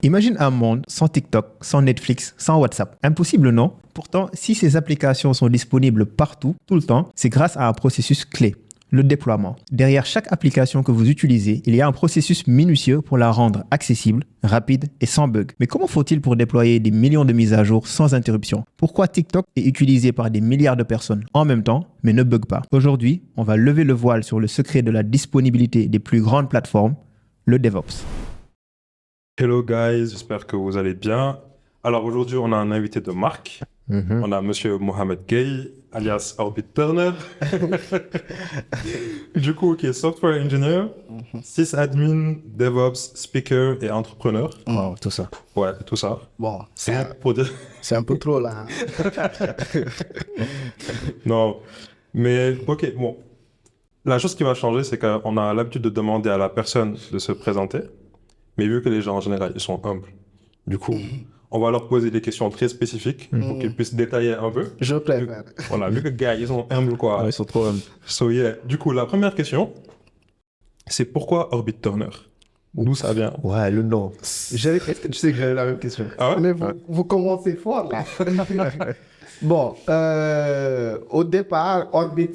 Imagine un monde sans TikTok, sans Netflix, sans WhatsApp. Impossible, non? Pourtant, si ces applications sont disponibles partout, tout le temps, c'est grâce à un processus clé, le déploiement. Derrière chaque application que vous utilisez, il y a un processus minutieux pour la rendre accessible, rapide et sans bug. Mais comment faut-il pour déployer des millions de mises à jour sans interruption? Pourquoi TikTok est utilisé par des milliards de personnes en même temps, mais ne bug pas? Aujourd'hui, on va lever le voile sur le secret de la disponibilité des plus grandes plateformes, le DevOps. Hello guys, j'espère que vous allez bien. Alors aujourd'hui, on a un invité de marque. On a monsieur Mohamed Gay, alias Orbit Turner. Du coup, qui est software engineer, sysadmin, DevOps, speaker et entrepreneur. Oh, tout ça. Ouais, tout ça. Bon, Pour dire... c'est un peu trop là. Non, mais ok, bon. La chose qui va changer, c'est qu'on a l'habitude de demander à la personne de se présenter. Mais vu que les gens en général, ils sont humbles, du coup, on va leur poser des questions très spécifiques pour qu'ils puissent détailler un peu. Je préfère. Voilà, vu que les gars, ils sont humbles, quoi. Ils sont trop humbles. So, yeah. Du coup, la première question, c'est pourquoi Orbit Turner? D'où ça vient? Ouais, le nom. Est-ce que tu sais que j'avais la même question? Ah ouais? Mais vous commencez fort là. Bon, au départ, Orbit,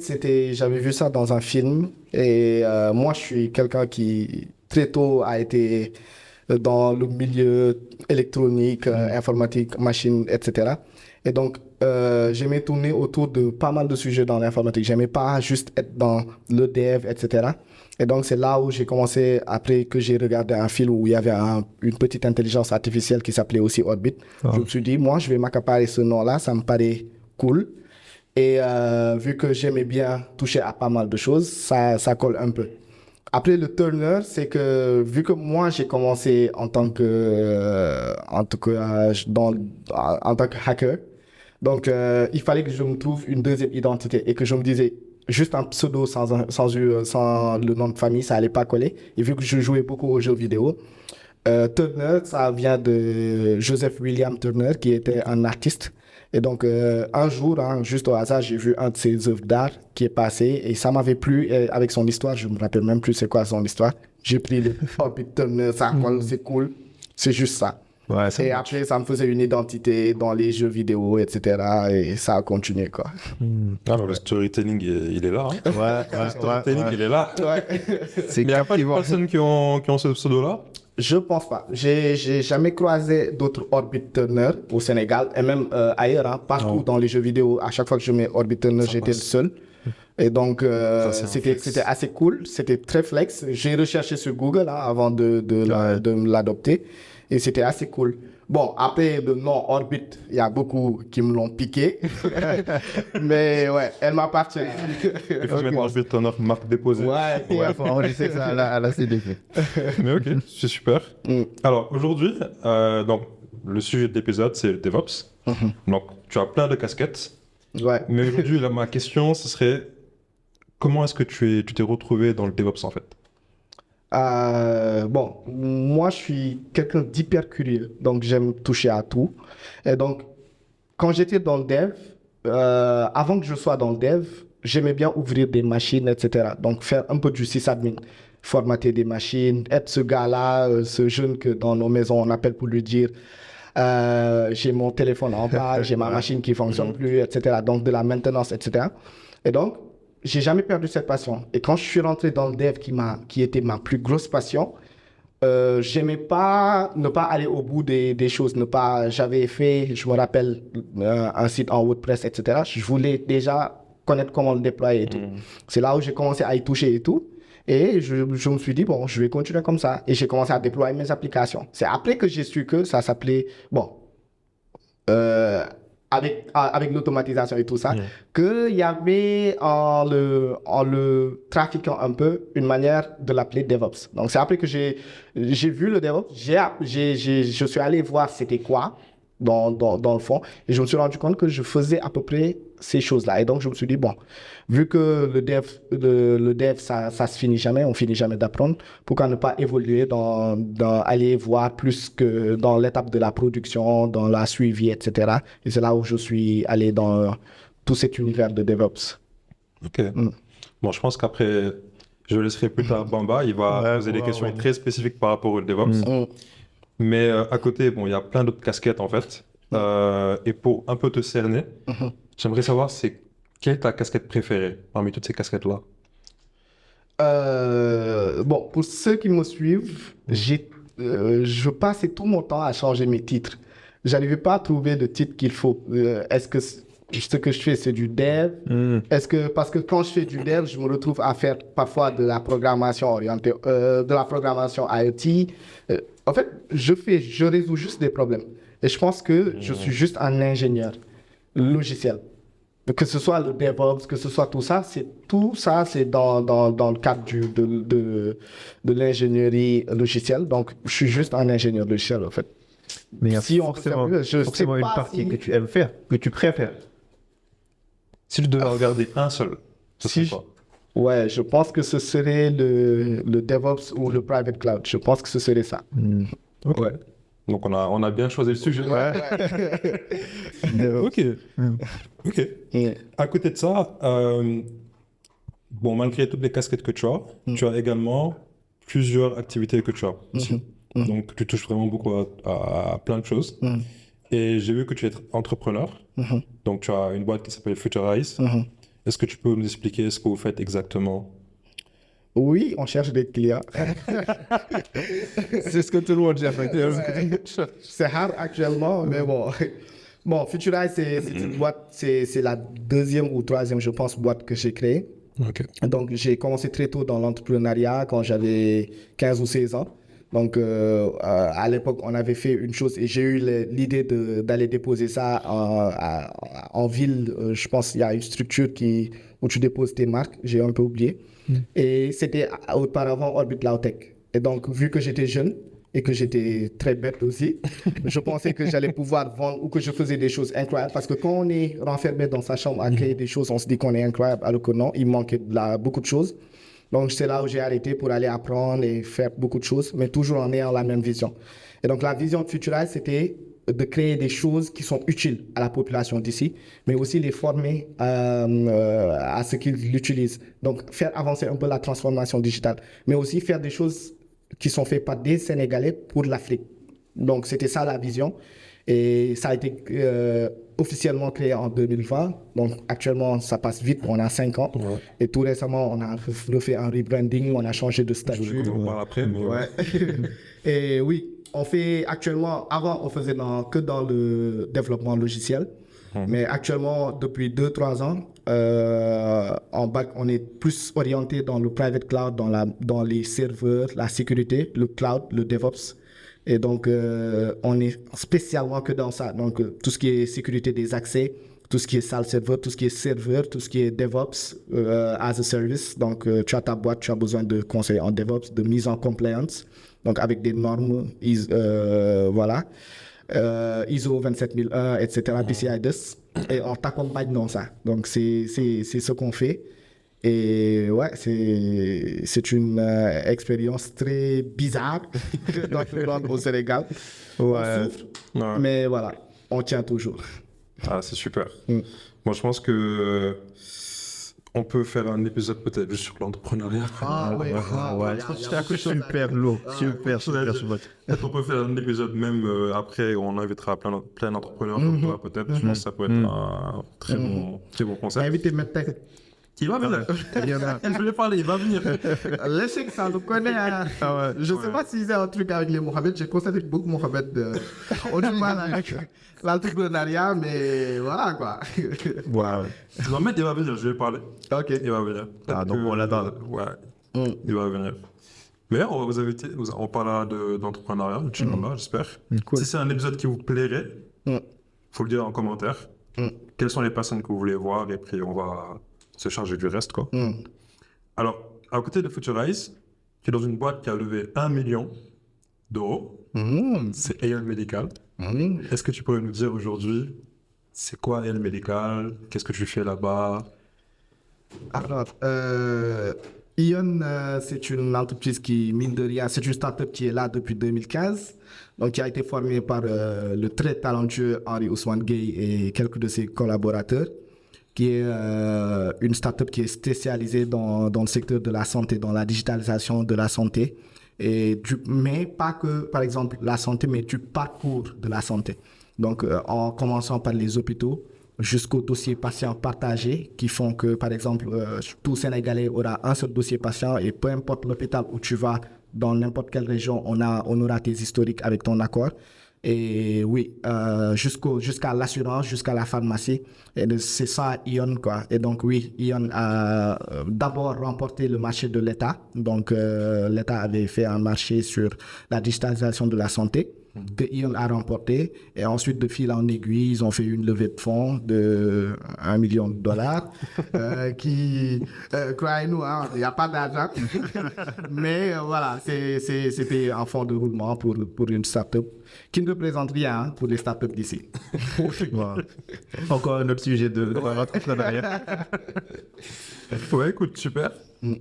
j'avais vu ça dans un film. Et moi, je suis quelqu'un qui, très tôt, a été dans le milieu électronique, informatique, machine, etc. Et donc, j'aimais tourner autour de pas mal de sujets dans l'informatique. J'aimais pas juste être dans le dev, etc. Et donc, c'est là où j'ai commencé, après que j'ai regardé un film où il y avait une petite intelligence artificielle qui s'appelait aussi Orbit. Je me suis dit, moi, je vais m'accaparer ce nom-là, ça me paraît cool. Et vu que j'aimais bien toucher à pas mal de choses, ça colle un peu. Après, le Turner, c'est que vu que moi, j'ai commencé en tant que hacker, donc il fallait que je me trouve une deuxième identité et que je me disais, juste un pseudo sans le nom de famille, ça allait pas coller. Et vu que je jouais beaucoup aux jeux vidéo, Turner, ça vient de Joseph William Turner, qui était un artiste. Et donc, un jour, juste au hasard, j'ai vu un de ses œuvres d'art qui est passé et ça m'avait plu avec son histoire. Je me rappelle même plus c'est quoi son histoire. J'ai pris le Orbit Turner, ça colle, c'est cool. C'est juste ça. Ouais, Et après, ça me faisait une identité dans les jeux vidéo, etc. Et ça a continué, quoi. Ah, le storytelling, il est là. Hein. ouais, Storytelling, il est là. Ouais. C'est Mais il n'y a pas de personnes qui ont ce pseudo-là? Je pense pas. J'ai jamais croisé d'autres Orbit Turner au Sénégal et même ailleurs, partout dans les jeux vidéo. À chaque fois que je mets Orbit Turner, j'étais le seul. Et donc, c'était assez cool. C'était très flex. J'ai recherché sur Google avant de l'adopter et c'était assez cool. Bon, après le nom Orbit, il y a beaucoup qui me l'ont piqué. Mais ouais, elle m'appartient. Il faut que je mette Orbit Turner, marque déposée. Ouais, faut enregistrer ça à la CDP. Mais ok, c'est super. Alors aujourd'hui, donc, le sujet de l'épisode, c'est le DevOps. Donc, tu as plein de casquettes. Ouais. Mais aujourd'hui, là, ma question, ce serait comment est-ce que tu t'es retrouvé dans le DevOps en fait? Bon, moi je suis quelqu'un d'hyper curieux, donc j'aime toucher à tout. Et donc, quand j'étais dans le dev, avant que je sois dans le dev, j'aimais bien ouvrir des machines, etc. Donc, faire un peu du sysadmin, formater des machines, être ce gars-là, ce jeune que dans nos maisons on appelle pour lui dire j'ai mon téléphone en bas, j'ai ma machine qui ne fonctionne plus, etc. Donc, de la maintenance, etc. Et donc, j'ai jamais perdu cette passion. Et quand je suis rentré dans le dev qui était ma plus grosse passion, j'aimais pas ne pas aller au bout des choses, j'avais fait, je me rappelle, un site en WordPress, etc. Je voulais déjà connaître comment le déployer et tout. C'est là où j'ai commencé à y toucher et tout. Et je me suis dit, bon, je vais continuer comme ça. Et j'ai commencé à déployer mes applications. C'est après que j'ai su que ça s'appelait, bon, avec l'automatisation et tout ça, qu'il y avait en le trafiquant un peu une manière de l'appeler DevOps. Donc c'est après que j'ai vu le DevOps, je suis allé voir c'était quoi dans le fond et je me suis rendu compte que je faisais à peu près ces choses-là. Et donc je me suis dit, bon, vu que le dev ça se finit jamais, on finit jamais d'apprendre, pourquoi ne pas évoluer aller voir plus que dans l'étape de la production, dans la suivi, etc. Et c'est là où je suis allé dans tout cet univers de DevOps. Ok. Bon, je pense qu'après, je laisserai plus tard Bamba, il va poser des questions très spécifiques par rapport au DevOps. Mais à côté, bon, il y a plein d'autres casquettes en fait. Et pour un peu te cerner, j'aimerais savoir quelle est ta casquette préférée parmi toutes ces casquettes-là? Bon, pour ceux qui me suivent, je passais tout mon temps à changer mes titres. J'arrivais pas à trouver le titre qu'il faut. Est-ce que ce que je fais, c'est du dev? Parce que quand je fais du dev, je me retrouve à faire parfois de la programmation orientée, de la programmation IoT. En fait, je résous juste des problèmes. Et je pense que je suis juste un ingénieur logiciel. Que ce soit le DevOps, que ce soit tout ça, c'est dans le cadre de l'ingénierie logicielle. Donc, je suis juste un ingénieur logiciel, en fait. Mais il y a Si on forcément, fait je sais forcément une pas partie si- que tu aimes faire, que tu préfères. Si tu devais regarder un seul, ce serait Si quoi? Ouais, je pense que ce serait le DevOps ou le private cloud. Je pense que ce serait ça. Ouais. Donc on a bien choisi le sujet. Ok. Ok. Et- À côté de ça, bon, malgré toutes les casquettes que tu as également plusieurs activités que tu as aussi. Donc tu touches vraiment beaucoup à plein de choses. Et j'ai vu que tu es entrepreneur. Donc tu as une boîte qui s'appelle Futurize. Est-ce que tu peux nous expliquer ce que vous faites exactement? Oui, on cherche des clients. C'est ce que tout le monde dit. C'est rare actuellement, mais bon. Bon, Futurize, c'est une boîte, c'est la deuxième ou troisième, je pense, boîte que j'ai créée. Ok. Donc, j'ai commencé très tôt dans l'entrepreneuriat quand j'avais 15 ou 16 ans. Donc, à l'époque, on avait fait une chose et j'ai eu l'idée d'aller déposer ça en ville. Je pense qu'il y a une structure où tu déposes tes marques. J'ai un peu oublié. Et c'était auparavant Orbit Lautech. Et donc, vu que j'étais jeune et que j'étais très bête aussi, je pensais que j'allais pouvoir vendre ou que je faisais des choses incroyables. Parce que quand on est renfermé dans sa chambre à créer des choses, on se dit qu'on est incroyable, alors que non, il manquait beaucoup de choses. Donc, c'est là où j'ai arrêté pour aller apprendre et faire beaucoup de choses, mais toujours en ayant la même vision. Et donc, la vision de Futurize, c'était de créer des choses qui sont utiles à la population d'ici, mais aussi les former à ce qu'ils l'utilisent. Donc, faire avancer un peu la transformation digitale, mais aussi faire des choses qui sont faites par des Sénégalais pour l'Afrique. Donc, c'était ça la vision. Et ça a été officiellement créé en 2020. Donc, actuellement, ça passe vite. On a 5 ans. Ouais. Et tout récemment, on a refait un rebranding. On a changé de Je statut. vous en parle après. Mais Ouais. Et oui, on fait actuellement, avant, on faisait que dans le développement logiciel. Mais actuellement, depuis 2-3 ans, en bac, on est plus orienté dans le private cloud, dans les serveurs, la sécurité, le cloud, le DevOps. Et donc, on est spécialement que dans ça. Donc, tout ce qui est sécurité des accès, tout ce qui est salle serveur, tout ce qui est serveur, tout ce qui est DevOps as a service. Donc, tu as ta boîte, tu as besoin de conseils en DevOps, de mise en compliance. Donc, avec des normes, voilà. ISO 27001, etc., PCI DIS. Et on t'accompagne dans ça. Donc, c'est ce qu'on fait. Et ouais, c'est une expérience très bizarre d'entreprendre au Sénégal. On souffre, Ouais. mais voilà, on tient toujours. Ah, c'est super. Moi, je pense que on peut faire un épisode peut-être juste sur l'entrepreneuriat. Oui, Super lourd. Super. Peut-être on peut faire un épisode même après où on invitera plein d'entrepreneurs comme toi peut-être. Je pense que ça peut être un très bon concept. Invitez maintenant. Il va venir. Je voulais parler, il va venir. Laissez que ça nous connaît. Hein. Je ne sais pas si c'est un truc avec les Mohamed. J'ai constaté que beaucoup Mohamed ont du mal avec l'entrepreneuriat, mais voilà quoi. Wow. Mohamed, il va venir, je vais parler. Ok. Il va venir. Ah, donc on l'attend. Ouais, il va venir. Mais on va vous inviter, on parlera d'entrepreneuriat, Inch'Allah, j'espère. Cool. Si c'est un épisode qui vous plairait, faut le dire en commentaire. Quelles sont les personnes que vous voulez voir et puis on va se charger du reste, quoi. Alors, à côté de Futurize, tu es dans une boîte qui a levé 1 million d'euros. C'est Aeon Medical. Est-ce que tu pourrais nous dire aujourd'hui, c'est quoi Aeon Medical? Qu'est-ce que tu fais là-bas? Alors, Ion, c'est une entreprise qui, mine de rien, c'est une start-up qui est là depuis 2015, donc qui a été formée par le très talentueux Henri Ousmane Gueye et quelques de ses collaborateurs, qui est une start-up qui est spécialisée dans le secteur de la santé, dans la digitalisation de la santé. Mais pas que, par exemple, la santé, mais du parcours de la santé. Donc, en commençant par les hôpitaux jusqu'au dossier patient partagé, qui font que, par exemple, tout Sénégalais aura un seul dossier patient et peu importe l'hôpital où tu vas, dans n'importe quelle région, on aura tes historiques avec ton accord. Et oui, jusqu'à l'assurance, jusqu'à la pharmacie. Et c'est ça, Ion, quoi. Et donc, oui, Ion a d'abord remporté le marché de l'État. Donc, l'État avait fait un marché sur la digitalisation de la santé que Ion a remporté. Et ensuite, de fil en aiguille, ils ont fait une levée de fonds de $1 million qui, croyez-nous, hein, il n'y a pas d'argent. Mais voilà, c'était un fonds de roulement pour une start-up qui ne représente rien hein, pour les startups d'ici. Wow. Encore un autre sujet de l'entrepreneuriat. Ouais, écoute, super.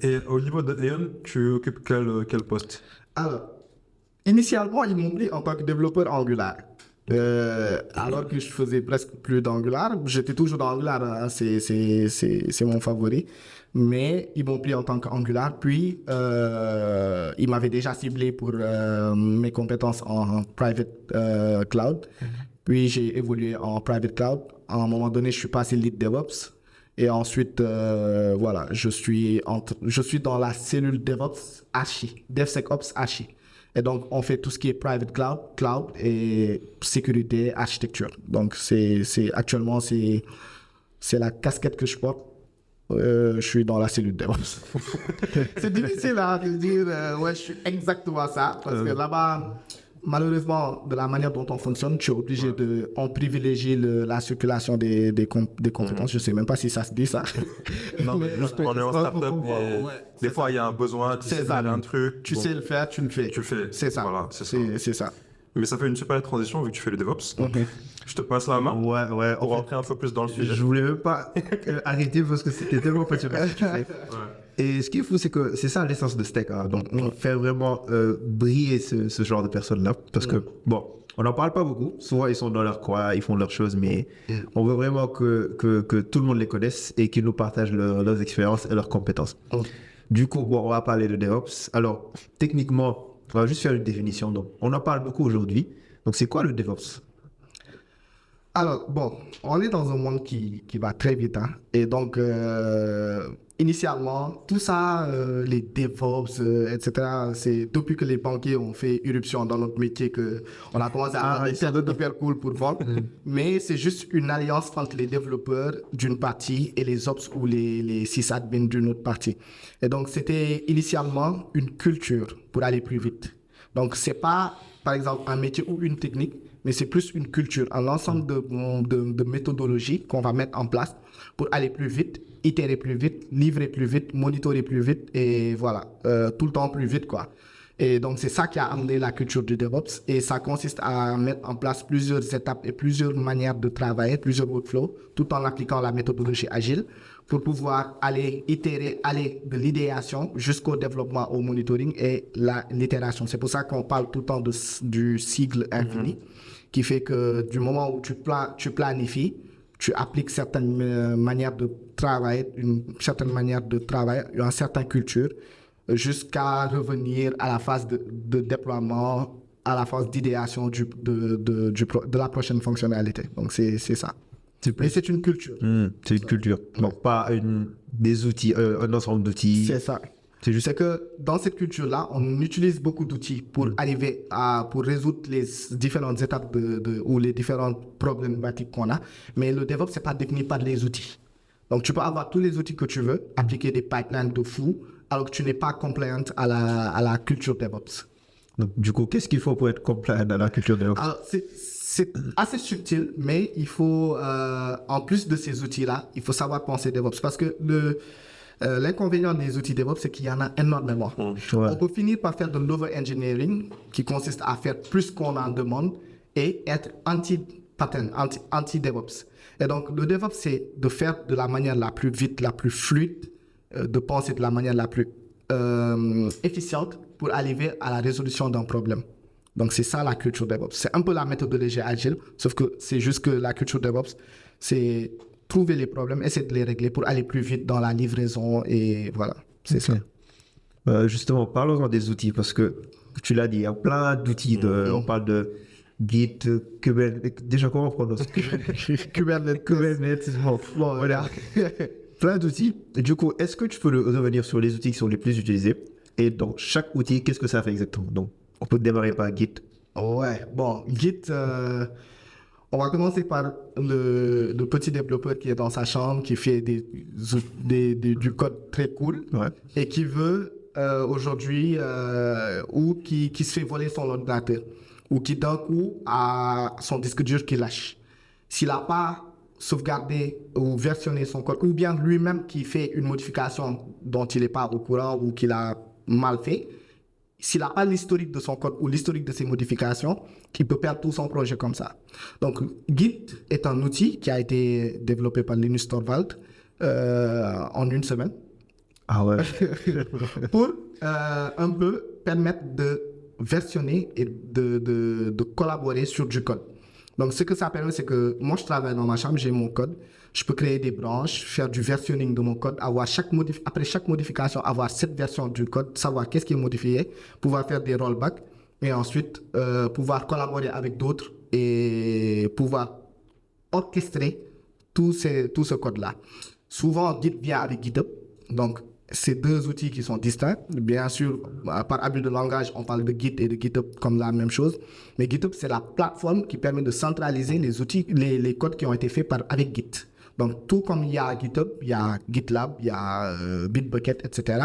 Et au niveau de Aeon, tu occupes quel poste? Alors, initialement, ils m'ont pris en tant que développeur Angular. Alors que je faisais presque plus d'Angular, j'étais toujours dans Angular, hein, c'est mon favori. Mais ils m'ont pris en tant qu'Angular, puis ils m'avaient déjà ciblé pour mes compétences en private cloud. Puis j'ai évolué en private cloud. À un moment donné, je suis passé lead DevOps. Et ensuite, voilà, je suis dans la cellule DevOps Archi, DevSecOps Archi. Et donc, on fait tout ce qui est private cloud et sécurité, architecture. Donc, actuellement, c'est la casquette que je porte. Je suis dans la cellule DevOps. C'est difficile hein, de dire, ouais, je suis exactement ça. Parce que là-bas, malheureusement, de la manière dont on fonctionne, tu es obligé on privilégie la circulation des compétences. Je ne sais même pas si ça se dit ça. Non, mais on est en startup et des fois il y a un besoin, tu sais faire un truc. Tu sais le faire, tu le fais. Tu le fais. C'est ça. Voilà, c'est ça. Mais ça fait une super transition vu que tu fais le DevOps. Je te passe la main Ouais. pour rentrer un peu plus dans le sujet. Je voulais même pas arrêter parce que c'était tellement passionnant ce que tu fais. Et ce qui est fou, c'est que c'est ça l'essence de Steck. Hein. Donc, faire vraiment briller ce genre de personnes-là. Parce que, bon, on n'en parle pas beaucoup. Souvent, ils sont dans leur coin, ils font leurs choses, mais on veut vraiment que tout le monde les connaisse et qu'ils nous partagent leurs expériences et leurs compétences. Du coup, bon, on va parler de DevOps. Alors, techniquement, on va juste faire une définition. Donc, on en parle beaucoup aujourd'hui. Donc, c'est quoi le DevOps? Alors, bon, on est dans un monde qui va très vite. Hein, et donc, initialement, tout ça, les DevOps, etc., c'est depuis que les banquiers ont fait irruption dans notre métier qu'on a commencé à faire de hyper cool pour vendre. Mais c'est juste une alliance entre les développeurs d'une partie et les Ops ou les sysadmins d'une autre partie. Et donc, c'était initialement une culture pour aller plus vite. Donc, c'est pas, par exemple, un métier ou une technique, mais c'est plus une culture, un ensemble de méthodologies qu'on va mettre en place pour aller plus vite, itérer plus vite, livrer plus vite, monitorer plus vite et voilà, tout le temps plus vite quoi. Et donc c'est ça qui a amené la culture du DevOps et ça consiste à mettre en place plusieurs étapes et plusieurs manières de travailler, plusieurs workflows, tout en appliquant la méthodologie agile pour pouvoir aller itérer, aller de l'idéation jusqu'au développement, au monitoring et l'itération. C'est pour ça qu'on parle tout le temps du cycle infini, qui fait que du moment où tu planifies, tu appliques certaines manières de travail, une certaine certaine culture, jusqu'à revenir à la phase de déploiement, à la phase d'idéation de la prochaine fonctionnalité. Donc, c'est ça. Super. Et c'est une culture. C'est une culture. Donc, pas des outils, un ensemble d'outils. C'est ça. C'est que dans cette culture-là, on utilise beaucoup d'outils pour arriver pour résoudre les différentes étapes ou les différentes problématiques qu'on a. Mais le DevOps, c'est pas défini par les outils. Donc, tu peux avoir tous les outils que tu veux, appliquer des pipelines de fou, alors que tu n'es pas compliant à la culture DevOps. Donc, du coup, qu'est-ce qu'il faut pour être compliant à la culture DevOps? Alors, c'est assez subtil, mais il faut, en plus de ces outils-là, il faut savoir penser DevOps. Parce que l'inconvénient des outils DevOps, c'est qu'il y en a énormément. Ouais. On peut finir par faire de l'over-engineering, qui consiste à faire plus qu'on en demande, et être anti-pattern, anti-DevOps. Et donc, le DevOps, c'est de faire de la manière la plus vite, la plus fluide, de penser de la manière la plus efficiente pour arriver à la résolution d'un problème. Donc, c'est ça la culture DevOps. C'est un peu la méthodologie agile, sauf que c'est juste que la culture DevOps, c'est trouver les problèmes, essayer de les régler pour aller plus vite dans la livraison et voilà, c'est ça. Justement, parlons des outils parce que tu l'as dit, il y a plein d'outils. On parle de Git, Kubernetes. Déjà, comment on prononce Kubernetes. Bon, voilà. Plein d'outils. Et du coup, est-ce que tu peux revenir sur les outils qui sont les plus utilisés? Et dans chaque outil, qu'est-ce que ça fait exactement? Donc, on peut démarrer par Git. Ouais, bon, Git, on va commencer par le petit développeur qui est dans sa chambre, qui fait du code très cool Ouais. et qui veut aujourd'hui, ou qui se fait voler son ordinateur, ou qui d'un coup a son disque dur qui lâche. S'il n'a pas sauvegardé ou versionné son code, ou bien lui-même qui fait une modification dont il n'est pas au courant ou qu'il a mal fait, s'il n'a pas l'historique de son code ou l'historique de ses modifications, il peut perdre tout son projet comme ça. Donc, Git est un outil qui a été développé par Linus Torvald en une semaine Ah ouais. pour un peu permettre de versionner et de collaborer sur du code. Donc, ce que ça permet, c'est que moi, je travaille dans ma chambre, j'ai mon code. Je peux créer des branches, faire du versionning de mon code, avoir après chaque modification, avoir cette version du code, savoir qu'est-ce qui est modifié, pouvoir faire des rollbacks et ensuite pouvoir collaborer avec d'autres et pouvoir orchestrer tout ce code-là. Souvent, Git vient avec GitHub. Donc, c'est deux outils qui sont distincts. Bien sûr, par abus de langage, on parle de Git et de GitHub comme la même chose. Mais GitHub, c'est la plateforme qui permet de centraliser les outils, les codes qui ont été faits avec Git. Donc, tout comme il y a GitHub, il y a GitLab, il y a Bitbucket, etc.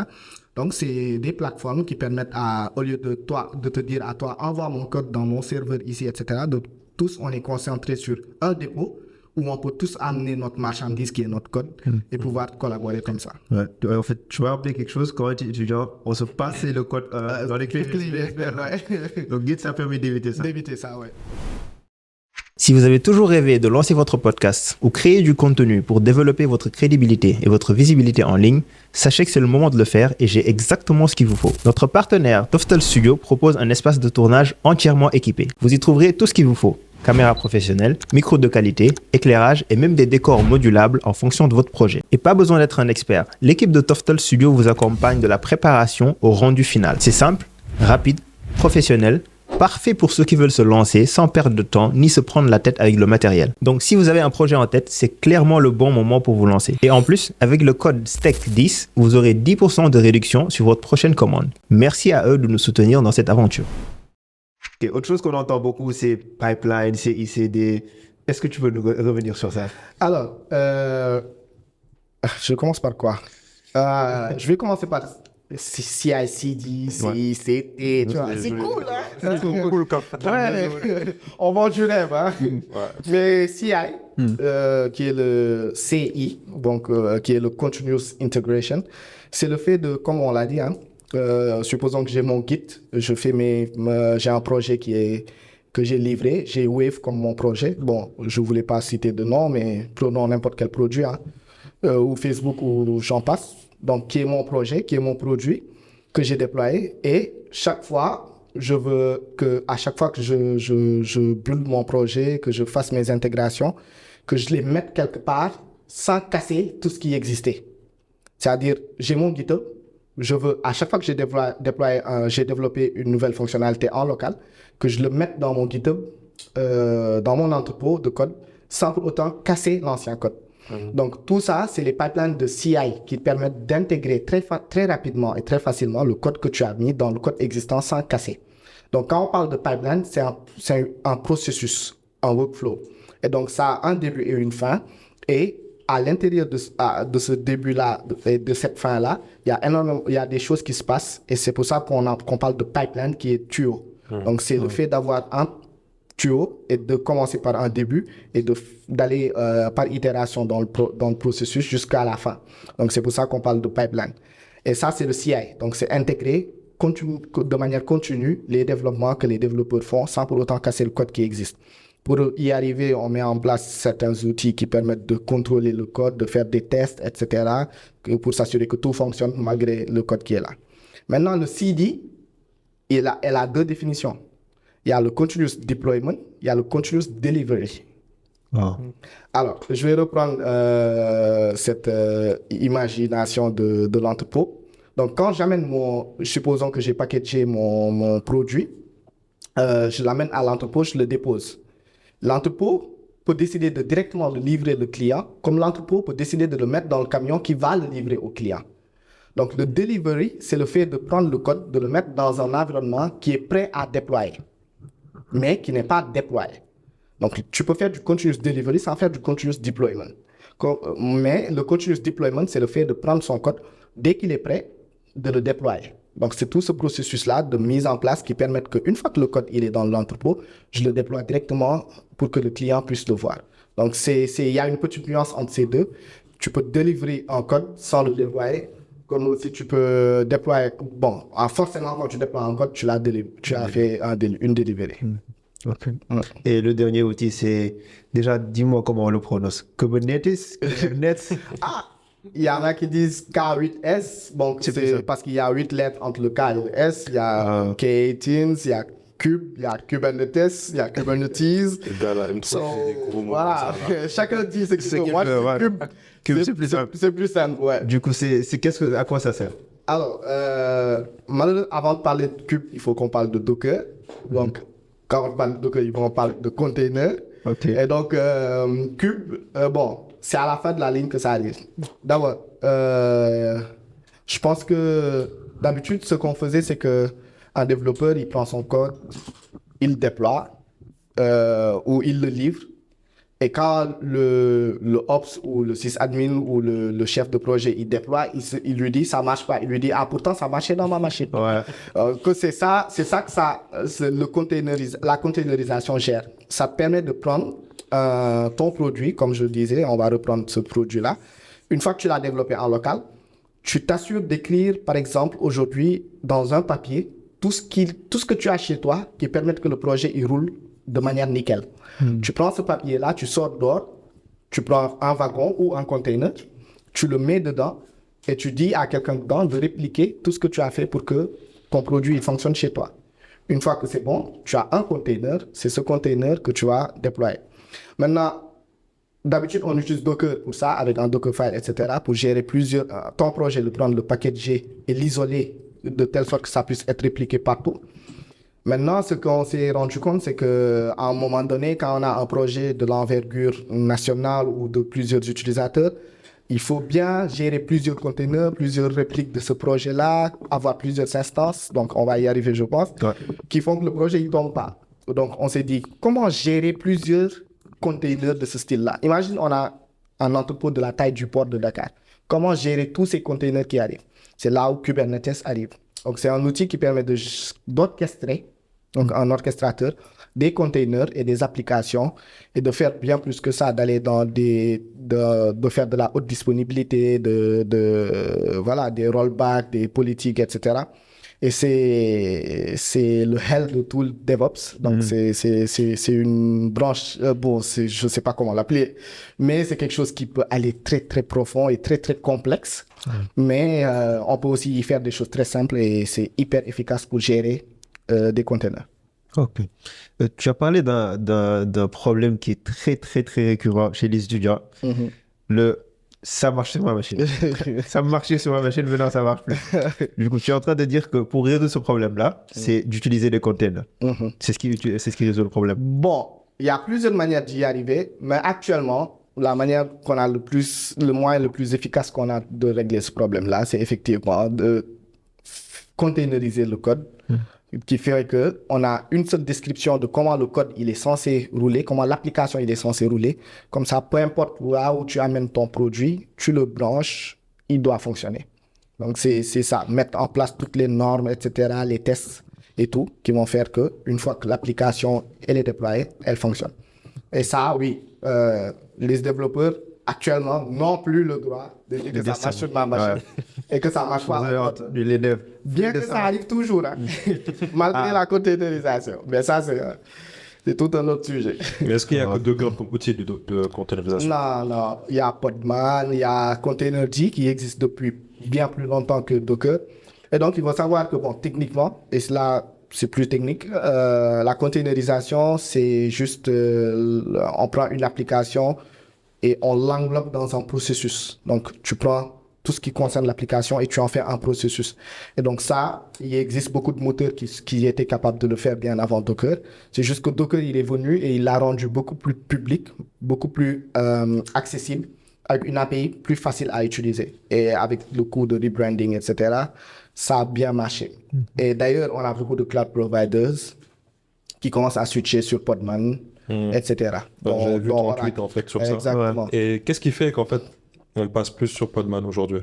Donc, c'est des plateformes qui permettent, au lieu de te dire à toi, envoie mon code dans mon serveur ici, etc., de tous, on est concentré sur un dépôt où on peut tous amener notre marchandise qui est notre code et pouvoir collaborer comme ça. Ouais. En fait, tu m'as rappelé quelque chose quand tu étais étudiant, on se passait le code dans les clés USB. Ouais. Donc Git, ça permet d'éviter ça. D'éviter ça, ouais. Si vous avez toujours rêvé de lancer votre podcast ou créer du contenu pour développer votre crédibilité et votre visibilité en ligne, sachez que c'est le moment de le faire et j'ai exactement ce qu'il vous faut. Notre partenaire Toftal Studio propose un espace de tournage entièrement équipé. Vous y trouverez tout ce qu'il vous faut. Caméra professionnelle, micro de qualité, éclairage et même des décors modulables en fonction de votre projet. Et pas besoin d'être un expert. L'équipe de Toftal Studio vous accompagne de la préparation au rendu final. C'est simple, rapide, professionnel, parfait pour ceux qui veulent se lancer sans perdre de temps ni se prendre la tête avec le matériel. Donc si vous avez un projet en tête, c'est clairement le bon moment pour vous lancer. Et en plus, avec le code STEC10, vous aurez 10% de réduction sur votre prochaine commande. Merci à eux de nous soutenir dans cette aventure. Okay, autre chose qu'on entend beaucoup, c'est pipeline, CI/CD. Est-ce que tu veux nous revenir sur ça? Alors, je commence par quoi? Je vais commencer par CI/CD, CI/CD, tu vois. C'est cool, hein? C'est cool quand Ouais. On vend du rêve, hein? Ouais. Mais CI, qui est le CI, donc qui est le Continuous Integration, c'est le fait de, comme on l'a dit, hein, supposons que j'ai mon Git, j'ai un projet que j'ai livré, j'ai Wave comme mon projet. Bon, je voulais pas citer de nom, mais prenons n'importe quel produit, hein, ou Facebook ou j'en passe. Donc, qui est mon projet, qui est mon produit que j'ai déployé. Et chaque fois, à chaque fois que je build mon projet, que je fasse mes intégrations, que je les mette quelque part sans casser tout ce qui existait. C'est-à-dire, j'ai mon GitHub. À chaque fois que j'ai développé une nouvelle fonctionnalité en local, que je le mette dans mon GitHub, dans mon entrepôt de code, sans pour autant casser l'ancien code. Donc, tout ça, c'est les pipelines de CI qui permettent d'intégrer très rapidement et très facilement le code que tu as mis dans le code existant sans casser. Donc, quand on parle de pipeline, c'est un processus, un workflow. Et donc, ça a un début et une fin. Et à l'intérieur de ce début-là et de cette fin-là, il y a des choses qui se passent. Et c'est pour ça qu'on parle de pipeline qui est tuyau. Donc, c'est le fait d'avoir un tuyau et de commencer par un début et d'aller par itération dans le processus jusqu'à la fin. Donc, c'est pour ça qu'on parle de pipeline. Et ça, c'est le CI. Donc, c'est intégrer de manière continue les développements que les développeurs font sans pour autant casser le code qui existe. Pour y arriver, on met en place certains outils qui permettent de contrôler le code, de faire des tests, etc., pour s'assurer que tout fonctionne malgré le code qui est là. Maintenant, le CD, elle a deux définitions. Il y a le continuous deployment, il y a le continuous delivery. Wow. Alors, je vais reprendre cette imagination de l'entrepôt. Donc, quand j'amène supposons que j'ai packagé mon produit, je l'amène à l'entrepôt, je le dépose. L'entrepôt peut décider de directement le livrer le client, comme l'entrepôt peut décider de le mettre dans le camion qui va le livrer au client. Donc, le delivery, c'est le fait de prendre le code, de le mettre dans un environnement qui est prêt à déployer, mais qui n'est pas déployé. Donc, tu peux faire du continuous delivery sans faire du continuous deployment. Mais le continuous deployment, c'est le fait de prendre son code, dès qu'il est prêt, de le déployer. Donc, c'est tout ce processus-là de mise en place qui permet qu'une fois que le code il est dans l'entrepôt, je le déploie directement pour que le client puisse le voir. Donc, il y a une petite nuance entre ces deux. Tu peux délivrer un code sans le déployer, comme aussi tu peux déployer. Bon, forcément, quand tu déploies un code, tu as fait une delivery. Ok. Et le dernier outil, c'est déjà, dis-moi comment on le prononce. Kubernetes? Kubernetes? Il y en a qui disent K8S, bon, c'est parce qu'il y a 8 lettres entre le K et le S. Il y a K18, il y a Cube, il y a Kubernetes, il y a Kubernetes. Les gars là, ils me trouvent des gros mots. Voilà, chacun dit ce qu'il veut. Moi, Cube. Cube, c'est plus simple. C'est plus simple, ouais. Du coup, à quoi ça sert? Alors, malheureusement, avant de parler de Cube, il faut qu'on parle de Docker. Donc, quand on parle de Docker, ils vont parler de container. Ok. Et donc, Cube, bon, c'est à la fin de la ligne que ça arrive. D'abord, je pense que d'habitude, ce qu'on faisait, c'est qu'un développeur, il prend son code, il le déploie ou il le livre. Et quand le Ops ou le sysadmin ou le chef de projet, il déploie, il lui dit ça marche pas. Il lui dit pourtant ça marchait dans ma machine. Ouais. Que c'est ça que la containerisation gère. Ça te permet de prendre ton produit, comme je disais, on va reprendre ce produit-là. Une fois que tu l'as développé en local, tu t'assures d'écrire, par exemple, aujourd'hui, dans un papier, tout ce que tu as chez toi qui permet que le projet il roule de manière nickel. Tu prends ce papier-là, tu sors dehors, tu prends un wagon ou un container, tu le mets dedans et tu dis à quelqu'un dedans de répliquer tout ce que tu as fait pour que ton produit il fonctionne chez toi. Une fois que c'est bon, tu as un container, c'est ce container que tu vas déployer. Maintenant, d'habitude, on utilise Docker pour ça, avec un Dockerfile, etc., pour gérer ton projet, le prendre, le packager et l'isoler de telle sorte que ça puisse être répliqué partout. Maintenant, ce qu'on s'est rendu compte, c'est qu'à un moment donné, quand on a un projet de l'envergure nationale ou de plusieurs utilisateurs, il faut bien gérer plusieurs containers, plusieurs répliques de ce projet-là, avoir plusieurs instances, donc on va y arriver, je pense, qui font que le projet ne tombe pas. Donc, on s'est dit, comment gérer plusieurs containers de ce style-là? Imagine, on a un entrepôt de la taille du port de Dakar. Comment gérer tous ces containers qui arrivent? C'est là où Kubernetes arrive. Donc, c'est un outil qui permet d'orchestrer, donc un orchestrateur, des containers et des applications et de faire bien plus que ça, d'aller dans de faire de la haute disponibilité, voilà, des rollbacks, des politiques, etc. Et c'est le hell de tout le DevOps. Donc, c'est une branche, je ne sais pas comment l'appeler, mais c'est quelque chose qui peut aller très, très profond et très, très complexe. Mais on peut aussi y faire des choses très simples et c'est hyper efficace pour gérer des containers. Ok. Tu as parlé d'un problème qui est très, très, très récurrent chez les étudiants. Ça marche sur ma machine. Ça marchait sur ma machine, maintenant ça marche plus. Du coup, tu es en train de dire que pour résoudre ce problème-là, c'est d'utiliser des containers. C'est ce qui résout le problème. Bon, il y a plusieurs manières d'y arriver, mais actuellement, la manière qu'on a le moyen le plus efficace qu'on a de régler ce problème-là, c'est effectivement de containeriser le code, qui fait qu'on a une seule description de comment le code il est censé rouler, comment l'application il est censé rouler. Comme ça, peu importe là où tu amènes ton produit, tu le branches, il doit fonctionner. Donc, c'est ça, mettre en place toutes les normes, etc., les tests et tout, qui vont faire qu'une fois que l'application elle est déployée, elle fonctionne. Et ça, oui, les développeurs actuellement n'ont plus le droit de dire que ça marche sur ma machine et que ça marche pas. Bien que ça arrive toujours, hein, malgré la containerisation. Mais ça, c'est tout un autre sujet. Mais est-ce qu'il y a que Docker comme outil de containerisation? Non, il y a Podman, il y a Containerd qui existe depuis bien plus longtemps que Docker. Et donc, il faut savoir que, bon, techniquement, et cela, c'est plus technique, la containerisation, c'est juste, on prend une application et on l'enveloppe dans un processus. Donc, tu prends tout ce qui concerne l'application et tu en fais un processus. Et donc ça, il existe beaucoup de moteurs qui étaient capables de le faire bien avant Docker. C'est juste que Docker, il est venu et il l'a rendu beaucoup plus public, beaucoup plus accessible, avec une API plus facile à utiliser. Et avec le coût de rebranding, etc., ça a bien marché. Et d'ailleurs, on a beaucoup de cloud providers qui commencent à switcher sur Podman, etc. J'avais vu ton tweet en fait sur ça. Exactement. Et qu'est-ce qui fait qu'en fait, on passe plus sur Podman aujourd'hui?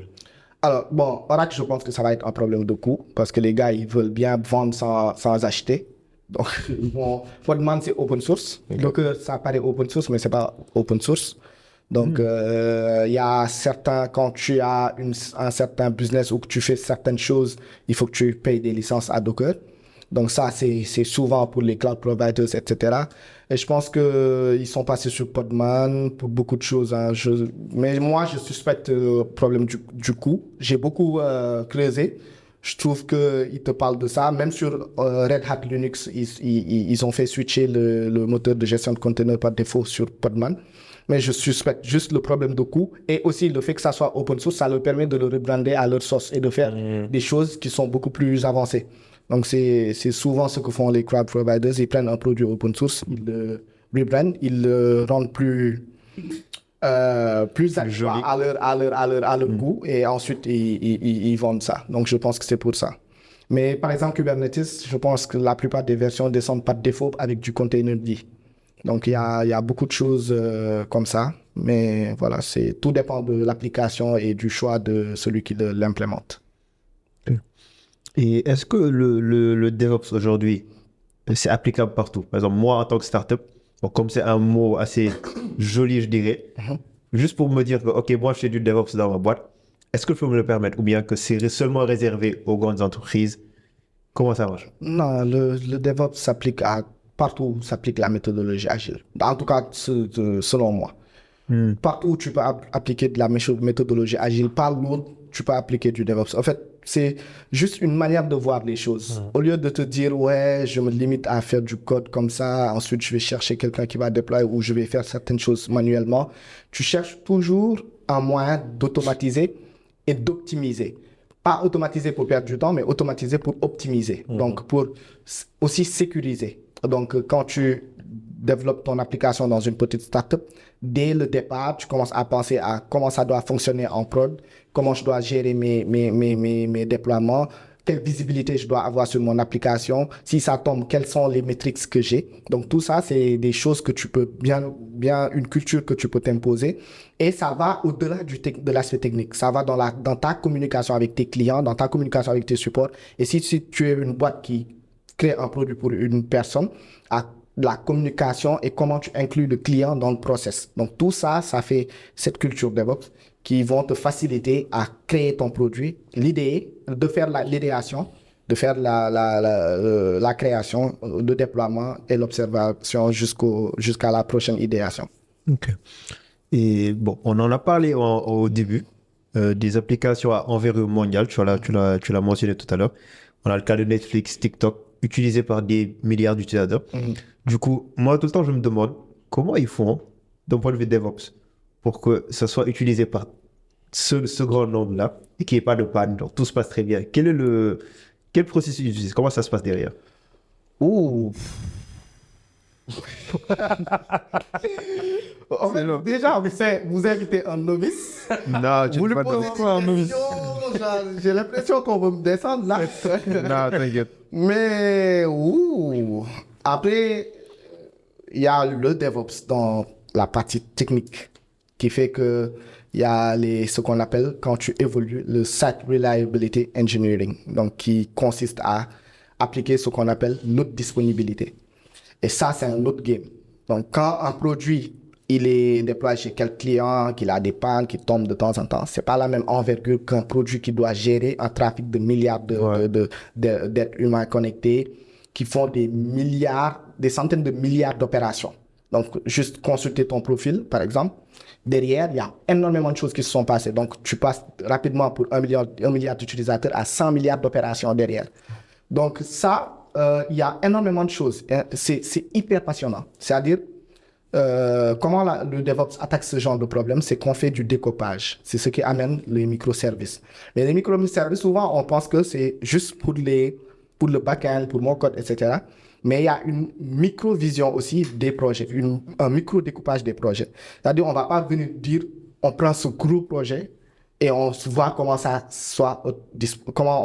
Alors, bon, Oracle, je pense que ça va être un problème de coût parce que les gars, ils veulent bien vendre sans acheter. Donc, bon, Podman, c'est open source. Docker, ça paraît open source, mais c'est pas open source. Donc, il y a certains, quand tu as un certain business ou que tu fais certaines choses, il faut que tu payes des licences à Docker. Donc ça, c'est souvent pour les cloud providers, etc. Et je pense qu'ils sont passés sur Podman pour beaucoup de choses. Hein. Mais moi, je suspecte le problème du coût. J'ai beaucoup creusé. Je trouve qu'ils te parlent de ça. Même sur Red Hat Linux, ils ont fait switcher le moteur de gestion de containers par défaut sur Podman. Mais je suspecte juste le problème de coût et aussi le fait que ça soit open source, ça leur permet de le rebrander à leur sauce et de faire des choses qui sont beaucoup plus avancées. Donc, c'est souvent ce que font les cloud providers. Ils prennent un produit open source, ils le rebrandent, ils le rendent plus joli à leur goût et ensuite ils vendent ça. Donc, je pense que c'est pour ça. Mais par exemple, Kubernetes, je pense que la plupart des versions descendent par défaut avec du containerd. Donc, il y a beaucoup de choses comme ça. Mais voilà, tout dépend de l'application et du choix de celui qui l'implémente. Et est-ce que le DevOps aujourd'hui, c'est applicable partout? Par exemple, moi, en tant que startup, bon, comme c'est un mot assez joli, je dirais, juste pour me dire que, OK, moi, je fais du DevOps dans ma boîte, est-ce que je peux me le permettre? Ou bien que c'est seulement réservé aux grandes entreprises? Comment ça marche? Non, le DevOps s'applique partout où s'applique la méthodologie agile. En tout cas, selon moi. Partout où tu peux appliquer de la méthodologie agile, par l'autre, tu peux appliquer du DevOps. En fait, c'est juste une manière de voir les choses. Au lieu de te dire, ouais, je me limite à faire du code comme ça, ensuite je vais chercher quelqu'un qui va déployer ou je vais faire certaines choses manuellement, tu cherches toujours un moyen d'automatiser et d'optimiser. Pas automatiser pour perdre du temps, mais automatiser pour optimiser. Donc, pour aussi sécuriser. Donc, quand tu développes ton application dans une petite startup, dès le départ, tu commences à penser à comment ça doit fonctionner en prod, comment je dois gérer mes déploiements, quelle visibilité je dois avoir sur mon application, si ça tombe, quelles sont les métriques que j'ai. Donc tout ça, c'est des choses que tu peux une culture que tu peux t'imposer. Et ça va au-delà de l'aspect technique. Ça va dans ta communication avec tes clients, dans ta communication avec tes supports. Et si tu es une boîte qui crée un produit pour une personne, la communication et comment tu inclus le client dans le process. Donc tout ça, ça fait cette culture DevOps qui vont te faciliter à créer ton produit, de faire l'idéation, de faire la création, le déploiement et l'observation jusqu'à la prochaine idéation. OK. Et bon, on en a parlé au début des applications à envergure mondiale, tu l'as mentionné tout à l'heure. On a le cas de Netflix, TikTok, utilisé par des milliards d'utilisateurs. Du coup, moi, tout le temps, je me demande comment ils font, d'un point de vue DevOps, pour que ça soit utilisé par ce grand nombre-là et qu'il n'y ait pas de panne. Donc, tout se passe très bien. Quel processus ils utilisent? Comment ça se passe derrière? Ouh. Déjà, vous invitez un novice. Non, Vous lui posez un novice. J'ai l'impression qu'on va me descendre là. Non, t'inquiète. Mais après, il y a le DevOps dans la partie technique qui fait que il y a ce qu'on appelle, quand tu évolues, le Site Reliability Engineering, donc qui consiste à appliquer ce qu'on appelle notre disponibilité. Et ça, c'est un autre game. Donc, quand un produit, il est déployé chez quel client, qu'il a des pannes qui tombent de temps en temps, c'est pas la même envergure qu'un produit qui doit gérer un trafic de milliards d'êtres humains connectés qui font des centaines de milliards d'opérations. Donc, juste consulter ton profil, par exemple. Derrière, il y a énormément de choses qui se sont passées. Donc, tu passes rapidement pour 1 milliard d'utilisateurs à 100 milliards d'opérations derrière. Donc, ça, il y a énormément de choses. C'est hyper passionnant. C'est-à-dire, comment le DevOps attaque ce genre de problème, c'est qu'on fait du découpage. C'est ce qui amène les microservices. Mais les microservices, souvent, on pense que c'est juste pour le back-end, pour mon code, etc. Mais il y a une micro-vision aussi des projets, un micro-découpage des projets. C'est-à-dire, on ne va pas venir dire, on prend ce gros projet et on voit comment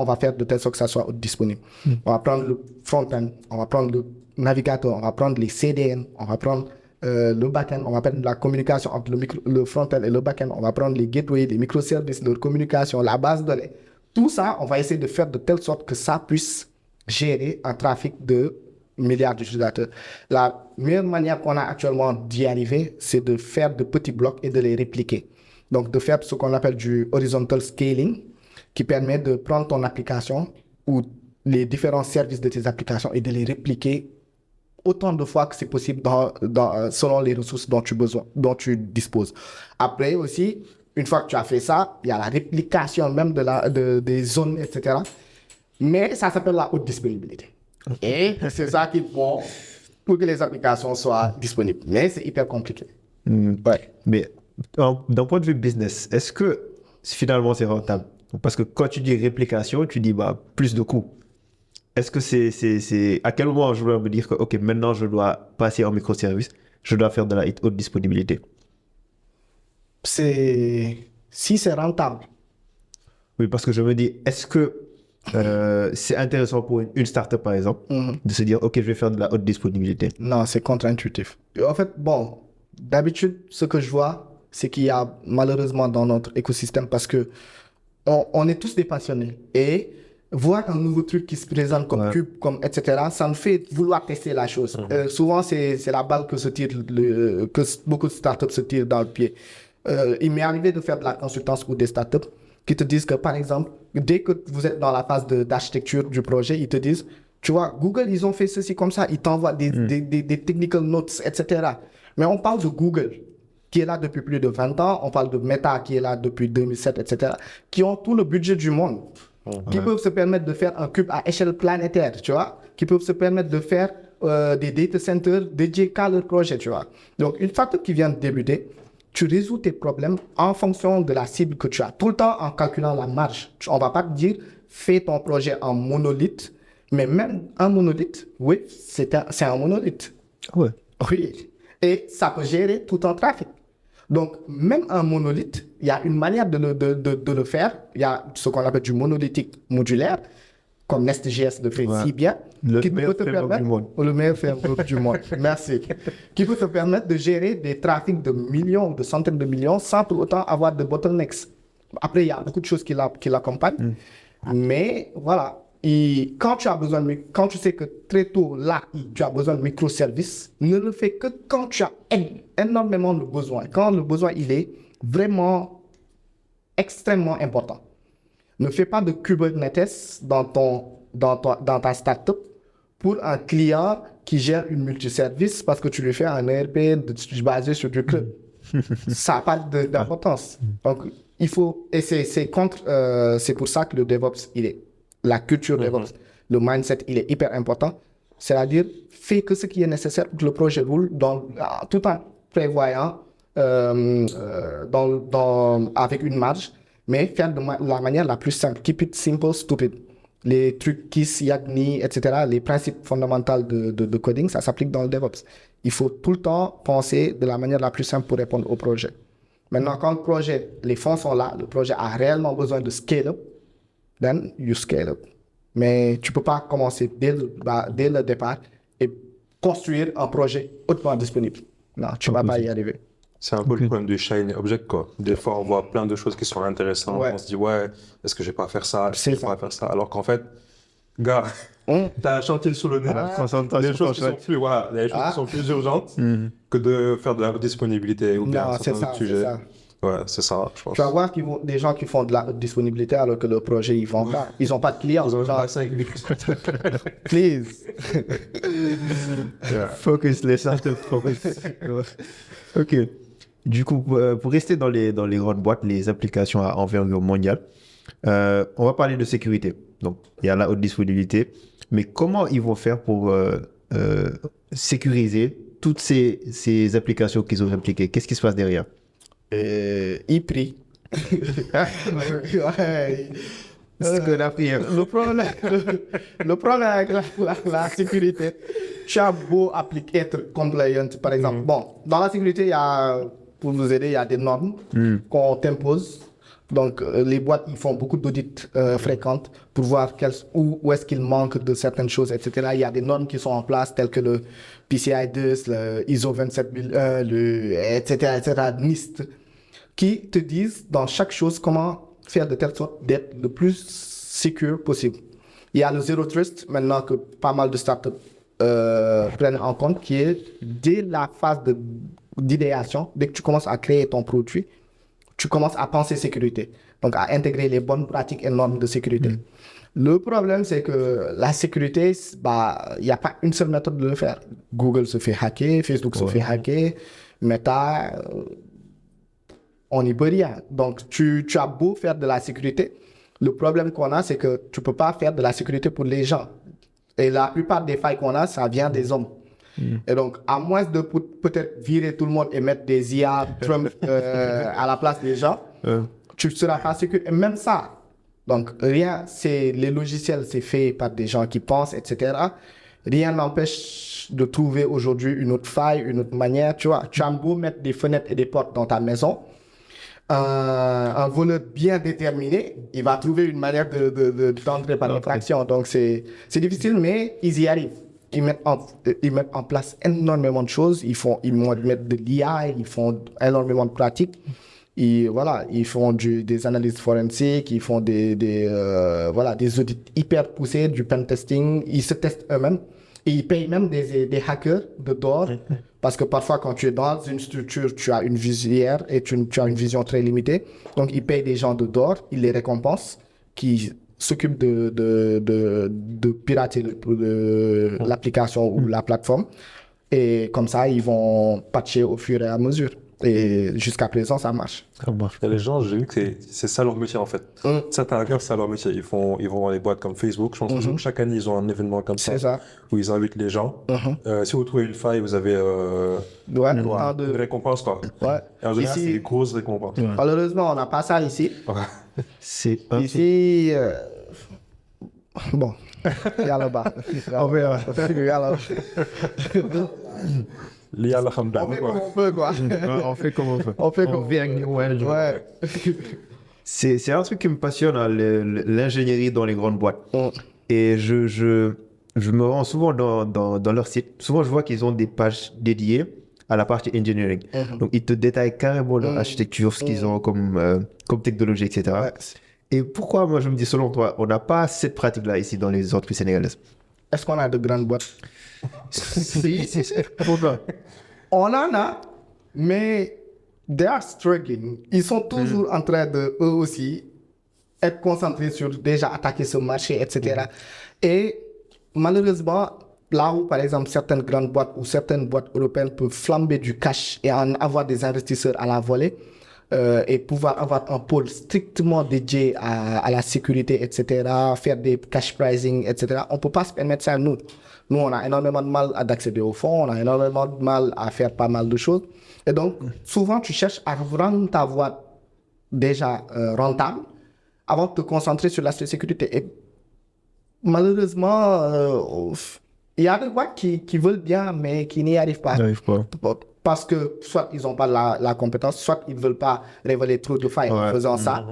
on va faire de telle sorte que ça soit disponible. On va prendre le front-end, on va prendre le navigateur, on va prendre les CDN, on va prendre le back-end, on va prendre la communication entre le front-end et le back-end, on va prendre les gateways, les microservices, leur communication, la base de données. Tout ça, on va essayer de faire de telle sorte que ça puisse gérer un trafic de milliards d'utilisateurs. La meilleure manière qu'on a actuellement d'y arriver, c'est de faire de petits blocs et de les répliquer. Donc, de faire ce qu'on appelle du horizontal scaling, qui permet de prendre ton application ou les différents services de tes applications et de les répliquer autant de fois que c'est possible selon les ressources dont tu disposes. Après aussi, une fois que tu as fait ça, il y a la réplication même des zones, etc. Mais ça s'appelle la haute disponibilité. Et c'est ça qu'il faut pour que les applications soient disponibles. Mais c'est hyper compliqué. Ouais. Mais d'un point de vue business, est-ce que finalement c'est rentable? Parce que quand tu dis réplication, tu dis plus de coûts. Est-ce que c'est à quel moment je dois me dire que ok, maintenant je dois passer en microservice, je dois faire de la haute disponibilité? Si c'est rentable. Oui, parce que je me dis, est-ce que c'est intéressant pour une startup par exemple de se dire ok, je vais faire de la haute disponibilité? Non, c'est contre-intuitif. En fait, bon, d'habitude, ce que je vois, c'est qu'il y a malheureusement dans notre écosystème, parce que on est tous des passionnés, et voir un nouveau truc qui se présente comme cube, etc., ça nous fait vouloir tester la chose. Souvent, c'est la balle que beaucoup de startups se tirent dans le pied. Il m'est arrivé de faire de la consultance pour des startups qui te disent que, par exemple, dès que vous êtes dans la phase d'architecture du projet, ils te disent, tu vois, Google, ils ont fait ceci comme ça, ils t'envoient des technical notes, etc. Mais on parle de Google, qui est là depuis plus de 20 ans, on parle de Meta, qui est là depuis 2007, etc., qui ont tout le budget du monde, qui peuvent se permettre de faire un cube à échelle planétaire, tu vois, qui peuvent se permettre de faire des data centers dédiés qu'à leur projet, tu vois. Donc, une startup qui vient de débuter, tu résous tes problèmes en fonction de la cible que tu as, tout le temps en calculant la marge. On ne va pas te dire, fais ton projet en monolithe, mais même un monolithe, oui, c'est un monolithe. Ouais. Oui, et ça peut gérer tout un trafic. Donc, même un monolithe, il y a une manière de le faire. Il y a ce qu'on appelle du monolithique modulaire, comme Nest.js le fait si bien. Le meilleur framework du monde. Le meilleur framework du monde. Merci. Qui peut te permettre de gérer des trafics de millions, de centaines de millions, sans pour autant avoir de bottlenecks. Après, il y a beaucoup de choses qui l'accompagnent. Mais voilà. Et quand tu sais que très tôt, là, tu as besoin de microservices, ne le fais que quand tu as énormément de besoin. Quand le besoin, il est vraiment extrêmement important. Ne fais pas de Kubernetes dans ta startup pour un client qui gère une multiservice parce que tu lui fais un ERP basé sur du cloud. Ça n'a pas d'importance. Donc, il faut, et c'est pour ça que le DevOps, la culture DevOps, le mindset, il est hyper important. C'est-à-dire, fais que ce qui est nécessaire pour que le projet roule tout en prévoyant avec une marge, mais faire de la manière la plus simple. Keep it simple, stupid. Les trucs KISS, YAGNI, etc., les principes fondamentaux de coding, ça s'applique dans le DevOps. Il faut tout le temps penser de la manière la plus simple pour répondre au projet. Maintenant, quand le projet, les fonds sont là, le projet a réellement besoin de scale up, then you scale up. Mais tu ne peux pas commencer dès le départ et construire un projet hautement disponible. Non, tu ne vas pas y arriver. C'est un peu le problème du shiny object, quoi. Des fois, on voit plein de choses qui sont intéressantes. On se dit, ouais, est-ce que je vais pas faire ça? Est-ce que je vais pas faire ça? Alors qu'en fait, gars, t'as un chantier sous le nez. Les choses qui sont plus urgentes que de faire de la disponibilité ou bien c'est ça, sujet. Ouais, c'est ça, je pense. Tu vas voir des gens qui font de la disponibilité alors que le projet, ils vont pas. Ils n'ont pas de clients. Ils ont genre 5 Please. Focus, les startups focus. Ok. Du coup, pour rester dans les grandes boîtes, les applications à envergure mondiale, on va parler de sécurité. Donc, il y a la haute disponibilité. Mais comment ils vont faire pour sécuriser toutes ces applications qu'ils ont impliquées, qu'est-ce qui se passe derrière? Ils prient. Ouais. C'est que la prière. Le problème avec la sécurité, tu as beau être compliant, par exemple. Bon, dans la sécurité, pour vous aider, il y a des normes qu'on t'impose. Donc, les boîtes, ils font beaucoup d'audits fréquents pour voir où est-ce qu'il manque de certaines choses, etc. Il y a des normes qui sont en place, telles que le PCI DSS, le ISO 27001, etc., NIST, qui te disent dans chaque chose comment faire de telle sorte d'être le plus sécure possible. Il y a le Zero Trust, maintenant que pas mal de startups prennent en compte, qui est dès la phase d'idéation, dès que tu commences à créer ton produit, tu commences à penser sécurité, donc à intégrer les bonnes pratiques et normes de sécurité. Le problème, c'est que la sécurité, il n'y a pas une seule méthode de le faire. Google se fait hacker, Facebook se fait hacker, Meta, on n'y peut rien. Donc, tu as beau faire de la sécurité, le problème qu'on a, c'est que tu ne peux pas faire de la sécurité pour les gens. Et la plupart des failles qu'on a, ça vient des hommes. Et donc, à moins de peut-être virer tout le monde et mettre des IA Trump à la place des gens, tu seras pas sûr. Et même ça, donc rien, les logiciels, c'est fait par des gens qui pensent, etc. Rien n'empêche de trouver aujourd'hui une autre faille, une autre manière. Tu vois, tu as beau mettre des fenêtres et des portes dans ta maison, un voleur bien déterminé, il va trouver une manière d'entrer par effraction. Donc, c'est difficile, mais ils y arrivent. Ils mettent en place énormément de choses. Ils mettent de l'IA, ils font énormément de pratiques. Ils font des analyses forensiques, ils font des audits hyper poussés, du pen testing. Ils se testent eux-mêmes. Et ils payent même des hackers de dehors. Parce que parfois, quand tu es dans une structure, tu as une visière et tu as une vision très limitée. Donc, ils payent des gens de dehors, ils les récompensent, qui s'occupent de pirater l'application ou la plateforme. Et comme ça, ils vont patcher au fur et à mesure. Et jusqu'à présent, ça marche. Et les gens, j'ai vu que c'est ça leur métier en fait. Certains hackers, c'est ça leur métier. Ils vont dans les boîtes comme Facebook. Je pense que chaque année, ils ont un événement comme ça où ils invitent les gens. Si vous trouvez une faille, vous avez une récompense. Quoi. Ouais. Et en général, c'est des grosses récompenses. Malheureusement, on n'a pas ça ici. C'est ici, bon, il y a là-bas. On verra. L'IA, alhamdoulilah. On peut, quoi. On fait comme on peut. On fait comme ouais. C'est un truc qui me passionne, hein, l'ingénierie dans les grandes boîtes. Et je me rends souvent dans leur site. Souvent, je vois qu'ils ont des pages dédiées à la partie engineering. Donc, ils te détaillent carrément leur architecture, ce qu'ils ont comme technologie, etc. Ouais. Et pourquoi, moi, je me dis, selon toi, on n'a pas cette pratique-là ici dans les entreprises sénégalaises? Est-ce qu'on a de grandes boîtes? Pourquoi? On en a, mais they are struggling. Ils sont toujours en train de, eux aussi, être concentrés sur déjà attaquer ce marché, etc. Et malheureusement, là où, par exemple, certaines grandes boîtes ou certaines boîtes européennes peuvent flamber du cash et en avoir des investisseurs à la volée, et pouvoir avoir un pôle strictement dédié à la sécurité, etc., faire des cash pricing, etc., on ne peut pas se permettre ça, nous. Nous, on a énormément de mal d'accéder au fonds, on a énormément de mal à faire pas mal de choses. Et donc, souvent, tu cherches à rendre ta boîte déjà rentable avant de te concentrer sur l'aspect sécurité. Et malheureusement, il y a des boîtes qui veulent bien, mais qui n'y arrivent pas. Parce que soit ils n'ont pas la compétence, soit ils ne veulent pas révéler trop de failles en faisant ça,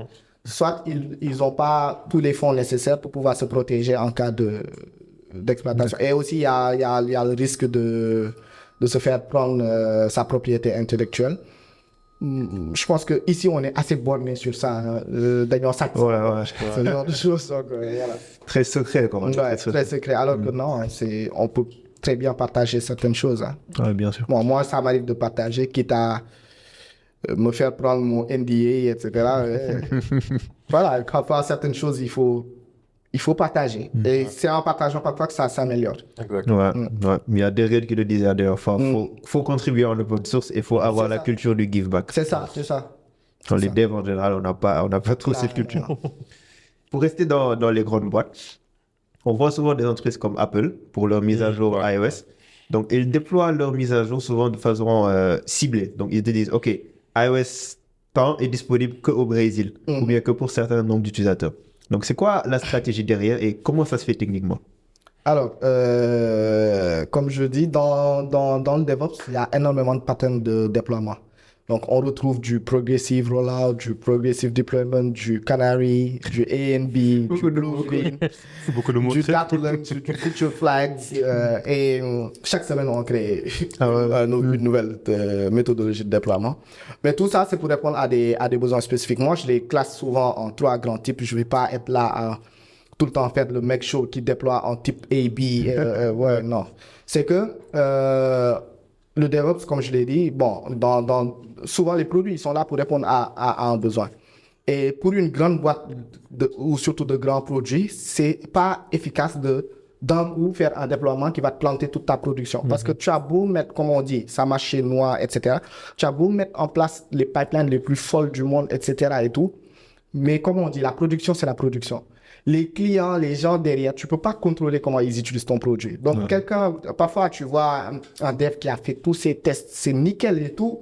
soit ils n'ont pas tous les fonds nécessaires pour pouvoir se protéger en cas d'exploitation. Et aussi, il y a le risque de se faire prendre sa propriété intellectuelle. Je pense qu'ici, on est assez borné sur ça. D'ailleurs, ça, c'est le genre de choses. Donc, voilà. Très secret, quand même. Ouais, très secret. Alors que non, on peut très bien partager certaines choses. Hein. Ouais, bien sûr. Bon, moi, ça m'arrive de partager, quitte à me faire prendre mon NDA, etc. Voilà, parfois, certaines choses, il faut partager. Et c'est en partageant parfois que ça s'améliore. Exactement. Ouais. Il y a des règles qui le disaient d'ailleurs. Faut contribuer en open source et il faut avoir la culture du give back. C'est ça. Dans les devs en général, on n'a pas trop cette culture. Pour rester dans les grandes boîtes, on voit souvent des entreprises comme Apple pour leur mise à jour iOS. Donc, ils déploient leurs mises à jour souvent de façon ciblée. Donc, ils te disent, OK, iOS tant est disponible qu'au Brésil ou bien que pour certains nombres d'utilisateurs. Donc, c'est quoi la stratégie derrière et comment ça se fait techniquement? Alors, comme je dis, dans le DevOps, il y a énormément de patterns de déploiement. Donc, on retrouve du progressive rollout, du progressive deployment, du canary, du A&B, du blue green, Beaucoup de mots. du data length, du feature flags. Et chaque semaine, on crée une nouvelle méthodologie de déploiement. Mais tout ça, c'est pour répondre à des besoins spécifiques. Moi, je les classe souvent en 3 grands types. Je ne vais pas être là à tout le temps faire le mec show qui déploie en type A, B. Ouais, non. C'est que le DevOps, comme je l'ai dit, bon, souvent les produits ils sont là pour répondre à un besoin. Et pour une grande boîte ou surtout de grands produits, c'est pas efficace d'un coup faire un déploiement qui va te planter toute ta production. Parce que tu as beau mettre, comme on dit, ça marche chez Noir, etc. Tu as beau mettre en place les pipelines les plus folles du monde, etc. et tout. Mais comme on dit, la production, c'est la production. Les clients, les gens derrière, tu peux pas contrôler comment ils utilisent ton produit. Donc, parfois, tu vois un dev qui a fait tous ses tests, c'est nickel et tout.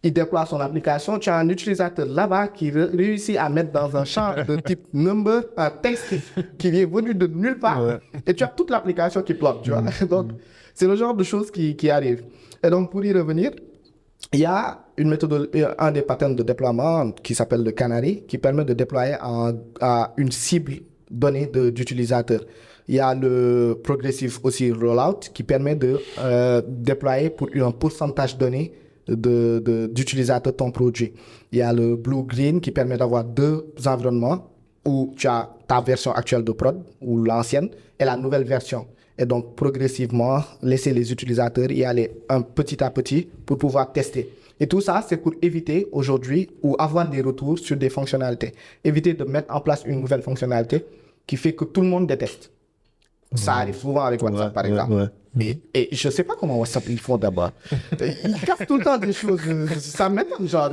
Il déploie son application. Tu as un utilisateur là-bas qui réussit à mettre dans un champ de type number un texte qui vient venu de nulle part. Ouais. Et tu as toute l'application qui plante, tu vois. Donc, c'est le genre de choses qui arrivent. Et donc, pour y revenir, il y a une méthode, un des patterns de déploiement qui s'appelle le canary, qui permet de déployer à une cible donnée d'utilisateurs. Il y a le progressive aussi rollout qui permet de déployer pour un pourcentage donné d'utilisateurs ton produit. Il y a le blue-green qui permet d'avoir 2 environnements où tu as ta version actuelle de prod ou l'ancienne et la nouvelle version. Et donc, progressivement, laisser les utilisateurs y aller un petit à petit pour pouvoir tester. Et tout ça, c'est pour éviter aujourd'hui ou avoir des retours sur des fonctionnalités. Éviter de mettre en place une nouvelle fonctionnalité qui fait que tout le monde déteste. Ça arrive souvent avec WhatsApp, par exemple. Et je ne sais pas comment WhatsApp ils font d'abord. Ils cassent tout le temps des choses. Ça m'étonne, genre.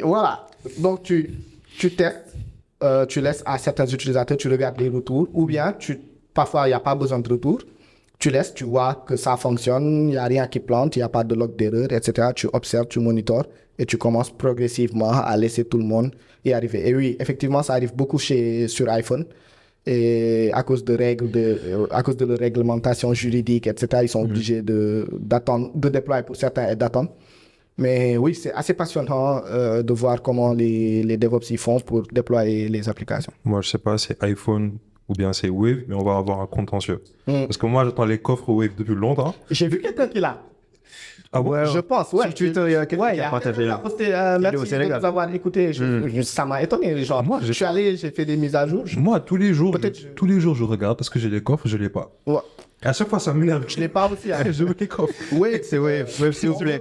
Voilà. Donc, tu testes, tu laisses à certains utilisateurs, tu regardes les retours, ou bien parfois, il n'y a pas besoin de retour. Tu laisses, tu vois que ça fonctionne, il n'y a rien qui plante, il n'y a pas de log d'erreur, etc. Tu observes, tu monitores et tu commences progressivement à laisser tout le monde y arriver. Et oui, effectivement, ça arrive beaucoup sur iPhone. Et à cause de la réglementation juridique, etc., ils sont obligés d'attendre, de déployer pour certains et d'attendre. Mais oui, c'est assez passionnant de voir comment les DevOps y font pour déployer les applications. Moi, je sais pas, c'est iPhone ou bien c'est Wave, mais on va avoir un contentieux. Parce que moi, j'attends les coffres Wave depuis longtemps. J'ai vu quelqu'un qui l'a. Ah ouais? Je pense, ouais. Sur Twitter, il y a quelqu'un qui a partagé là. Merci de nous avoir écouté. Ça m'a étonné. Genre, moi, je suis allé, j'ai fait des mises à jour. Moi, tous les jours, je regarde parce que j'ai les coffres, je les ai pas. Ouais. À chaque fois, ça m'énerve. Je l'ai pas aussi. Hein. Je veux les coffres. Oui, C'est Wave, s'il vous plaît.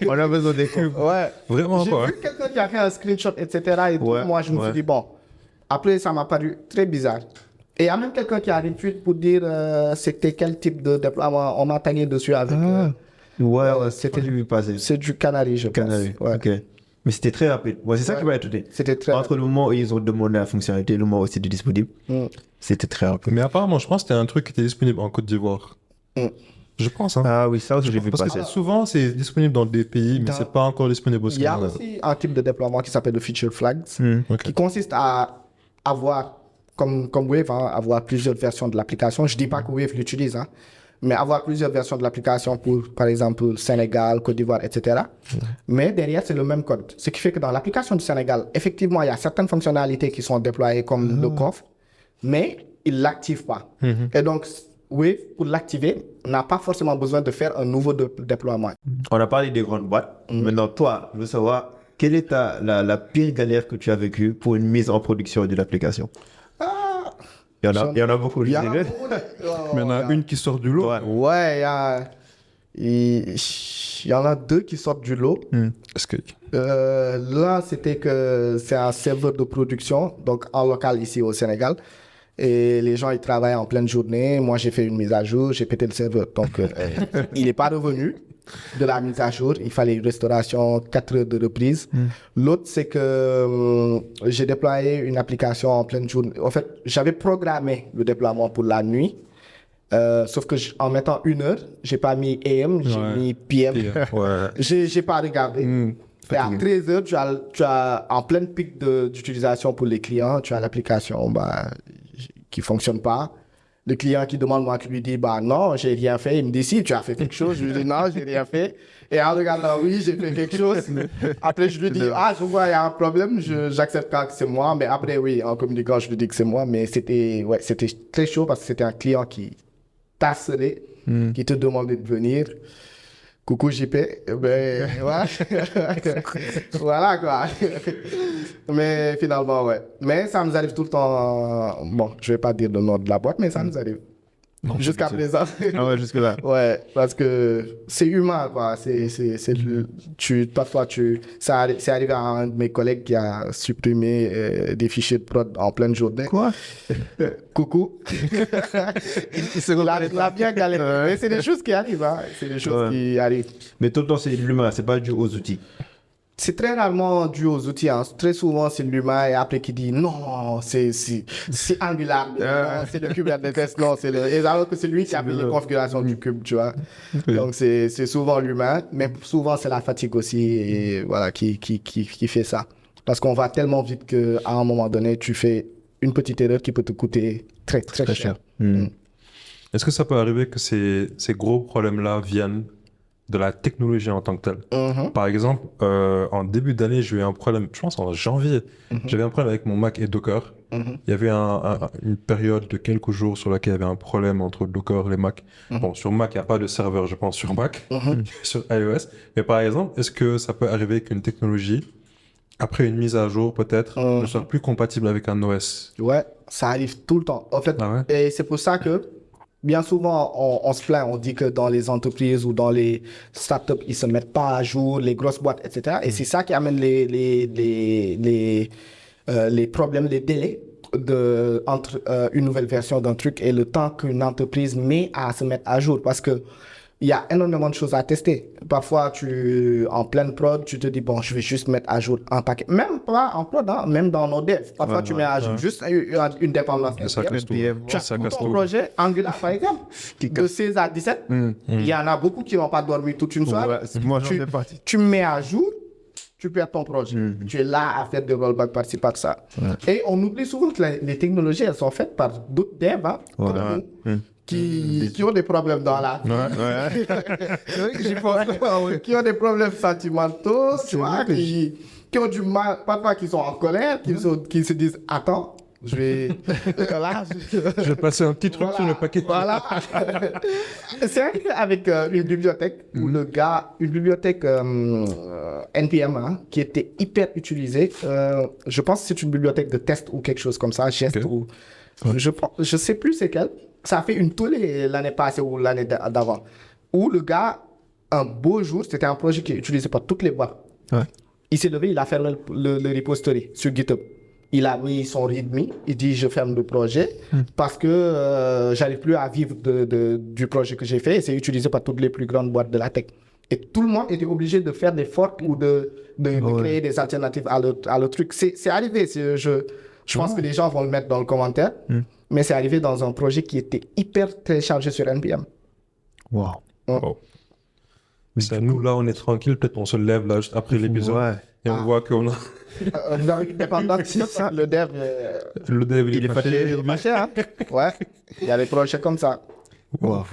On a besoin des coffres. Ouais. Vraiment, j'ai quoi. J'ai vu quelqu'un qui a fait un screenshot, etc. Et tout. Moi, je me suis dit, bon. Après, ça m'a paru très bizarre. Et il y a même quelqu'un qui a retweet pour dire c'était quel type de déploiement. On m'a tagué dessus avec. C'était du passé. C'est du Canary, je pense. Canary, ok. Mais c'était très rapide. Moi, c'est ça qui m'a étonné. C'était très Entre le moment où ils ont demandé la fonctionnalité et le moment où c'était disponible, c'était très rapide. Mais apparemment, je pense que c'était un truc qui était disponible en Côte d'Ivoire. Je pense, hein. Ah oui, ça aussi, j'ai vu passer. Parce que souvent, c'est disponible dans des pays, mais c'est pas encore disponible au Sénégal. Il y a aussi un type de déploiement qui s'appelle le feature flags, qui consiste à avoir, comme Wave, avoir plusieurs versions de l'application. Je dis pas que Wave l'utilise, mais avoir plusieurs versions de l'application pour, par exemple, Sénégal, Côte d'Ivoire, etc. Mais derrière, c'est le même code. Ce qui fait que dans l'application du Sénégal, effectivement, il y a certaines fonctionnalités qui sont déployées comme le coffre, mais ils ne l'activent pas. Et donc, Wave, pour l'activer, n'a pas forcément besoin de faire un nouveau déploiement. On a parlé des grandes boîtes. Maintenant, toi, je veux savoir, quelle est la pire galère que tu as vécue pour une mise en production d'une application? Il y en a beaucoup. Il y en a Mais il y en a une qui sort du lot. Ouais, il y en a 2 qui sortent du lot. Est-ce que... Là, c'est un serveur de production, donc en local ici au Sénégal. Et les gens, ils travaillent en pleine journée. Moi, j'ai fait une mise à jour, j'ai pété le serveur. Donc, il n'est pas revenu de la mise à jour. Il fallait une restauration, 4 heures de reprise. L'autre, c'est que j'ai déployé une application en pleine journée. En fait, j'avais programmé le déploiement pour la nuit. Sauf que en mettant 1 heure, j'ai pas mis AM, j'ai Ouais. mis PM. Ouais. J'ai pas regardé. Et à 13 heures, tu as en pleine pic d'utilisation pour les clients, tu as l'application qui fonctionne pas. Le client qui demande, moi, qui lui dit, bah non, j'ai rien fait. Il me dit, si, tu as fait quelque chose. Je lui dis, non, j'ai rien fait. Et en regardant, oui, j'ai fait quelque chose. Après, je lui dis, ah, je vois, il y a un problème. J'accepte que c'est moi. Mais après, oui, en communiquant, je lui dis que c'est moi. Mais c'était très chaud parce que c'était un client qui tasserait, qui te demandait de venir. Coucou JP, ben voilà. Voilà quoi. Mais finalement, ouais. Mais ça nous arrive tout le temps. Bon, je vais pas dire le nom de la boîte, mais ça nous arrive. Jusqu'à présent. Ah ouais, jusque-là. Ouais, parce que c'est humain, quoi. Parfois, c'est arrivé à un de mes collègues qui a supprimé des fichiers de prod en pleine journée. Quoi? Coucou. Il a bien galéré. Mais c'est des choses qui arrivent, hein. C'est des choses qui arrivent. Mais tout le temps, c'est l'humain, c'est pas dû aux outils. C'est très rarement dû aux outils. Hein. Très souvent, c'est l'humain et après qui dit non, c'est Angular, non, c'est le Kubernetes, non, c'est le. Et alors que c'est lui qui a fait les configurations du cube, tu vois. Donc, c'est souvent l'humain, mais souvent, c'est la fatigue aussi et voilà, qui fait ça. Parce qu'on va tellement vite qu'à un moment donné, tu fais une petite erreur qui peut te coûter très, très cher. Est-ce que ça peut arriver que ces gros problèmes-là viennent de la technologie en tant que telle? Par exemple, en début d'année, j'ai eu un problème, je pense en janvier, j'avais un problème avec mon Mac et Docker. Il y avait une période de quelques jours sur laquelle il y avait un problème entre Docker et les Mac. Bon, sur Mac, il n'y a pas de serveur, je pense, sur Mac, sur iOS. Mais par exemple, est-ce que ça peut arriver qu'une technologie, après une mise à jour peut-être, ne soit plus compatible avec un OS? Ouais, ça arrive tout le temps. En fait, et c'est pour ça que bien souvent, on se plaint, on dit que dans les entreprises ou dans les startups, ils se mettent pas à jour, les grosses boîtes, etc. Et c'est ça qui amène les problèmes, les délais entre une nouvelle version d'un truc et le temps qu'une entreprise met à se mettre à jour. Parce que il y a énormément de choses à tester. Parfois, en pleine prod, tu te dis, bon, je vais juste mettre à jour un paquet. Même pas en prod, hein, même dans nos devs. Parfois, tu mets à jour juste une dépendance. Et ça casse tout. Tu as ton projet Angular, par exemple, de 16 à 17. Il y en a beaucoup qui n'ont pas dormi toute une soirée. Moi, j'en fais partie. Tu mets à jour, tu perds ton projet. Tu es là à faire des rollbacks par-ci, par-ça. Et on oublie souvent que les technologies, elles sont faites par d'autres devs, hein, comme nous, qui ont des problèmes dans la vie. C'est vrai que j'y pense. Qui ont des problèmes sentimentaux, tu vois, qui ont du mal, parfois qui sont en colère, qui se disent, attends, je vais... Là, Je vais passer un petit truc sur le paquet. Voilà. C'est vrai avec une bibliothèque où le gars, une bibliothèque NPM hein, qui était hyper utilisée. Je pense que c'est une bibliothèque de test ou quelque chose comme ça, geste ou je sais plus c'est quelle. Ça a fait une tollée l'année passée ou l'année d'avant. Où le gars, un beau jour, c'était un projet qui est utilisé par toutes les boîtes. Il s'est levé, il a fermé le repository sur GitHub. Il a mis son README, il dit je ferme le projet parce que j'arrive plus à vivre du projet que j'ai fait et c'est utilisé par toutes les plus grandes boîtes de la tech. Et tout le monde était obligé de faire des forks ou de créer des alternatives à le truc. C'est arrivé, je pense que les gens vont le mettre dans le commentaire, mais c'est arrivé dans un projet qui était hyper téléchargé sur NPM. Wow. Mais nous, là, on est tranquille, peut-être on se lève là juste après l'épisode et on voit qu'on a... Dans une dépendance, ça, le dev... Le dev, il est fâché. Fâché, hein? Ouais, il y a des projets comme ça. Wow.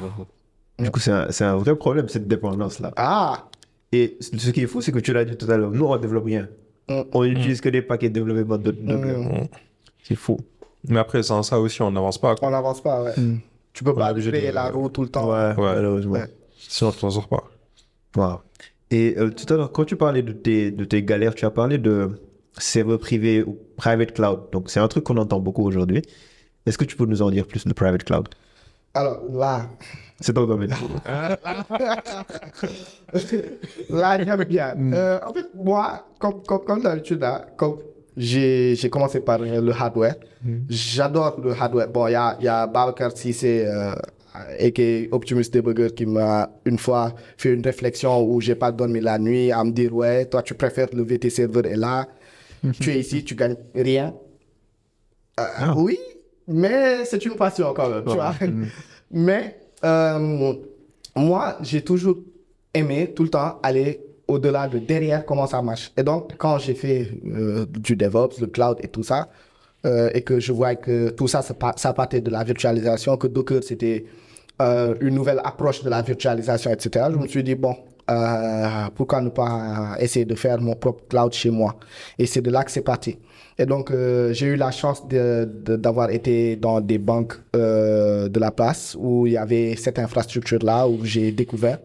Du coup, c'est un vrai problème, cette dépendance-là. Ah! Et ce qui est fou, c'est que tu l'as dit tout à l'heure, nous, on ne développe rien. On n'utilise que des paquets de développement de C'est fou. Mais après, sans ça aussi, on n'avance pas. On n'avance pas, ouais. Tu peux pas créer la roue tout le temps. Ouais, malheureusement. Ouais. Sinon, tu n'en sors pas. Wow. Et tout à l'heure, quand tu parlais de tes galères, tu as parlé de serveur privé ou private cloud. Donc, c'est un truc qu'on entend beaucoup aujourd'hui. Est-ce que tu peux nous en dire plus de private cloud? Alors, là... C'est ton domaine. Là, j'aime bien. En fait, moi, comme d'habitude, hein, comme j'ai commencé par le hardware, j'adore le hardware. Bon, il y a Babacar Cissé, a.k.a. Optimus Debugger, qui m'a une fois fait une réflexion où j'ai pas dormi la nuit à me dire, ouais, toi, tu préfères le VT serveur est là, tu es ici, tu gagnes rien. Oui, mais c'est une passion quand même, tu vois. Mais moi, j'ai toujours aimé tout le temps aller au-delà de derrière comment ça marche. Et donc, quand j'ai fait du DevOps, le cloud et tout ça, et que je vois que tout ça, ça partait de la virtualisation, que Docker, c'était une nouvelle approche de la virtualisation, etc., je me suis dit, bon, pourquoi ne pas essayer de faire mon propre cloud chez moi? Et c'est de là que c'est parti. Et donc, j'ai eu la chance d'avoir été dans des banques de la place où il y avait cette infrastructure-là, où j'ai découvert.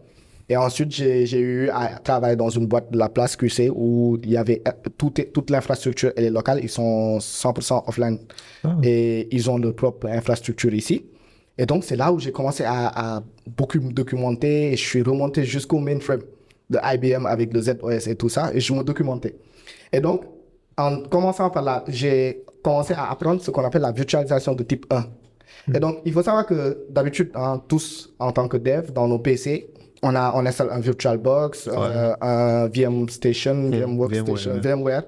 Et ensuite, j'ai eu à travailler dans une boîte de la place QC où il y avait toute l'infrastructure, elle est locale, ils sont 100% offline et ils ont leur propre infrastructure ici. Et donc, c'est là où j'ai commencé à beaucoup me documenter et je suis remonté jusqu'au mainframe de IBM avec le ZOS et tout ça et je me documentais. Et donc, en commençant par là, j'ai commencé à apprendre ce qu'on appelle la virtualisation de type 1. Et donc, il faut savoir que d'habitude, tous, en tant que dev, dans nos PC, on installe un VirtualBox, un VM Station, VM Workstation, VMware,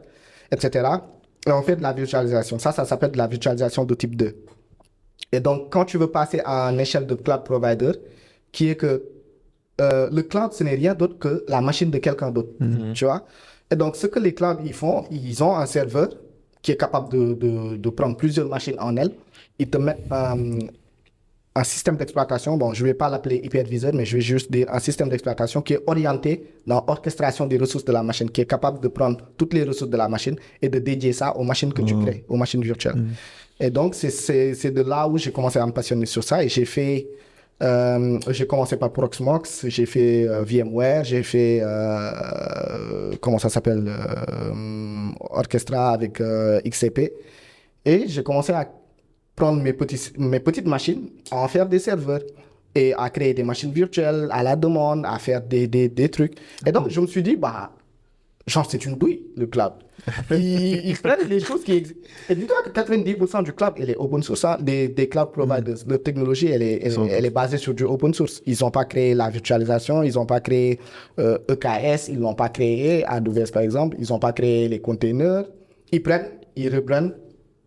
etc. Et on fait de la virtualisation. Ça s'appelle de la virtualisation de type 2. Et donc, quand tu veux passer à une échelle de cloud provider, qui est que le cloud, ce n'est rien d'autre que la machine de quelqu'un d'autre, tu vois. Et donc, ce que les clouds, ils font, ils ont un serveur qui est capable de prendre plusieurs machines en elle. Ils te mettent un système d'exploitation, bon, je ne vais pas l'appeler hyperviseur, mais je vais juste dire un système d'exploitation qui est orienté dans l'orchestration des ressources de la machine, qui est capable de prendre toutes les ressources de la machine et de dédier ça aux machines que tu crées, aux machines virtuelles. Et donc, c'est de là où j'ai commencé à me passionner sur ça et j'ai commencé par Proxmox, j'ai fait VMware, j'ai fait, comment ça s'appelle, Orchestra avec XCP. Et j'ai commencé à prendre mes petites machines, à en faire des serveurs et à créer des machines virtuelles à la demande, à faire des trucs. Et donc, je me suis dit, bah, genre, c'est une douille, le cloud. Ils prennent les choses qui existent. Et dis-toi que 90% du cloud, elle est open source. Hein, des cloud providers. Leur technologie, elle est basée sur du open source. Ils n'ont pas créé la virtualisation, ils n'ont pas créé EKS, ils n'ont pas créé AWS, par exemple. Ils n'ont pas créé les containers. Ils prennent, ils reprennent,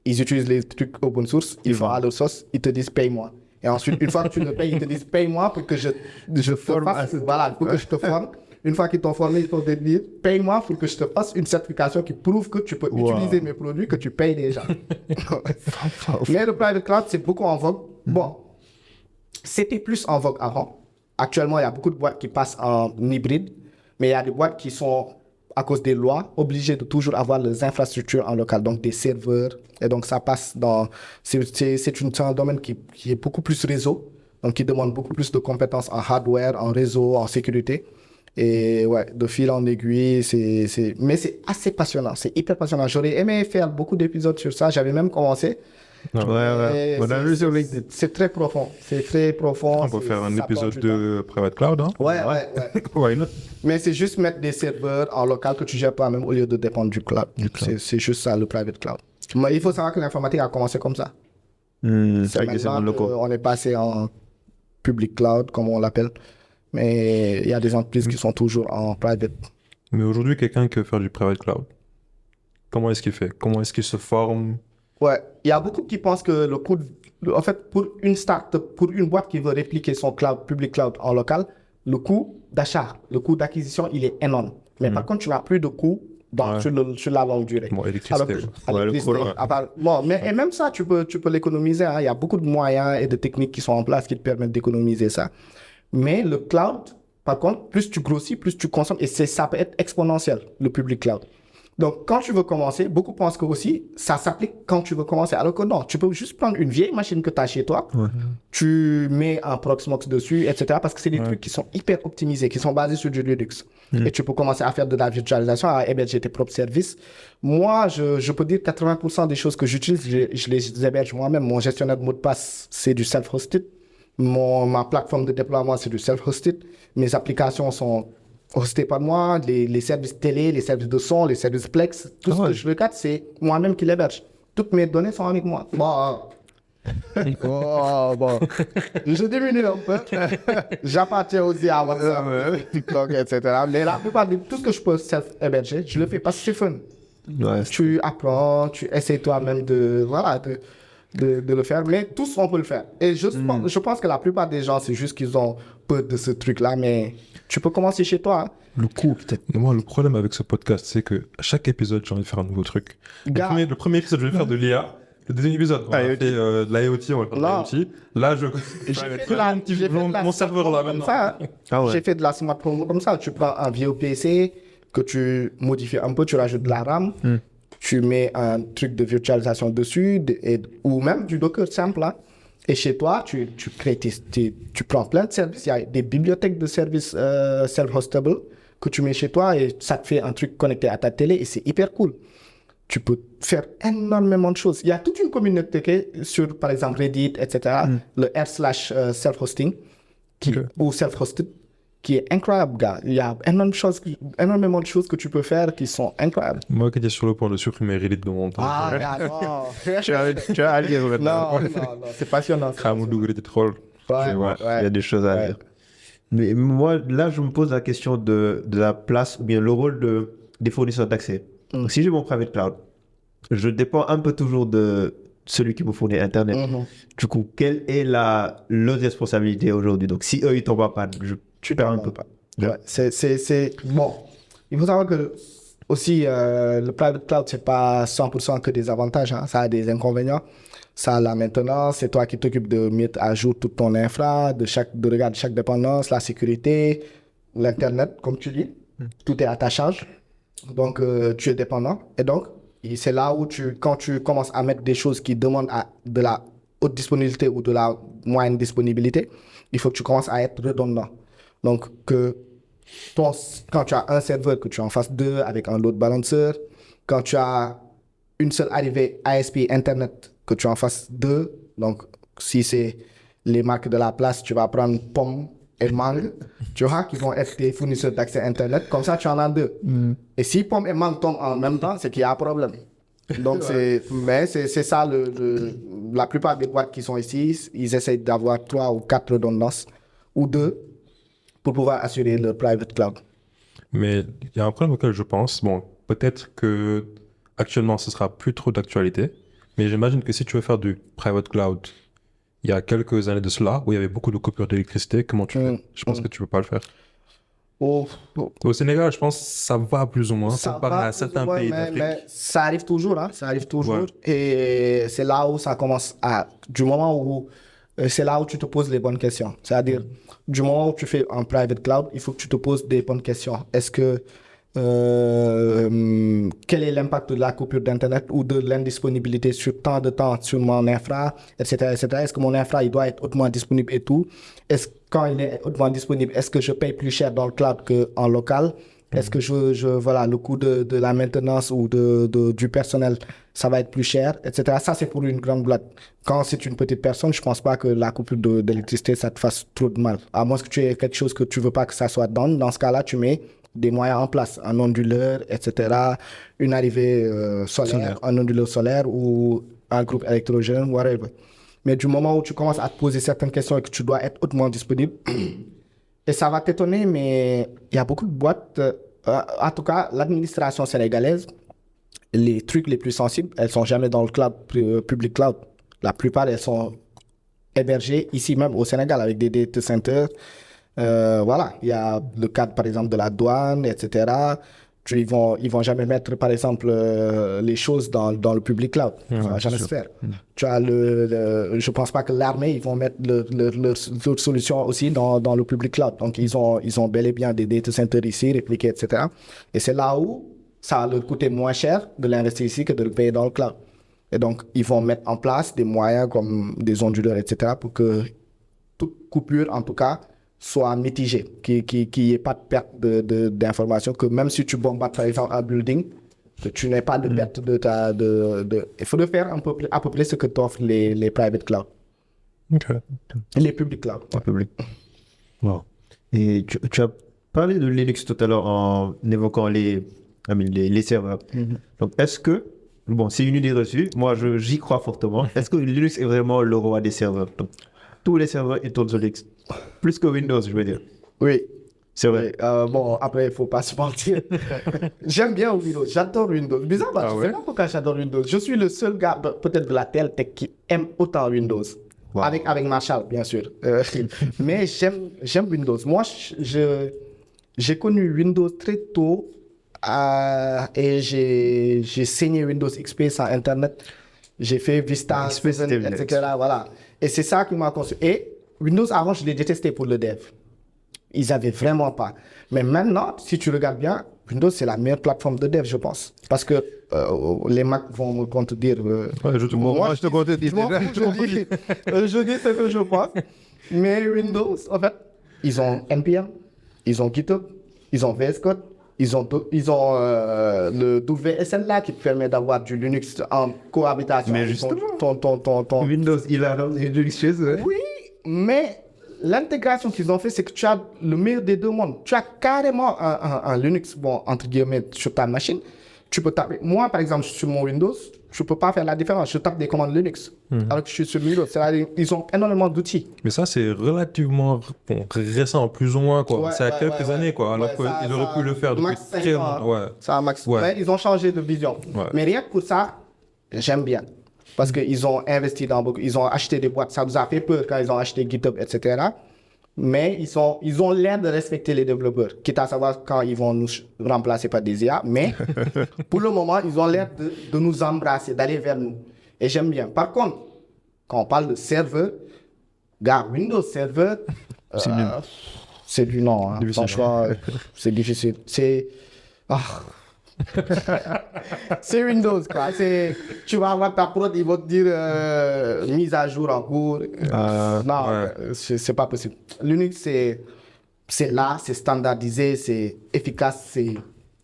ils utilisent les trucs open source, ils font à leur sauce, ils te disent paye-moi. Et ensuite, une fois que tu le payes, ils te disent paye-moi pour que je te fasse, voilà, pour que je te forme. Une fois qu'ils t'ont formé, ils t'ont dit paye-moi pour que je te fasse une certification qui prouve que tu peux utiliser mes produits, que tu payes déjà. Mais le private cloud, c'est beaucoup en vogue. Bon, c'était plus en vogue avant. Actuellement, il y a beaucoup de boîtes qui passent en hybride, mais il y a des boîtes qui sont, à cause des lois, obligées de toujours avoir les infrastructures en local, donc des serveurs. Et donc, ça passe dans... C'est un domaine qui est beaucoup plus réseau, donc qui demande beaucoup plus de compétences en hardware, en réseau, en sécurité. Et ouais, de fil en aiguille, mais c'est assez passionnant, c'est hyper passionnant. J'aurais aimé faire beaucoup d'épisodes sur ça, j'avais même commencé. Ouais. On a vu sur LinkedIn. C'est très profond, c'est très profond. On peut faire un épisode de Private Cloud, hein? Ouais. Why not? Mais c'est juste mettre des serveurs en local que tu gères toi-même au lieu de dépendre du cloud. C'est juste ça, le private cloud. Mais il faut savoir que l'informatique a commencé comme ça. C'est maintenant qu'on est passé en public cloud, comme on l'appelle. Mais il y a des entreprises qui sont toujours en private. Mais aujourd'hui, quelqu'un qui veut faire du private cloud, comment est-ce qu'il fait? Comment est-ce qu'il se forme? Ouais, il y a beaucoup qui pensent que le coût... En fait, pour une start-up, pour une boîte qui veut répliquer son cloud, public cloud en local, le coût d'achat, le coût d'acquisition, il est énorme. Mais par contre, tu n'as plus de coût sur la longue durée. Bon, électricité. Et même ça, tu peux l'économiser. Hein. Il y a beaucoup de moyens et de techniques qui sont en place qui te permettent d'économiser ça. Mais le cloud, par contre, plus tu grossis, plus tu consommes. Et ça peut être exponentiel, le public cloud. Donc, quand tu veux commencer, beaucoup pensent que aussi, ça s'applique quand tu veux commencer. Alors que non, tu peux juste prendre une vieille machine que tu as chez toi, tu mets un Proxmox dessus, etc. Parce que c'est des trucs qui sont hyper optimisés, qui sont basés sur du Linux. Et tu peux commencer à faire de la virtualisation, à héberger tes propres services. Moi, je peux dire 80% des choses que j'utilise, je les héberge moi-même. Mon gestionnaire de mots de passe, c'est du self-hosted. Ma plateforme de déploiement, c'est du self-hosted. Mes applications sont hostées par moi. Les services télé, les services de son, les services Plex, tout ce que je regarde, c'est moi-même qui l'héberge. Toutes mes données sont avec moi. Bon. Je diminue un peu. J'appartiens aussi à WhatsApp, TikTok, etc. Mais la plupart de tout ce que je peux self-héberger, je le fais parce que c'est fun. Tu apprends, tu essaies toi-même de le faire, mais tous on peut le faire. Et je pense que la plupart des gens, c'est juste qu'ils ont peur de ce truc-là, mais tu peux commencer chez toi. Hein. Le coût, peut-être. Mais moi, le problème avec ce podcast, c'est que à chaque épisode, j'ai envie de faire un nouveau truc. Gars. Le premier épisode, je vais faire de l'IA. Le deuxième épisode, on va faire de l'IoT, on va faire de Là. l'IoT. Là, J'ai fait de la mon serveur là comme maintenant. ça. Hein. Ah ouais. J'ai fait de la smart home comme ça. Tu prends un vieux PC que tu modifies un peu, tu rajoutes de la RAM, tu mets un truc de virtualisation dessus, ou même du Docker simple là. Et chez toi, tu crées tu prends plein de services. Il y a des bibliothèques de services self-hostable que tu mets chez toi et ça te fait un truc connecté à ta télé et c'est hyper cool. Tu peux faire énormément de choses. Il y a toute une communauté sur, par exemple, Reddit, etc., le r/self-hosting ou self-hosted, qui est incroyable, gars. Il y a énormément de choses que tu peux faire qui sont incroyables. Moi qui étais sur le point de supprimer Reddit de mon temps. Ah, gars, non. Tu as à lire maintenant. Non, c'est passionnant. Khamoudou Reddit troll. Ouais, Ouais, il y a des choses à Ouais. dire. Mais moi, là, je me pose la question de la place ou bien le rôle des fournisseurs d'accès. Donc, si j'ai mon private cloud, je dépends un peu toujours de celui qui me fournit Internet. Du coup, quelle est leur responsabilité aujourd'hui? Donc, si eux, ils tombent en panne, tu perds un peu pas. Ouais, c'est... Bon, il faut savoir que aussi, le private cloud, c'est pas 100% que des avantages. Hein. Ça a des inconvénients. Ça a la maintenance, c'est toi qui t'occupes de mettre à jour toute ton infra, de regarder chaque dépendance, la sécurité, l'Internet, comme tu dis. Tout est à ta charge. Donc, tu es dépendant. Et donc, c'est là où quand tu commences à mettre des choses qui demandent de la haute disponibilité ou de la moyenne disponibilité, il faut que tu commences à être redondant. Donc, quand tu as un serveur, que tu en fasses deux avec un load balancer. Quand tu as une seule arrivée ASP Internet, que tu en fasses deux. Donc, si c'est les marques de la place, tu vas prendre Pomme et Mang, tu vois, qui vont être tes fournisseurs d'accès Internet. Comme ça, tu en as deux. Et si Pomme et Mang tombent en même temps, c'est qu'il y a un problème. Donc, c'est ça, la plupart des boîtes qui sont ici, ils essayent d'avoir 3 ou 4 redondances, ou 2, pour pouvoir assurer leur private cloud. Mais il y a un problème auquel je pense. Bon, peut-être que actuellement, ce sera plus trop d'actualité. Mais j'imagine que si tu veux faire du private cloud, il y a quelques années de cela, où il y avait beaucoup de coupures d'électricité, comment tu fais? Je pense que tu ne peux pas le faire. Au Sénégal, je pense que ça va plus ou moins. Ça comparé va à certains plus ou moins, pays d'Afrique. mais ça arrive toujours, hein, ça arrive toujours. Ouais. Et c'est là où ça commence du moment où, c'est là où tu te poses les bonnes questions. C'est-à-dire, du moment où tu fais un private cloud, il faut que tu te poses des bonnes questions. Est-ce que, quel est l'impact de la coupure d'Internet ou de l'indisponibilité sur tant de temps sur mon infra, etc., etc. Est-ce que mon infra, il doit être hautement disponible et tout? Quand il est hautement disponible, est-ce que je paye plus cher dans le cloud qu'en local? Est-ce que voilà, le coût de la maintenance ou du personnel, ça va être plus cher, etc. Ça, c'est pour une grande boîte. Quand c'est une petite personne, je pense pas que la coupure d'électricité, ça te fasse trop de mal. À moins que tu aies quelque chose que tu veux pas que ça soit dans ce cas-là, tu mets des moyens en place, un onduleur, etc., une arrivée solaire, un onduleur solaire ou un groupe électrogène, whatever. Mais du moment où tu commences à te poser certaines questions et que tu dois être hautement disponible, et ça va t'étonner, mais il y a beaucoup de boîtes, en tout cas, l'administration sénégalaise, les trucs les plus sensibles, elles sont jamais dans le cloud, public cloud. La plupart, elles sont hébergées ici même au Sénégal avec des data centers. Voilà, il y a le cadre par exemple de la douane, etc. Ils vont jamais mettre par exemple les choses dans le public cloud. Ça va jamais se faire. Tu as je pense pas que l'armée, ils vont mettre leur solution aussi dans le public cloud. Donc ils ont bel et bien des data centers ici, répliqués, etc. Et c'est là où ça va leur coûter moins cher de l'investir ici que de le payer dans le cloud. Et donc ils vont mettre en place des moyens comme des onduleurs, etc. pour que toute coupure, en tout cas, soit mitigé, qu'il n'y ait pas de perte d'informations, que même si tu bombardes par exemple un building, que tu n'aies pas de perte Il faut faire à peu près ce que t'offrent les private cloud. Ok. Les public cloud. Ouais. Public. Wow. Et tu as parlé de Linux tout à l'heure en évoquant les serveurs. Donc, est-ce que, bon, c'est une idée reçue, moi j'y crois fortement, est-ce que Linux est vraiment le roi des serveurs? Donc, tous les serveurs, ils tournent sur Linux. Plus que Windows, je veux dire. Oui. C'est vrai. Et, bon, après, il faut pas se mentir. J'aime bien Windows. J'adore Windows. Bizarre, Ah je ouais? sais pas pourquoi j'adore Windows. Je suis le seul gars, peut-être de la Tech qui aime autant Windows. Wow. Avec Marshall, bien sûr. Mais j'aime Windows. Moi, j'ai connu Windows très tôt et j'ai saigné Windows XP sur Internet. J'ai fait Vista, XP, c'était bien. etc. Voilà. Et c'est ça qui m'a construit. Et Windows, avant, je l'ai détesté pour le dev. Ils n'avaient vraiment pas. Mais maintenant, si tu regardes bien, Windows, c'est la meilleure plateforme de dev, je pense. Parce que les Mac vont me contredire. Ouais, je te comprends. Moi, je te contredis je m'en déjà. fous, je dis ce que je pense. Mais Windows, en fait, ils ont NPM, ils ont GitHub, ils ont VS Code, ils ont le WSL là qui permet d'avoir du Linux en cohabitation. Mais avec justement. ton- Windows, il a Linux chez eux. Oui, mais l'intégration qu'ils ont fait, c'est que tu as le meilleur des deux mondes. Tu as carrément un Linux, bon, entre guillemets, sur ta machine. Tu peux taper. Moi, par exemple, sur mon Windows, je ne peux pas faire la différence. Je tape des commandes Linux. Alors que je suis sur Windows. C'est-à-dire, ils ont énormément d'outils. Mais ça, c'est relativement récent, plus ou moins, quoi. Ouais, c'est à ouais, quelques ouais, années, quoi. Alors ouais, qu'ils auraient pu le faire depuis max 5 très ans, longtemps. Ouais. Ça a max. Ouais. Mais ils ont changé de vision. Ouais. Mais rien que pour ça, j'aime bien. Parce qu'ils ont investi dans beaucoup. Ils ont acheté des boîtes. Ça nous a fait peur quand ils ont acheté GitHub, etc. Mais ils ont l'air de respecter les développeurs. Quitte à savoir quand ils vont nous remplacer par des IA. Mais pour le moment, ils ont l'air de nous embrasser, d'aller vers nous. Et j'aime bien. Par contre, quand on parle de serveur, gars, Windows Server, c'est du non. Hein. Difficile, Franchement, c'est difficile. C'est. Ah. C'est Windows, quoi. Tu vas avoir ta prod, ils vont te dire mise à jour en cours. Non, ouais. c'est pas possible. Linux, c'est là, c'est standardisé, c'est efficace,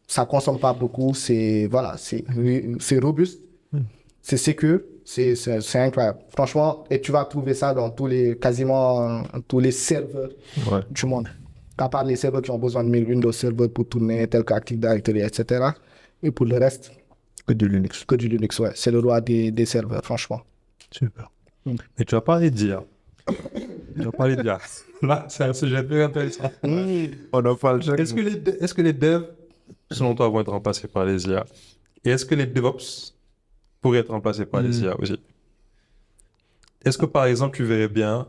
ça consomme pas beaucoup, voilà, c'est robuste, c'est sécure, c'est incroyable. Franchement, et tu vas trouver ça dans quasiment tous les serveurs Ouais. du monde. À part les serveurs qui ont besoin de 1000 Windows Server pour tourner, tel que Active Directory, etc. Et pour le reste, Que du Linux. que du Linux, ouais. C'est le roi des serveurs, franchement. Super. Et tu as parlé d'IA. Là, c'est un sujet très intéressant. On en parle chaque Est-ce que les devs, selon toi, vont être remplacés par les IA? Et est-ce que les DevOps pourraient être remplacés par les IA aussi? Est-ce que, par exemple, tu verrais bien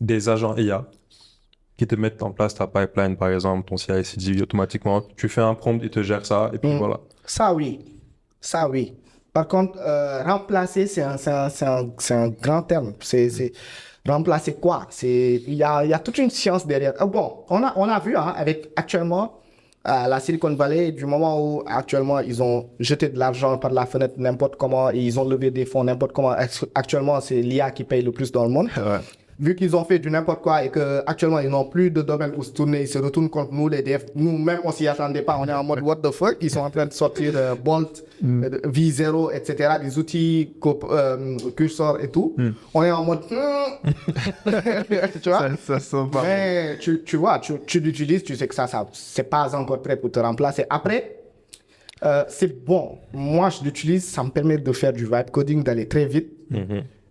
des agents IA qui te mettent en place ta pipeline, par exemple, ton CI/CD automatiquement? Tu fais un prompt, il te gère ça, et puis voilà. Ça, oui. Ça, oui. Par contre, remplacer, c'est un grand terme. Remplacer quoi? Il y a toute une science derrière. Bon, on a vu hein, avec actuellement la Silicon Valley, du moment où actuellement ils ont jeté de l'argent par la fenêtre n'importe comment et ils ont levé des fonds n'importe comment. Actuellement, c'est l'IA qui paye le plus dans le monde. Ouais. Vu qu'ils ont fait du n'importe quoi et qu'actuellement ils n'ont plus de domaine où se tourner, ils se retournent contre nous, les devs. Nous-mêmes, on s'y attendait pas. On est en mode what the fuck? Ils sont en train de sortir Bolt, V0, etc. Des outils, cursor et tout. On est en mode. Tu vois? Ça sent pas. Mais tu vois, tu l'utilises, tu sais que ça c'est pas encore prêt pour te remplacer. Après, c'est bon. Moi, je l'utilise, ça me permet de faire du vibe coding, d'aller très vite.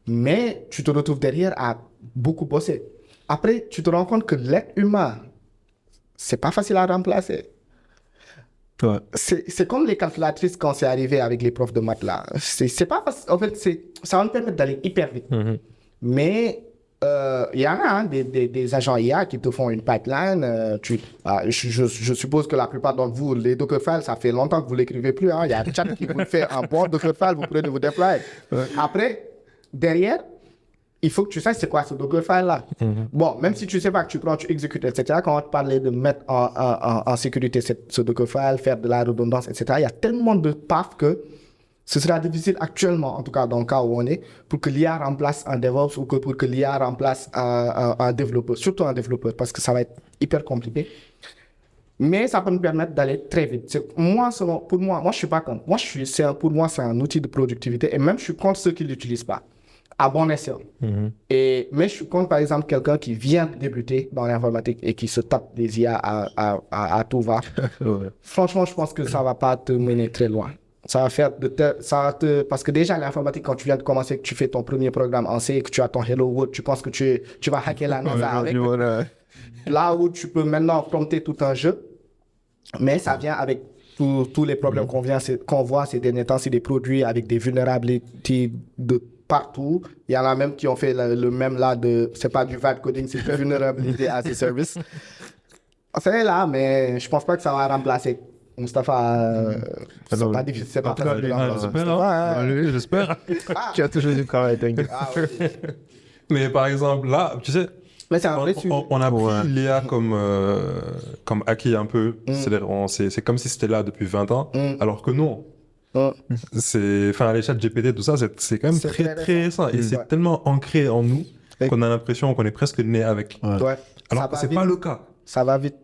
Mais tu te retrouves derrière à beaucoup bosser. Après, tu te rends compte que l'être humain, c'est pas facile à remplacer. Ouais. C'est comme les calculatrices quand c'est arrivé avec les profs de maths là. C'est pas facile. En fait, ça va me permettre d'aller hyper vite. Mais il y en a hein, des agents IA qui te font une pipeline. Je suppose que la plupart d'entre vous, les Dockerfiles, ça fait longtemps que vous l'écrivez plus. Hein. Il y a un chat qui vous fait un bon Dockerfile, vous prenez, vous déployez. Après, derrière, il faut que tu saches c'est quoi ce Dockerfile là. Bon, même si tu sais pas que tu prends, tu exécutes, etc. Quand on va te parler de mettre en sécurité ce Dockerfile, faire de la redondance, etc. Il y a tellement de paf que ce sera difficile actuellement, en tout cas dans le cas où on est, pour que l'IA remplace un DevOps ou pour que l'IA remplace un développeur, surtout un développeur, parce que ça va être hyper compliqué. Mais ça peut nous permettre d'aller très vite. Pour moi, je suis pas contre. Pour moi, c'est un outil de productivité et même je suis contre ceux qui ne l'utilisent pas, à bon escient. Mais je suis contre, par exemple, quelqu'un qui vient de débuter dans l'informatique et qui se tape des IA à tout va. Franchement, je pense que ça va pas te mener très loin. Ça va faire parce que déjà l'informatique, quand tu viens de commencer, que tu fais ton premier programme en C et que tu as ton Hello World, tu penses que tu vas hacker la NASA avec. Là où tu peux maintenant prompter tout un jeu, mais ça vient avec tous les problèmes qu'on voit ces derniers temps, c'est des produits avec des vulnérabilités de partout. Il y en a même qui ont fait le même là c'est pas du bad coding, c'est de vulnérabilité as a service. C'est là, mais je pense pas que ça va remplacer. Mustapha, c'est pas difficile, c'est pas facile. J'espère. Tu as toujours du travail, t'inquiète. Mais par exemple, là, tu sais, Mais c'est un vrai sujet. on a pris l'IA comme acquis un peu. C'est-à-dire, c'est comme si c'était là depuis 20 ans, alors que non. Enfin, les chats GPT, tout ça, c'est quand même C'est très, très très récent. Et c'est tellement ancré en nous qu'on a l'impression qu'on est presque né avec. Ouais. Alors Ça que va c'est vite. pas le cas. Ça va vite.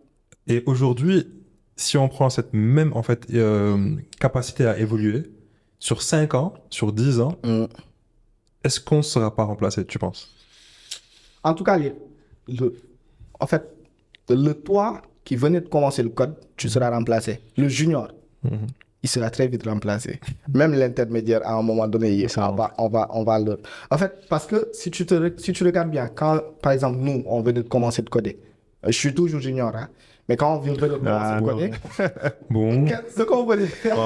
Et aujourd'hui, si on prend cette même en fait, capacité à évoluer, sur 5 ans, sur 10 ans, est-ce qu'on ne sera pas remplacé, tu penses? En tout cas, en fait, le toi qui venait de commencer le code, tu seras remplacé. Le junior, il sera très vite remplacé. Même l'intermédiaire, à un moment donné, on va le... En fait, parce que si tu regardes bien, quand, par exemple, nous, on venait de commencer de coder, je suis toujours junior, hein, mais quand on venait de commencer de coder, Bon. ce qu'on venait de faire...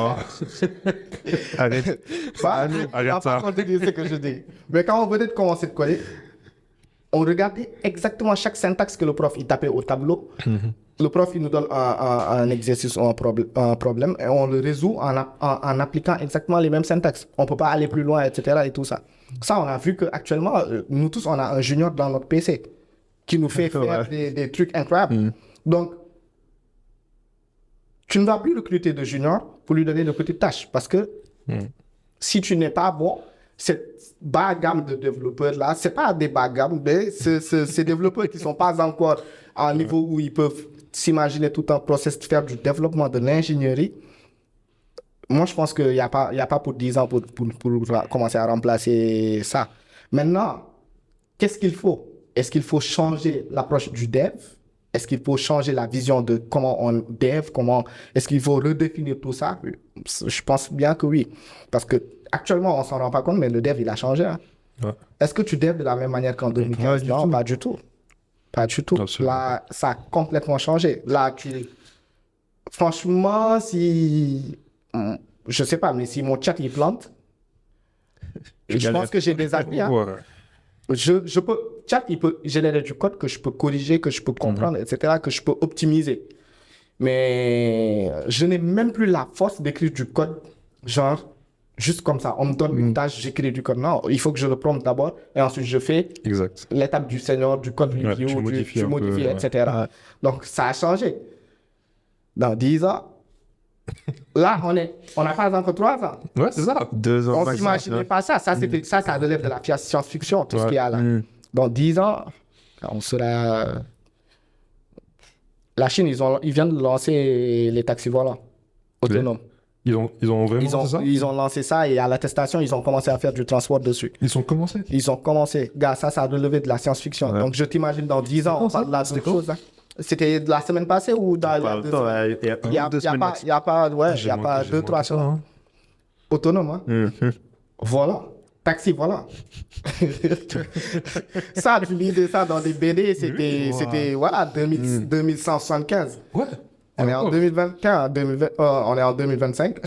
Arrête. Arrête ça. Continuer ce que je dis. Mais quand on venait de commencer de coder, on regardait exactement chaque syntaxe que le prof il tapait au tableau. Le prof il nous donne un exercice ou un problème et on le résout en appliquant exactement les mêmes syntaxes. On ne peut pas aller plus loin, etc. et tout ça. Ça, on a vu qu'actuellement, nous tous, on a un junior dans notre PC qui nous fait faire des trucs incroyables. Donc, tu ne vas plus recruter de junior pour lui donner de petites tâches parce que si tu n'es pas bon, cette bas gamme de développeurs là, c'est pas des bas gamme, mais ces développeurs qui sont pas encore à un niveau où ils peuvent s'imaginer tout un process de faire du développement de l'ingénierie. Moi, je pense qu'il y a pas pour 10 ans pour commencer à remplacer ça. Maintenant, qu'est-ce qu'il faut? Est-ce qu'il faut changer l'approche du dev? Est-ce qu'il faut changer la vision de comment on dev? Est-ce qu'il faut redéfinir tout ça? Je pense bien que oui. Parce que actuellement, on s'en rend pas compte, mais le dev, il a changé. Hein. Ouais. Est-ce que tu dev de la même manière qu'en 2015? Non, pas du tout. Pas du tout. Absolument. Là, ça a complètement changé. Là, franchement, si... Je sais pas, mais si mon chat, il plante, je pense que j'ai des amis. Hein. Ouais. Je peux, chat, il peut générer du code que je peux corriger, que je peux comprendre, etc., que je peux optimiser. Mais je n'ai même plus la force d'écrire du code, genre, juste comme ça. On me donne une tâche, j'écris du code. Non, il faut que je le prompte d'abord et ensuite je fais Exact. l'étape du senior, du code review, tu modifies un peu, modifies, ouais. etc. Donc, ça a changé. Dans 10 ans, là, on n'a pas encore 3 ans. Ouais, c'est ça. 2 ans. On ne maximum, s'imaginait pas ça. Ça relève de la science-fiction, tout ce qu'il y a là. Dans 10 ans, on sera... La Chine, ils viennent de lancer les taxis volants autonomes. Ils ont vraiment fait ça? Ils ont lancé ça et à l'attestation, ils ont commencé à faire du transport dessus. Ils ont commencé? Ils ont commencé. Gars, ça a relevé de la science-fiction. Donc, je t'imagine dans 10 ans, on parle de la même chose. Hein. C'était de la semaine passée ou dans Pas le temps, il y a 2 semaines. Il n'y a pas 2-3 semaines. Hein. Autonome, hein? Voilà. Taxi, voilà. Ça, tu lisais ça dans des BD, c'était voilà, 2175. Ouais. On est en 2025. On est en 2025.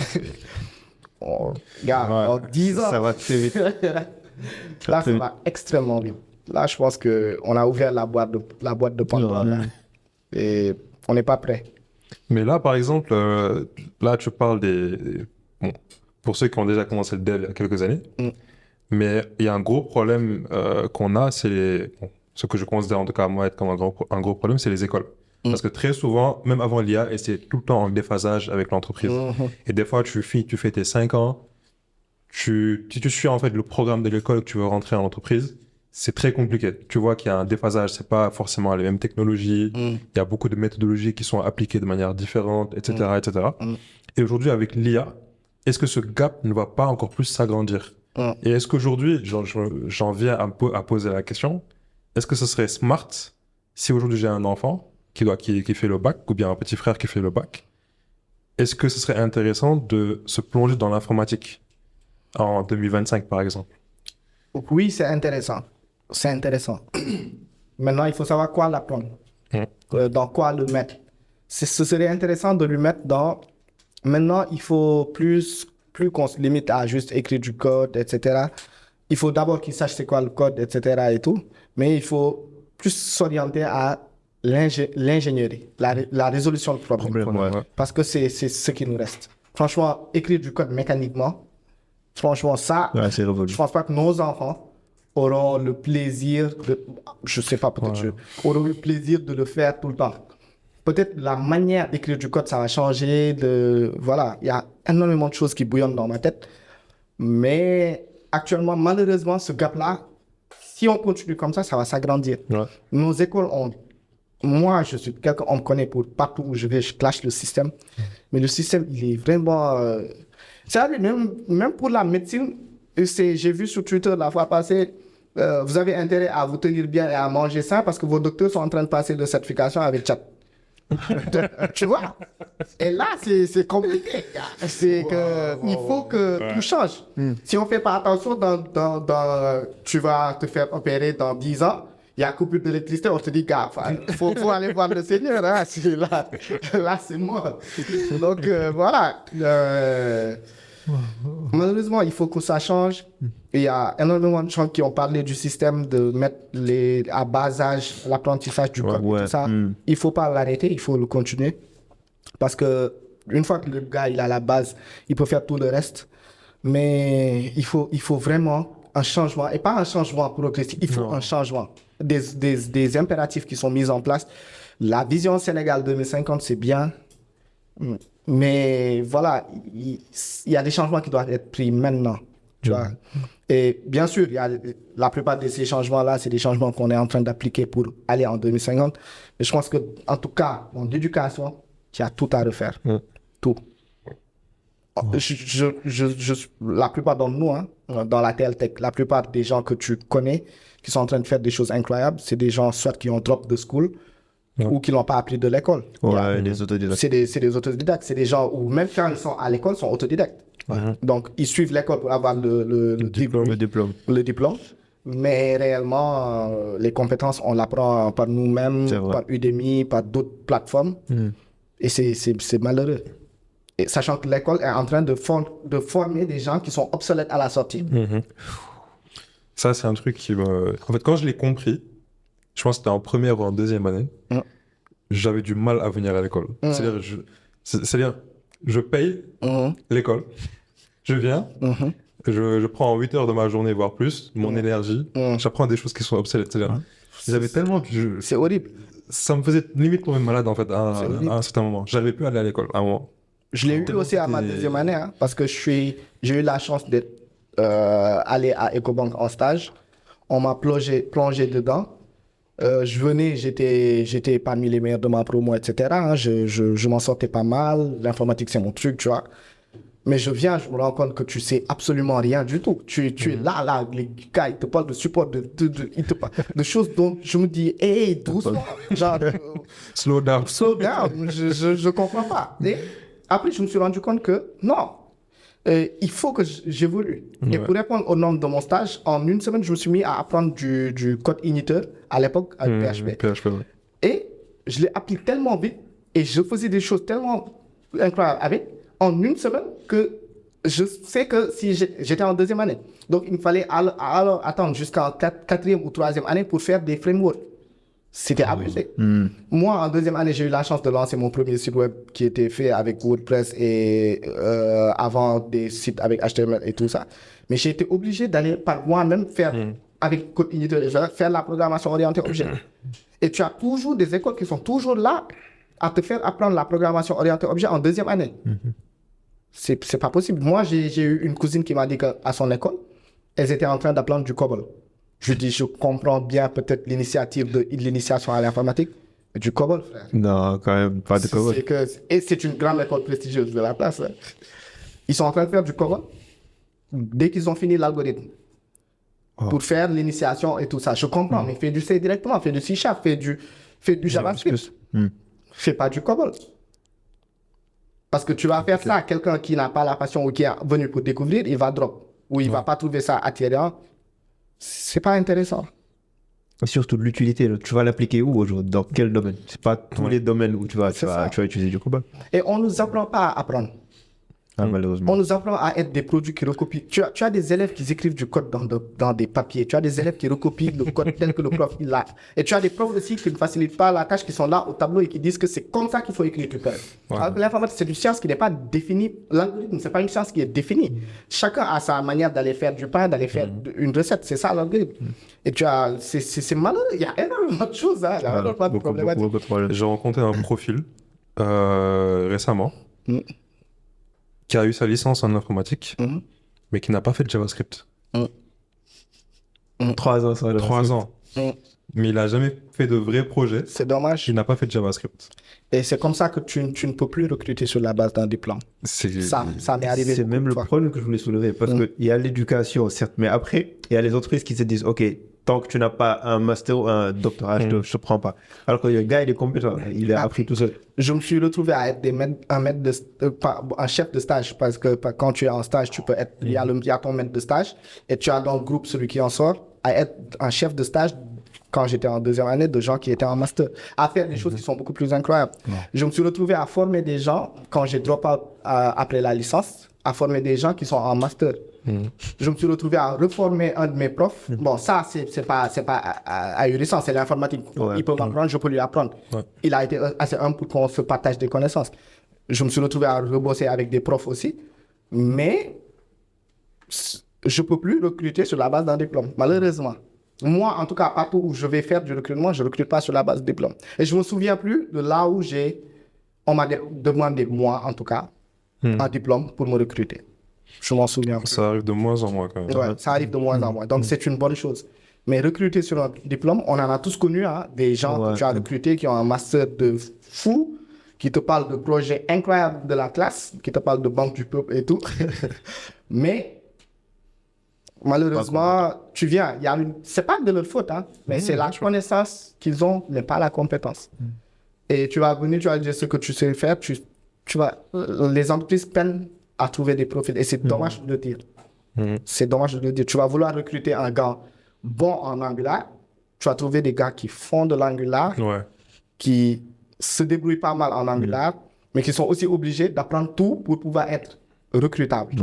Gars, en 10 ans. Ça va très vite. Là, ça va extrêmement vite. Là, je pense qu'on a ouvert la boîte de Pandore. Et on n'est pas prêt. Mais là, par exemple, là, tu parles bon, pour ceux qui ont déjà commencé le dev il y a quelques années. Mais il y a un gros problème qu'on a, c'est ce que je considère en tout cas moi être comme un gros problème, c'est les écoles. Parce que très souvent, même avant l'IA, et c'est tout le temps en déphasage avec l'entreprise. Et des fois, tu fais tes 5 ans, si tu suis en fait le programme de l'école que tu veux rentrer en entreprise, c'est très compliqué. Tu vois qu'il y a un déphasage, c'est pas forcément les mêmes technologies, il y a beaucoup de méthodologies qui sont appliquées de manière différente, etc. etc. Et aujourd'hui, avec l'IA, est-ce que ce gap ne va pas encore plus s'agrandir? Et est-ce qu'aujourd'hui, j'en viens un peu à poser la question, est-ce que ce serait smart si aujourd'hui j'ai un enfant qui fait le bac, ou bien un petit frère qui fait le bac, est-ce que ce serait intéressant de se plonger dans l'informatique en 2025, par exemple? Oui, c'est intéressant. C'est intéressant. Maintenant, il faut savoir quoi l'apprendre. dans quoi le mettre. Ce serait intéressant de lui mettre dans... Maintenant, il faut plus qu'on se limite à juste écrire du code, etc. Il faut d'abord qu'il sache c'est quoi le code, etc. et tout. Mais il faut plus s'orienter à l'ingénierie, la résolution de problèmes. Ouais. Parce que c'est ce qui nous reste. Franchement, écrire du code mécaniquement, franchement, ça, Ouais, c'est révolu. je pense pas que nos enfants auront le plaisir de... Je sais pas, peut-être auront le plaisir de le faire tout le temps. Peut-être la manière d'écrire du code, ça va changer. Voilà, il y a énormément de choses qui bouillonnent dans ma tête. Mais actuellement, malheureusement, ce gap-là, si on continue comme ça va s'agrandir. Ouais. Nos écoles ont... Moi, je suis quelqu'un, on me connaît pour partout où je vais, je clash le système. Mais le système, il est vraiment... C'est-à-dire, même pour la médecine, j'ai vu sur Twitter la fois passée, vous avez intérêt à vous tenir bien et à manger sain parce que vos docteurs sont en train de passer de certification avec chat. Tu vois? Et là, c'est compliqué. C'est que il faut que tout change. Si on fait pas attention, tu vas te faire opérer dans 10 ans, il y a coupure d'électricité, on te dit, gars, faut aller voir le Seigneur. Hein. Là, c'est mort. Donc, voilà. Malheureusement, il faut que ça change. Il y a énormément de gens qui ont parlé du système de mettre à bas âge l'apprentissage du code. Tout ça. Il ne faut pas l'arrêter, il faut le continuer. Parce que une fois que le gars il a la base, il peut faire tout le reste. Mais il faut vraiment un changement. Et pas un changement progressif, il faut un changement. Des impératifs qui sont mis en place. La vision Sénégal 2050, c'est bien. Mais voilà, il y a des changements qui doivent être pris maintenant. Tu vois. Et bien sûr, la plupart de ces changements-là, c'est des changements qu'on est en train d'appliquer pour aller en 2050. Mais je pense qu'en tout cas, en éducation, il y a tout à refaire. Tout. La plupart d'entre nous, hein, dans la TLTech, la plupart des gens que tu connais qui sont en train de faire des choses incroyables, c'est des gens soit qui ont drop de school ou qui l'ont pas appris de l'école. Ouais, des autodidactes. C'est des autodidactes. C'est des gens où même quand ils sont à l'école, sont autodidactes. Donc, ils suivent l'école pour avoir le diplôme. Mais réellement, les compétences, on l'apprend par nous-mêmes, par Udemy, par d'autres plateformes. Et c'est malheureux. Et sachant que l'école est en train de former des gens qui sont obsolètes à la sortie. Ça, c'est un truc qui me... En fait, quand je l'ai compris, je pense que c'était en première ou en deuxième année, j'avais du mal à venir à l'école. C'est-à-dire, je paye l'école, je viens, je prends 8 heures de ma journée, voire plus, mon énergie, j'apprends des choses qui sont obsolètes. C'est-à-dire, j'avais tellement... C'est horrible. Ça me faisait limite tomber malade, en fait, à un certain moment. J'arrivais plus à aller à l'école, à un moment. Je l'ai eu aussi à ma deuxième année, hein, parce que j'ai eu la chance d'être allé à Ecobank en stage. On m'a plongé dedans. Je venais, j'étais parmi les meilleurs de ma promo, etc. Hein. Je m'en sortais pas mal. L'informatique, c'est mon truc, tu vois. Mais je viens, je me rends compte que tu sais absolument rien du tout. Tu es là, les gars, ils te parlent de support, ils te parlent de choses dont je me dis, hey, doucement, genre, Slow down. Je comprends pas. Et après, je me suis rendu compte que non, il faut que j'évolue. Et pour répondre au nom de mon stage, en une semaine, je me suis mis à apprendre du code initer à l'époque, avec PHP. Et je l'ai appris tellement vite et je faisais des choses tellement incroyables avec, en une semaine, que je sais que si j'étais en deuxième année. Donc, il me fallait alors attendre jusqu'en quatrième ou troisième année pour faire des frameworks. C'était abusé. Moi, en deuxième année, j'ai eu la chance de lancer mon premier site web qui était fait avec WordPress et avant des sites avec HTML et tout ça. Mais j'ai été obligé d'aller par moi-même faire, avec Code Initer, faire la programmation orientée objet. Et tu as toujours des écoles qui sont toujours là à te faire apprendre la programmation orientée objet en deuxième année. C'est pas possible. Moi, j'ai eu une cousine qui m'a dit qu'à son école, elles étaient en train d'apprendre du COBOL. Je dis, je comprends bien peut-être l'initiative de l'initiation à l'informatique, mais du COBOL, frère. Non, quand même, pas de COBOL. Et c'est une grande école prestigieuse de la place. Hein. Ils sont en train de faire du COBOL dès qu'ils ont fini l'algorithme. Pour faire l'initiation et tout ça. Je comprends, mais fais du C directement, fais du C#, fais du JavaScript. Fais pas du COBOL. Parce que tu vas faire ça à quelqu'un qui n'a pas la passion ou qui est venu pour découvrir, il va drop. Ou il va pas trouver ça attirant. C'est pas intéressant. Surtout l'utilité, là. Tu vas l'appliquer où aujourd'hui? Dans quel domaine? C'est pas tous les domaines où tu vas utiliser du cobalt. Et on nous apprend pas à apprendre. Malheureusement. On nous apprend à être des produits qui recopient. Tu as des élèves qui écrivent du code dans des papiers. Tu as des élèves qui recopient le code tel que le prof il l'a. Et tu as des profs aussi qui ne facilitent pas la tâche, qui sont là au tableau et qui disent que c'est comme ça qu'il faut écrire du code. Alors que l'informatique, c'est une science qui n'est pas définie. L'algorithme, c'est pas une science qui est définie. Chacun a sa manière d'aller faire du pain, d'aller faire une recette. C'est ça l'algorithme. Et c'est malheureux. Il y a énormément de choses. Hein. Il y a énormément de problématiques. J'ai rencontré un profil récemment qui a eu sa licence en informatique, mais qui n'a pas fait de JavaScript. 3 ans, ça. 3 ans. Mais il n'a jamais fait de vrai projet. C'est dommage. Il n'a pas fait de JavaScript. Et c'est comme ça que tu ne peux plus recruter sur la base d'un diplôme. Ça m'est arrivé. C'est même le problème que je voulais soulever, parce qu'il y a l'éducation, certes, mais après, il y a les entreprises qui se disent, OK, tant que tu n'as pas un master ou un doctorat, je ne te prends pas. Alors que le gars, il est compétent, il a appris tout seul. Je me suis retrouvé à être un chef de stage, parce que quand tu es en stage, tu peux être, il y a ton maître de stage, et tu as dans le groupe celui qui en sort, à être un chef de stage quand j'étais en 2e année, de gens qui étaient en master, à faire des choses qui sont beaucoup plus incroyables. Je me suis retrouvé à former des gens, quand j'ai drop out après la licence, à former des gens qui sont en master. Je me suis retrouvé à reformer un de mes profs. Bon, ça, c'est pas ahurissant, c'est l'informatique. Il peut m'apprendre, je peux lui apprendre. Il a été assez humble pour qu'on se partage des connaissances. Je me suis retrouvé à rebosser avec des profs aussi, mais je peux plus recruter sur la base d'un diplôme, malheureusement. Moi, en tout cas, partout où je vais faire du recrutement, je ne recrute pas sur la base de diplôme. Et je ne me souviens plus de là où on m'a demandé, moi, en tout cas, un diplôme pour me recruter. Je m'en souviens plus. Ça arrive de moins en moins, quand même. Ouais, ça arrive de moins en moins. Donc, c'est une bonne chose. Mais recruter sur un diplôme, on en a tous connu, hein, des gens que tu as recrutés qui ont un master de fou, qui te parlent de projets incroyables de la classe, qui te parlent de banque du peuple et tout. Mais malheureusement, tu viens, c'est pas de leur faute, hein, mais c'est la connaissance qu'ils ont, mais pas la compétence. Et tu vas venir, tu vas dire ce que tu sais faire, les entreprises peinent à trouver des profils. Et c'est dommage de le dire. C'est dommage de le dire. Tu vas vouloir recruter un gars bon en Angular, tu vas trouver des gars qui font de l'Angular, qui se débrouillent pas mal en Angular, mais qui sont aussi obligés d'apprendre tout pour pouvoir être recrutables.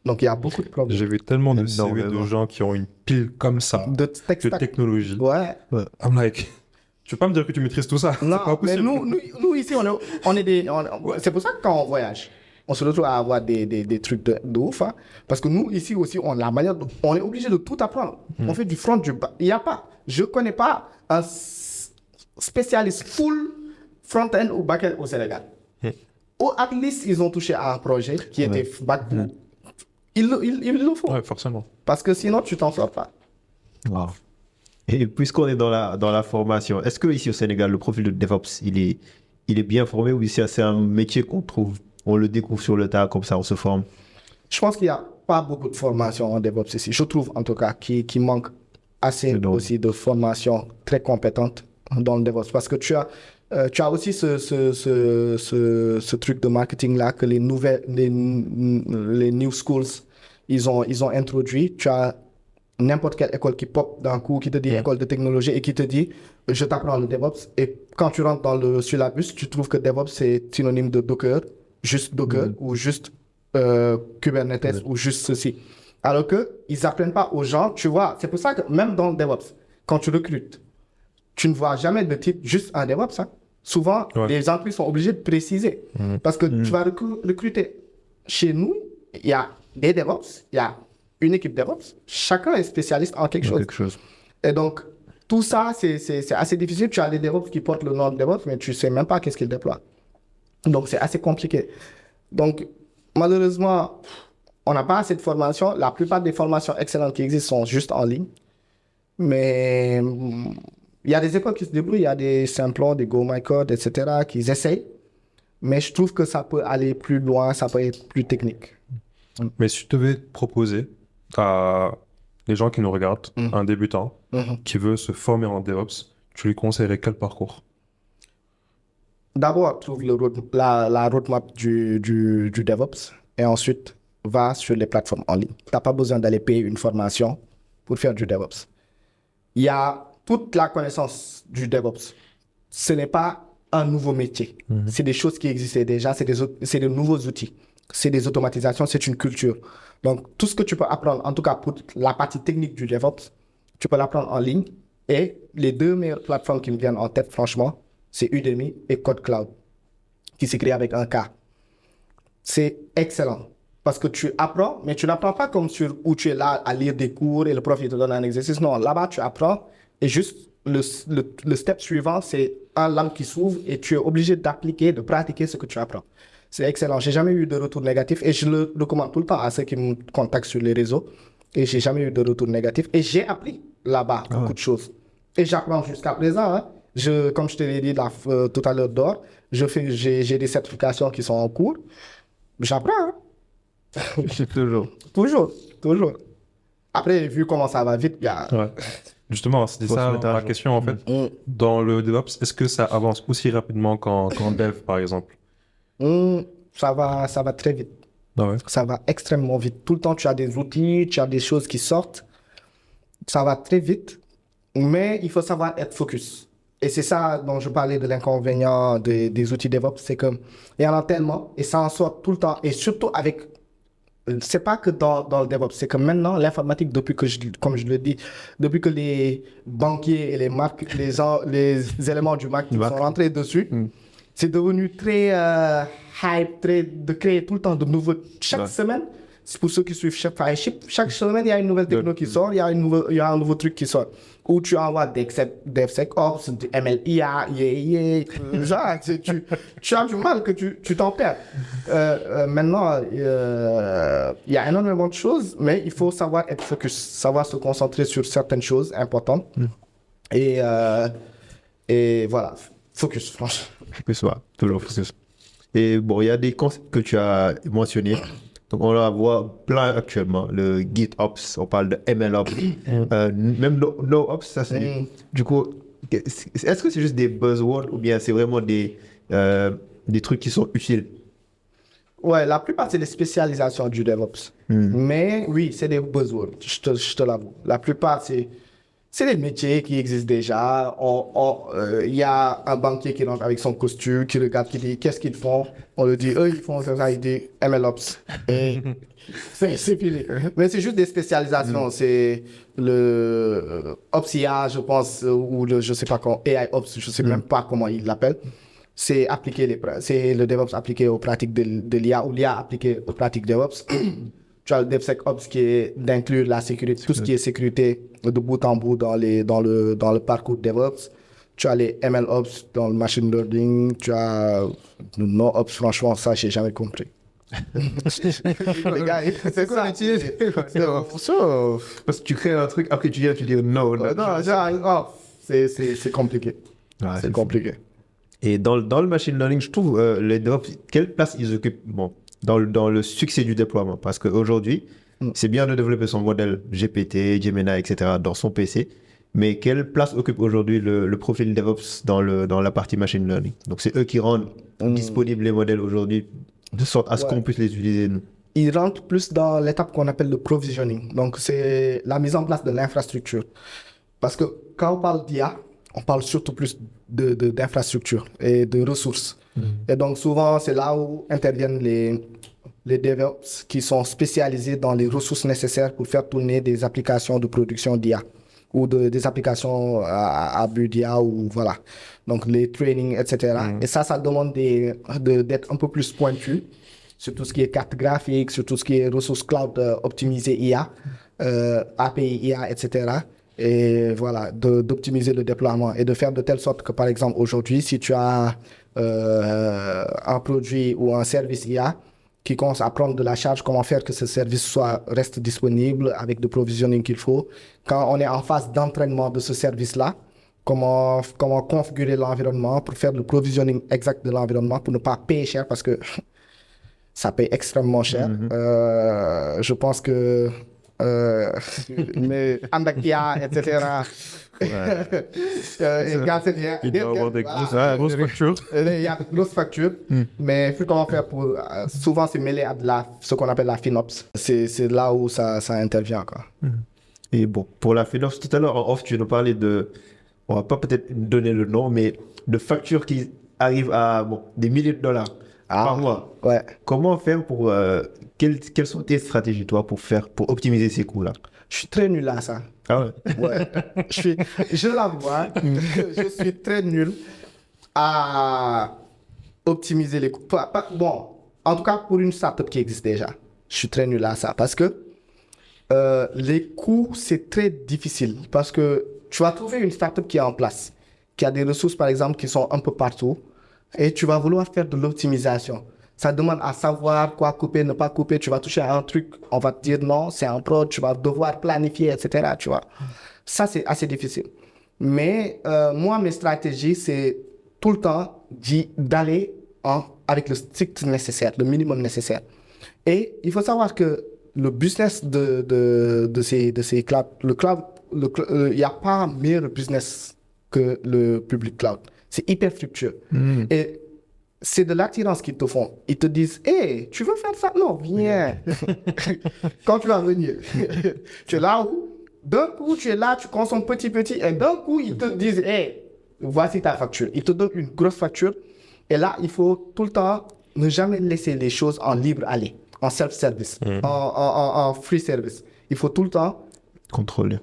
Donc, il y a beaucoup de problèmes. J'ai vu tellement de CV de gens qui ont une pile comme ça de technologie. I'm like, tu peux pas me dire que tu maîtrises tout ça. Non, c'est pas possible. mais nous ici, c'est pour ça que quand on voyage, on se retrouve à avoir des trucs de ouf. Hein, parce que nous, ici aussi, on est obligé de tout apprendre. On fait du front, du bas. Il n'y a pas, je ne connais pas un spécialiste full front-end ou back-end au Sénégal. Ou at least, ils ont touché à un projet qui était back. Il le faut. Ouais, forcément. Parce que sinon, tu t'en sors pas. Wow. Et puisqu'on est dans la formation, est-ce que ici au Sénégal, le profil de DevOps, il est bien formé ou c'est un métier on le découvre sur le tas, comme ça, on se forme? Je pense qu'il n'y a pas beaucoup de formation en DevOps ici. Je trouve, en tout cas, qu'il manque assez aussi de formation très compétente dans le DevOps. Parce que tu as aussi ce truc de marketing-là que les new schools, ils ont introduit. Tu as n'importe quelle école qui pop d'un coup, qui te dit école de technologie et qui te dit je t'apprends le DevOps. Et quand tu rentres dans le syllabus, tu trouves que DevOps c'est synonyme de Docker, juste Docker ou juste Kubernetes ou juste ceci. Alors qu'ils n'apprennent pas aux gens, tu vois. C'est pour ça que même dans le DevOps, quand tu recrutes, tu ne vois jamais de titre juste un DevOps. Hein. Souvent, les entreprises sont obligées de préciser. Parce que tu vas recruter. Chez nous, il y a des DevOps, il y a une équipe DevOps. Chacun est spécialiste en quelque chose. Et donc, tout ça, c'est assez difficile. Tu as des DevOps qui portent le nom de DevOps, mais tu ne sais même pas qu'est-ce qu'ils déploient. Donc, c'est assez compliqué. Donc, malheureusement, on n'a pas assez de formation. La plupart des formations excellentes qui existent sont juste en ligne. Mais il y a des écoles qui se débrouillent. Il y a des Simplon, des GoMyCode, etc. qui essayent. Mais je trouve que ça peut aller plus loin, ça peut être plus technique. Mais si tu devais proposer à les gens qui nous regardent, un débutant qui veut se former en DevOps, tu lui conseillerais quel parcours? D'abord, trouve la roadmap du DevOps et ensuite, va sur les plateformes en ligne. Tu n'as pas besoin d'aller payer une formation pour faire du DevOps. Il y a toute la connaissance du DevOps, ce n'est pas un nouveau métier. C'est des choses qui existaient déjà, c'est des nouveaux outils. C'est des automatisations, c'est une culture. Donc, tout ce que tu peux apprendre, en tout cas pour la partie technique du DevOps, tu peux l'apprendre en ligne. Et les deux meilleures plateformes qui me viennent en tête, franchement, c'est Udemy et Code Cloud, qui s'écrit avec un K. C'est excellent. Parce que tu apprends, mais tu n'apprends pas comme où tu es là à lire des cours et le prof il te donne un exercice. Non, là-bas, tu apprends et juste le step suivant, c'est un langue qui s'ouvre et tu es obligé d'appliquer, de pratiquer ce que tu apprends. C'est excellent. J'ai jamais eu de retour négatif et je le recommande tout le temps à ceux qui me contactent sur les réseaux. Et j'ai jamais eu de retour négatif. Et j'ai appris là-bas beaucoup de choses. Et j'apprends jusqu'à présent. Hein. Comme je te l'ai dit tout à l'heure d'or, j'ai des certifications qui sont en cours. J'apprends. Hein. Toujours. Après, vu comment ça va vite, il y a... Ouais. Justement, c'était Faut se ça mettre à ma jour. question en fait. Dans le DevOps, est-ce que ça avance aussi rapidement qu'en Dev par exemple? Ça va très vite. Ah ouais. Ça va extrêmement vite. Tout le temps, tu as des outils, tu as des choses qui sortent. Ça va très vite, mais il faut savoir être focus. Et c'est ça dont je parlais de l'inconvénient des outils DevOps, c'est qu'il y en a tellement et ça en sort tout le temps. Et surtout avec... C'est pas que dans le DevOps, c'est que maintenant, l'informatique, comme je le dis, depuis que les banquiers et les marques, les éléments du marketing sont rentrés dessus, c'est devenu très hype, de créer tout le temps de nouveaux... Chaque semaine, c'est pour ceux qui suivent chaque semaine, il y a une nouvelle techno qui sort, il y a un nouveau truc qui sort. Où tu envoies DevSecOps, du MLIA, genre, tu as du mal que tu t'en perds. Maintenant, il y a énormément de choses, mais il faut savoir être focus, savoir se concentrer sur certaines choses importantes. Et voilà, focus, franchement. Focus, ouais, toujours focus. Et bon, il y a des concepts que tu as mentionnés. Donc, on en voit plein actuellement. Le GitOps, on parle de MLOps, même NoOps, ça c'est... Du coup, est-ce que c'est juste des buzzwords ou bien c'est vraiment des trucs qui sont utiles? Ouais, la plupart, c'est des spécialisations du DevOps. Mais oui, c'est des buzzwords, je te l'avoue. La plupart, c'est des métiers qui existent déjà. Il y a un banquier qui rentre avec son costume, qui regarde, qui dit qu'est-ce qu'ils font. On lui dit, eux, ils font ça, il dit MLOps. Et c'est fini. Mais c'est juste des spécialisations. C'est le OpsIA, je pense, ou je sais pas comment, AIOps, je sais même pas comment ils l'appellent. C'est le DevOps appliqué aux pratiques de l'IA ou l'IA appliquée aux pratiques DevOps. Tu as le DevSecOps qui est d'inclure la sécurité, tout ce qui est sécurité de bout en bout dans le parcours DevOps. Tu as les MLOps dans le machine learning. Tu as le NoOps, franchement, ça, j'ai jamais compris. Les gars, c'est quoi l'utilité? Parce que tu crées un truc, après tu viens, tu dis non. C'est compliqué. Ouais, C'est compliqué. Et dans le machine learning, je trouve les DevOps, quelle place ils occupent dans le succès du déploiement? Parce qu'aujourd'hui, c'est bien de développer son modèle GPT, Gemini, etc. dans son PC, mais quelle place occupe aujourd'hui le profil DevOps dans la partie machine learning? Donc c'est eux qui rendent disponibles les modèles aujourd'hui, de sorte à ce qu'on puisse les utiliser nous. Ils rentrent plus dans l'étape qu'on appelle le provisioning. Donc c'est la mise en place de l'infrastructure. Parce que quand on parle d'IA, on parle surtout plus d'infrastructure et de ressources. Et donc souvent, c'est là où interviennent les DevOps qui sont spécialisés dans les ressources nécessaires pour faire tourner des applications de production d'IA ou des applications à but d'IA ou voilà. Donc les trainings, etc. Et ça demande d'être un peu plus pointu sur tout ce qui est carte graphique, sur tout ce qui est ressources cloud optimisées IA, API IA, etc. Et voilà, d'optimiser le déploiement et de faire de telle sorte que, par exemple, aujourd'hui, si tu as un produit ou un service IA qui commence à prendre de la charge, comment faire que ce service reste disponible avec le provisioning qu'il faut. Quand on est en phase d'entraînement de ce service-là, comment configurer l'environnement pour faire le provisioning exact de l'environnement pour ne pas payer cher parce que ça paye extrêmement cher. Je pense que mais Andak IA, etc. Il doit avoir des grosses factures. Il y a de grosses factures, mais il faut comment faire pour... souvent, c'est mêlé à ce qu'on appelle la FinOps. C'est là où ça intervient, quoi. Et bon, pour la FinOps, tout à l'heure, en off, tu nous parlais on va pas peut-être donner le nom, mais de factures qui arrivent à des milliers de dollars par mois. Ouais. Comment faire pour... quelles sont tes stratégies, toi, pour optimiser ces coûts-là? Je suis très nul à ça. Ah ouais. Ouais. Je l'avoue, hein, je suis très nul à optimiser les coûts. Bon, en tout cas, pour une startup qui existe déjà, je suis très nul à ça parce que les coûts, c'est très difficile parce que tu vas trouver une startup qui est en place, qui a des ressources, par exemple, qui sont un peu partout et tu vas vouloir faire de l'optimisation. Ça demande à savoir quoi couper, ne pas couper. Tu vas toucher à un truc, on va te dire non, c'est en prod, tu vas devoir planifier, etc. Tu vois. Ça, c'est assez difficile. Mais moi, mes stratégies, c'est tout le temps d'aller avec le strict nécessaire, le minimum nécessaire. Et il faut savoir que le business de ces clouds, il n'y a pas meilleur business que le public cloud. C'est hyper fructueux. Et c'est de l'attirance qu'ils te font. Ils te disent, hey, tu veux faire ça? Non, viens. Quand tu vas venir, tu es là où, d'un coup, tu es là, tu consommes petit, et d'un coup, ils te disent, hey, voici ta facture. Ils te donnent une grosse facture. Et là, il faut tout le temps ne jamais laisser les choses en libre aller, en self-service, en free service. Il faut tout le temps contrôler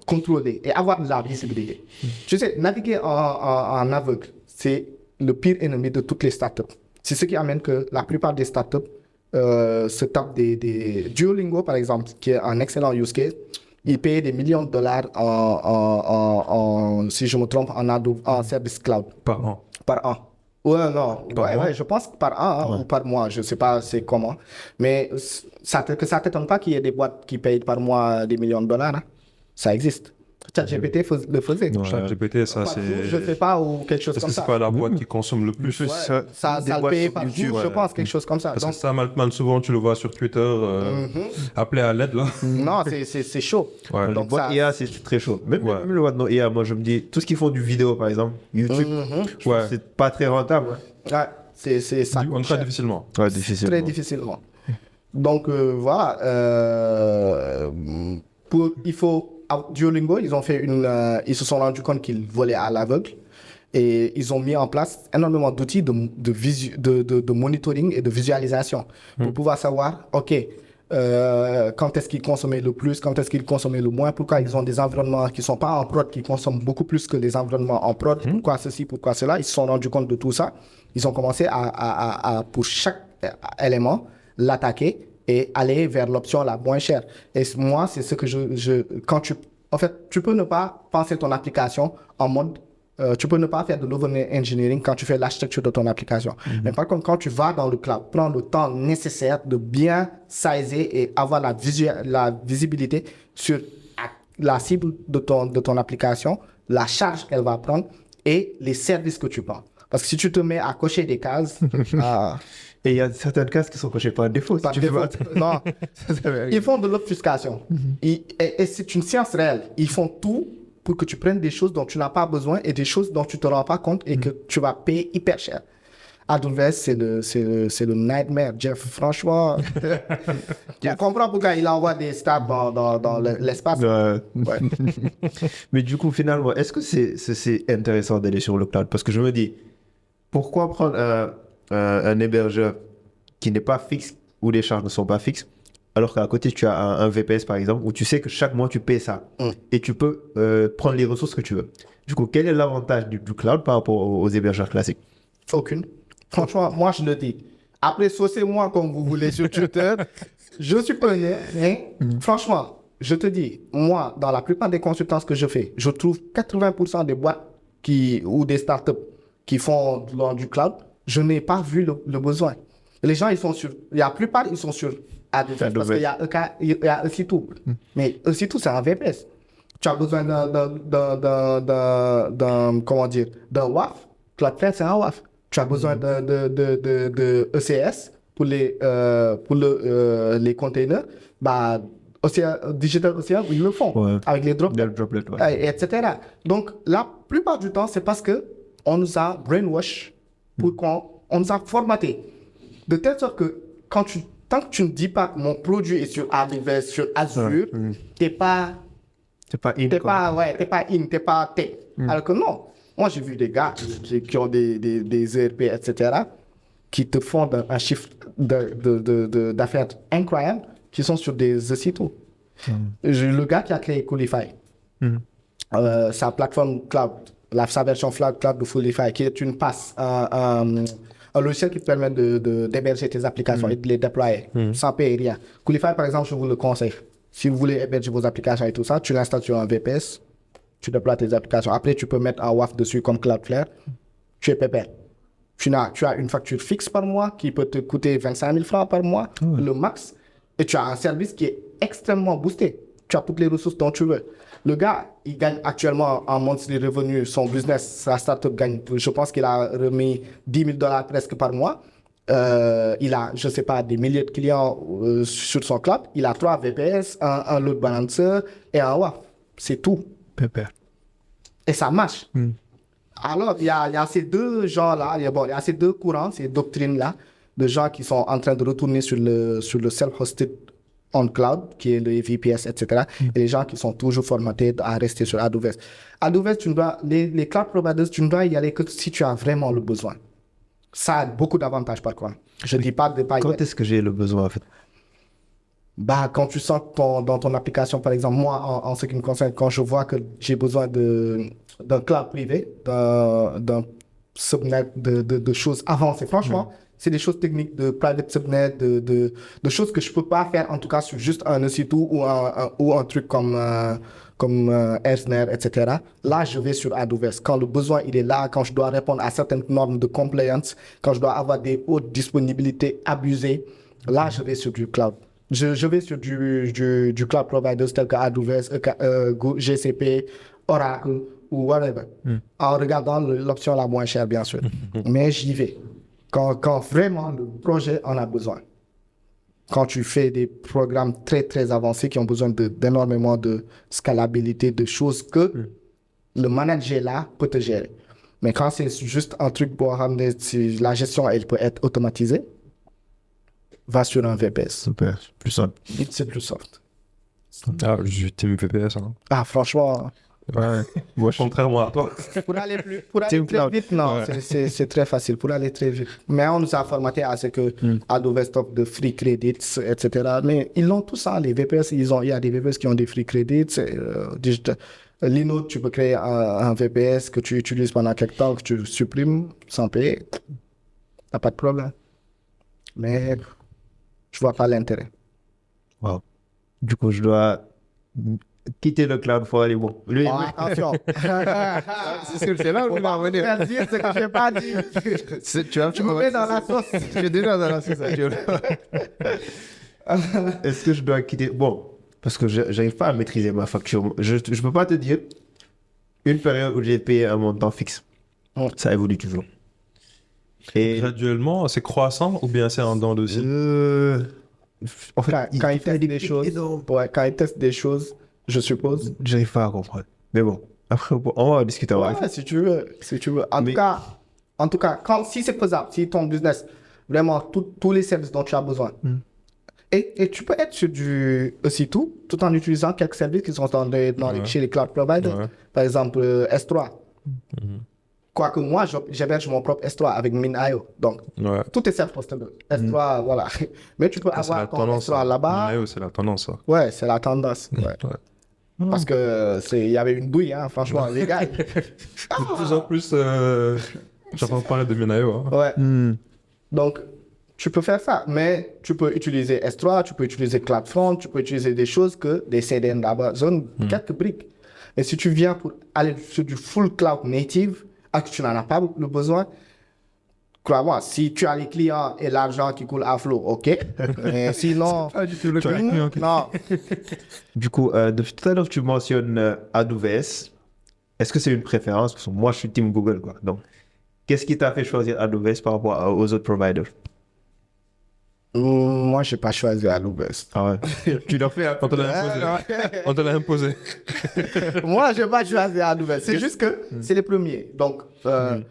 et avoir de la visibilité. Tu sais, naviguer en aveugle, c'est le pire ennemi de toutes les startups. C'est ce qui amène que la plupart des startups se tapent des Duolingo, par exemple, qui est un excellent use case. Ils payent des millions de dollars si je me trompe, en service cloud. Par an. Par an. Ouais, non. Ouais, je pense que par an ou par mois. Je ne sais pas c'est comment. Mais ça ne t'étonne pas qu'il y ait des boîtes qui payent par mois des millions de dollars. Hein. Ça existe. ChatGPT le faisait. ChatGPT, ça c'est... Je ne sais pas, ou quelque chose comme ça. C'est pas la boîte qui consomme le plus. Ouais, ça le paye par jour, je pense, quelque chose comme ça. Parce Donc, que ça, mal souvent, tu le vois sur Twitter, appelé à l'aide, là. non, c'est chaud. Ouais. Donc, boîte IA, c'est très chaud. Même le boîte non IA, moi, je me dis, tout ce qu'ils font du vidéo, par exemple, YouTube, je trouve que c'est pas très rentable. Ouais, c'est ça. On très difficilement. Ouais, difficilement. Très difficilement. Donc, voilà. Il faut... Duolingo, ils se sont rendus compte qu'ils volaient à l'aveugle et ils ont mis en place énormément d'outils de monitoring et de visualisation pour pouvoir savoir, OK, quand est-ce qu'ils consommaient le plus, quand est-ce qu'ils consommaient le moins, pourquoi ils ont des environnements qui ne sont pas en prod, qui consomment beaucoup plus que les environnements en prod, pourquoi ceci, pourquoi cela. Ils se sont rendus compte de tout ça. Ils ont commencé à pour chaque élément, l'attaquer et aller vers l'option la moins chère. Et moi, c'est ce que en fait, tu peux ne pas penser ton application en mode... tu peux ne pas faire de l'over-engineering quand tu fais l'architecture de ton application. Mais par contre, quand tu vas dans le cloud, prends le temps nécessaire de bien sizer et avoir la visibilité sur la cible de ton application, la charge qu'elle va prendre et les services que tu prends. Parce que si tu te mets à cocher des cases... Et il y a certaines cases qui sont cochées par défaut. Non, ils font de l'obfuscation. Et c'est une science réelle. Ils font tout pour que tu prennes des choses dont tu n'as pas besoin et des choses dont tu ne te rends pas compte et que tu vas payer hyper cher. AWS, c'est le nightmare, Jeff. Franchement, tu comprends pourquoi il envoie des stars dans l'espace. Ouais. Mais du coup, finalement, est-ce que c'est intéressant d'aller sur le cloud? Parce que je me dis, pourquoi prendre un hébergeur qui n'est pas fixe, où les charges ne sont pas fixes, alors qu'à côté, tu as un VPS, par exemple, où tu sais que chaque mois, tu payes ça. Et tu peux prendre les ressources que tu veux. Du coup, quel est l'avantage du cloud par rapport aux hébergeurs classiques? Aucune. Franchement, moi, je le dis. Après, saucez-moi comme vous voulez sur Twitter. Je suis preneur. Franchement, je te dis, moi, dans la plupart des consultances que je fais, je trouve 80% des boîtes ou des startups qui font du cloud, je n'ai pas vu le besoin. Les gens, la plupart, ils sont sur AWS parce qu'il y a EC2. Mais EC2, c'est un VPS. Tu as besoin d'un WAF. Cloudflare, c'est un WAF. Tu as besoin de ECS pour les containers. Bah, Digital Ocean, ils le font avec les droplets, etc. Donc, la plupart du temps, c'est parce qu'on nous a brainwash, on nous a formaté. De telle sorte que tant que tu ne dis pas que mon produit est sur AWS, sur Azure, t'es pas in, t'es pas tech. Alors que non, Moi, j'ai vu des gars qui ont des ERP, etc., qui te font un chiffre d'affaires incroyable, qui sont sur des EC2. Le gars qui a créé Qualify, sa plateforme cloud, sa version cloud de Qualify, qui est une passe, un logiciel qui te permet d'héberger tes applications et de les déployer sans payer rien. Qualify, par exemple, je vous le conseille. Si vous voulez héberger vos applications et tout ça, tu l'installes sur un VPS, tu déploies tes applications. Après, tu peux mettre un WAF dessus comme Cloudflare. Tu es pépère. Tu as une facture fixe par mois qui peut te coûter 25 000 francs par mois, le max. Et tu as un service qui est extrêmement boosté. Tu as toutes les ressources dont tu veux. Le gars, il gagne actuellement en monthly revenu, son business, sa startup gagne, je pense qu'il a remis 10 000 $ presque par mois. Il a, je ne sais pas, des milliers de clients sur son cloud. Il a 3 VPS, un load balancer et un WAF. C'est tout. Pépère. Et ça marche. Alors, il y a ces deux gens-là, il y a ces deux courants, ces doctrines-là, de gens qui sont en train de retourner sur le self-hosted on cloud, qui est le VPS, etc. Et les gens qui sont toujours formatés à rester sur AWS. AWS, les cloud providers, tu ne dois y aller que si tu as vraiment le besoin. Ça a beaucoup d'avantages par contre. Je ne dis pas de pas y Quand aller. est-ce que j'ai le besoin en fait? Bah, quand tu sens que dans ton application, par exemple, moi, en ce qui me concerne, quand je vois que j'ai besoin d'un cloud privé, d'un subnet, de choses avancées, franchement, c'est des choses techniques de private subnet, de choses que je ne peux pas faire, en tout cas, sur juste un EC2 ou un truc comme Ersner, etc. Là, je vais sur AWS. Quand le besoin il est là, quand je dois répondre à certaines normes de compliance, quand je dois avoir des hautes disponibilités abusées, là, je vais sur du cloud. Je vais sur du cloud providers tel que AWS, GCP, Oracle ou whatever. En regardant l'option la moins chère, bien sûr. Mais j'y vais. Quand vraiment le projet en a besoin. Quand tu fais des programmes très, très avancés qui ont besoin d'énormément de scalabilité, de choses que le manager là peut te gérer. Mais quand c'est juste un truc pour ramener, si la gestion, elle peut être automatisée, va sur un VPS. Super, plus simple. C'est plus soft. Ah, je suis team VPS. Hein. Ah, franchement, Ouais. Moi, contrairement à toi. pour aller très vite, non, c'est très facile pour aller très vite. Mais on nous a formaté à ce que AWS offre de free credits, etc. Mais ils l'ont tout ça, les VPS, il y a des VPS qui ont des free credits. Linode, tu peux créer un VPS que tu utilises pendant quelque temps, que tu supprimes sans payer. T'as pas de problème. Mais je vois pas l'intérêt. Wow. Du coup, je dois quitter le cloud pour aller bon. Lui, Oh, attention. C'est là où je vais en venir. Je vais dire ce que je n'ai pas dit. Tu me mets dans la sauce. Je suis déjà dans la sauce. est-ce que je dois quitter? Bon, parce que je n'arrive pas à maîtriser ma facture. Je ne peux pas te dire une période où j'ai payé un montant fixe. Ça évolue toujours. Et Graduellement, c'est croissant ou bien c'est en dents aussi? en fait, Quand ils testent des choses, quand ils testent des choses, je suppose. j'arrive pas à comprendre. Mais bon, après, on va en discuter. Ouais, si tu veux. En tout cas, si c'est faisable, si ton business, vraiment, tous les services dont tu as besoin. Et tu peux être sur du EC2 tout en utilisant quelques services qui sont chez les cloud providers. Ouais. Par exemple, S3. Quoique moi, j'héberge mon propre S3 avec Min.io. Donc, Ouais. tout est self-hosted. S3, voilà. Mais tu peux Ah, c'est la avoir ton tendance. S3 là-bas. Ouais, c'est la tendance, ça. Ouais, c'est la tendance. Ouais. Ouais. Parce que il y avait une douille, hein, franchement, les gars. De plus en plus, j'entends parler de Minayo. Hein. Ouais. Donc, tu peux faire ça, mais tu peux utiliser S3, tu peux utiliser CloudFront, tu peux utiliser des choses que des CDN d'Amazon, quelques briques. Et si tu viens pour aller sur du full cloud native, et que tu n'en as pas le besoin, crois-moi, si tu as les clients et l'argent qui coule à flot, ok. Mais sinon, Pas du tout le cas. non. Du coup, depuis tout à l'heure, tu mentionnes AWS. Est-ce que c'est une préférence? Parce que moi, je suis team Google, quoi. Donc, qu'est-ce qui t'a fait choisir AWS par rapport aux autres providers? Moi, je n'ai pas choisi AWS. Ah ouais. Tu l'as fait. On te l'a imposé. On te l'a imposé. Moi, je n'ai pas choisi AWS. C'est juste que c'est les premiers. Donc,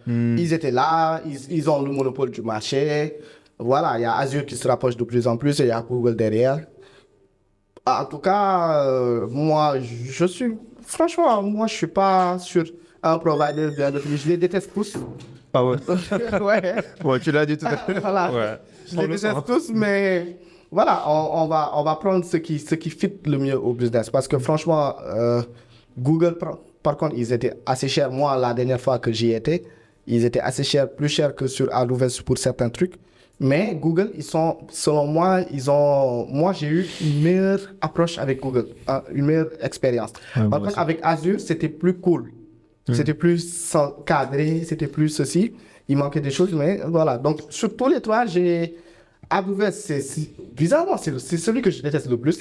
ils étaient là, ils ont le monopole du marché. Voilà, il y a Azure qui se rapproche de plus en plus et il y a Google derrière. En tout cas, moi, franchement, moi, je ne suis pas sur un provider vient de finir. Je les déteste tous. Ah ouais. Ouais. Bon, tu l'as dit tout à l'heure. Voilà. Ouais. Je les déteste tous, mais voilà, on va prendre ce qui fit le mieux au business. Parce que franchement, Google, par contre, ils étaient assez chers. Moi, la dernière fois que j'y étais, ils étaient assez chers, plus chers que sur AWS pour certains trucs. Mais Google, ils sont, selon moi, moi, j'ai eu une meilleure approche avec Google, une meilleure expérience. Par contre, avec Azure, c'était plus cool. C'était plus cadré, c'était plus ceci. Il manquait des choses, mais voilà. Donc, sur tous les trois, AWS, bizarrement, c'est celui que je déteste le plus.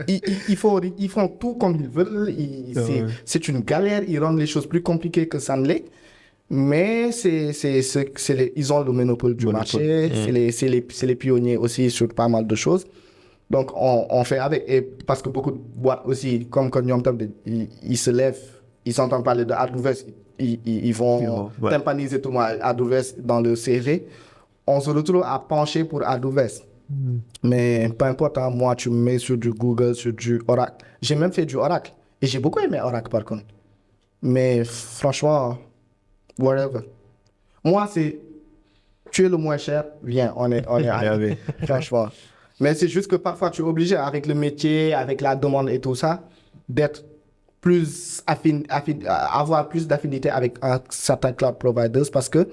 Ils font tout comme ils veulent. C'est une galère. Ils rendent les choses plus compliquées que ça ne l'est. Mais ils ont le monopole du marché. C'est les pionniers aussi sur pas mal de choses. Donc, on fait avec. Et parce que beaucoup de boîtes aussi, comme Nyom Top, ils se lèvent, ils entendent parler de AWS, ils vont tympaniser tout le monde AWS dans le CV. On se retrouve à pencher pour AWS. Mais peu importe, hein, moi, tu me mets sur du Google, sur du Oracle. J'ai même fait du Oracle. Et j'ai beaucoup aimé Oracle, par contre. Mais franchement, whatever. Moi, c'est... Tu es le moins cher, viens, on est allé. Franchement. Mais c'est juste que parfois, tu es obligé, avec le métier, avec la demande et tout ça, d'être plus avoir plus d'affinité avec un certain cloud providers parce que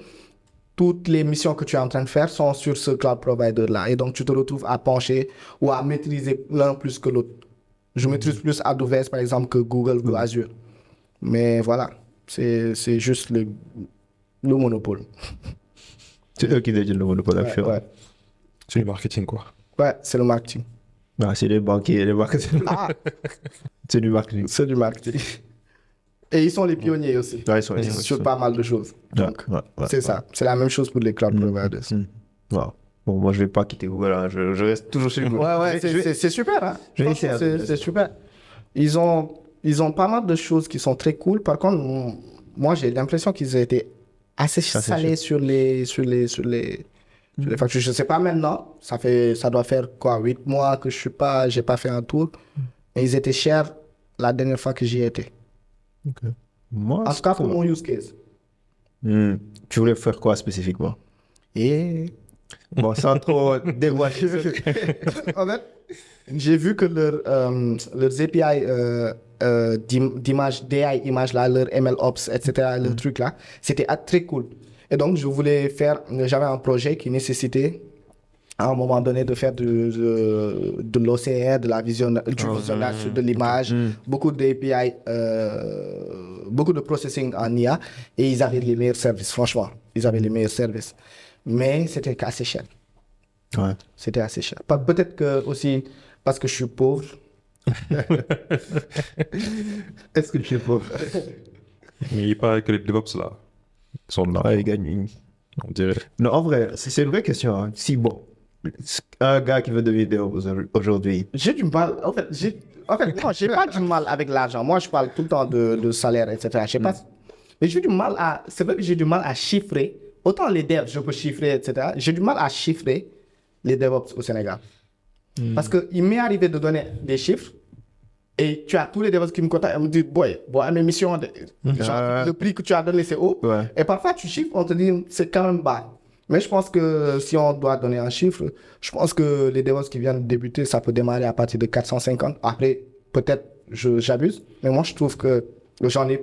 toutes les missions que tu es en train de faire sont sur ce cloud provider-là. Et donc, tu te retrouves à pencher ou à maîtriser l'un plus que l'autre. Je maîtrise plus AWS, par exemple, que Google ou Azure. Mais voilà, c'est juste le monopole. C'est eux qui détiennent le monopole. Ouais. C'est du marketing, quoi. Ouais, c'est le marketing. Ah, c'est les banquiers, les marketeurs. C'est du marketing. C'est du marketing. Et ils sont les pionniers aussi. Ouais, ils sont sur pas mal de choses. Donc, c'est ça. C'est la même chose pour les cloud providers. Wow. Bon, moi, je vais pas quitter Google. Hein. Je reste toujours chez Google. Ouais, c'est super. Hein. C'est super. Ils ont pas mal de choses qui sont très cool. Par contre, moi, j'ai l'impression qu'ils ont été assez salés sur les factures. Je sais pas maintenant. Ça doit faire quoi, 8 mois que j'ai pas fait un tour. Et ils étaient chers la dernière fois que j'y étais. Okay. Moi, en tout cas, pour mon use case. Tu voulais faire quoi spécifiquement? Bon, sans trop dévoiler. En fait, j'ai vu que leurs API d'image, DI image là, leur MLOps, etc., le truc là, c'était très cool. Et donc, j'avais un projet qui nécessitait à un moment donné de faire de l'OCR, du visionnage de l'image, beaucoup d'API, beaucoup de processing en IA, et ils avaient les meilleurs services, franchement. Ils avaient les meilleurs services. Mais c'était assez cher. Ouais. C'était assez cher. Peut-être que aussi parce que je suis pauvre. Est-ce que tu es pauvre? Mais il paraît que les DevOps, là, sont là. Ouais, ils gagnent. On dirait. Non, en vrai, c'est une vraie question. Hein. Si, bon, un gars qui veut devenir DevOps aujourd'hui... J'ai du mal. En fait, non, j'ai pas du mal avec l'argent. Moi, je parle tout le temps de salaire, etc. Je sais pas. Mais j'ai du mal c'est vrai que j'ai du mal à chiffrer. Autant les devs, je peux chiffrer, etc. J'ai du mal à chiffrer les DevOps au Sénégal. Parce qu'il m'est arrivé de donner des chiffres et tu as tous les DevOps qui me contactent et me disent, boy, à mes missions, le prix que tu as donné, c'est haut. Ouais. Et parfois, tu chiffres, on te dit, c'est quand même bas. Mais je pense que si on doit donner un chiffre, je pense que les DevOps qui viennent de débuter, ça peut démarrer à partir de 450. Après, peut-être, j'abuse, mais moi, je trouve que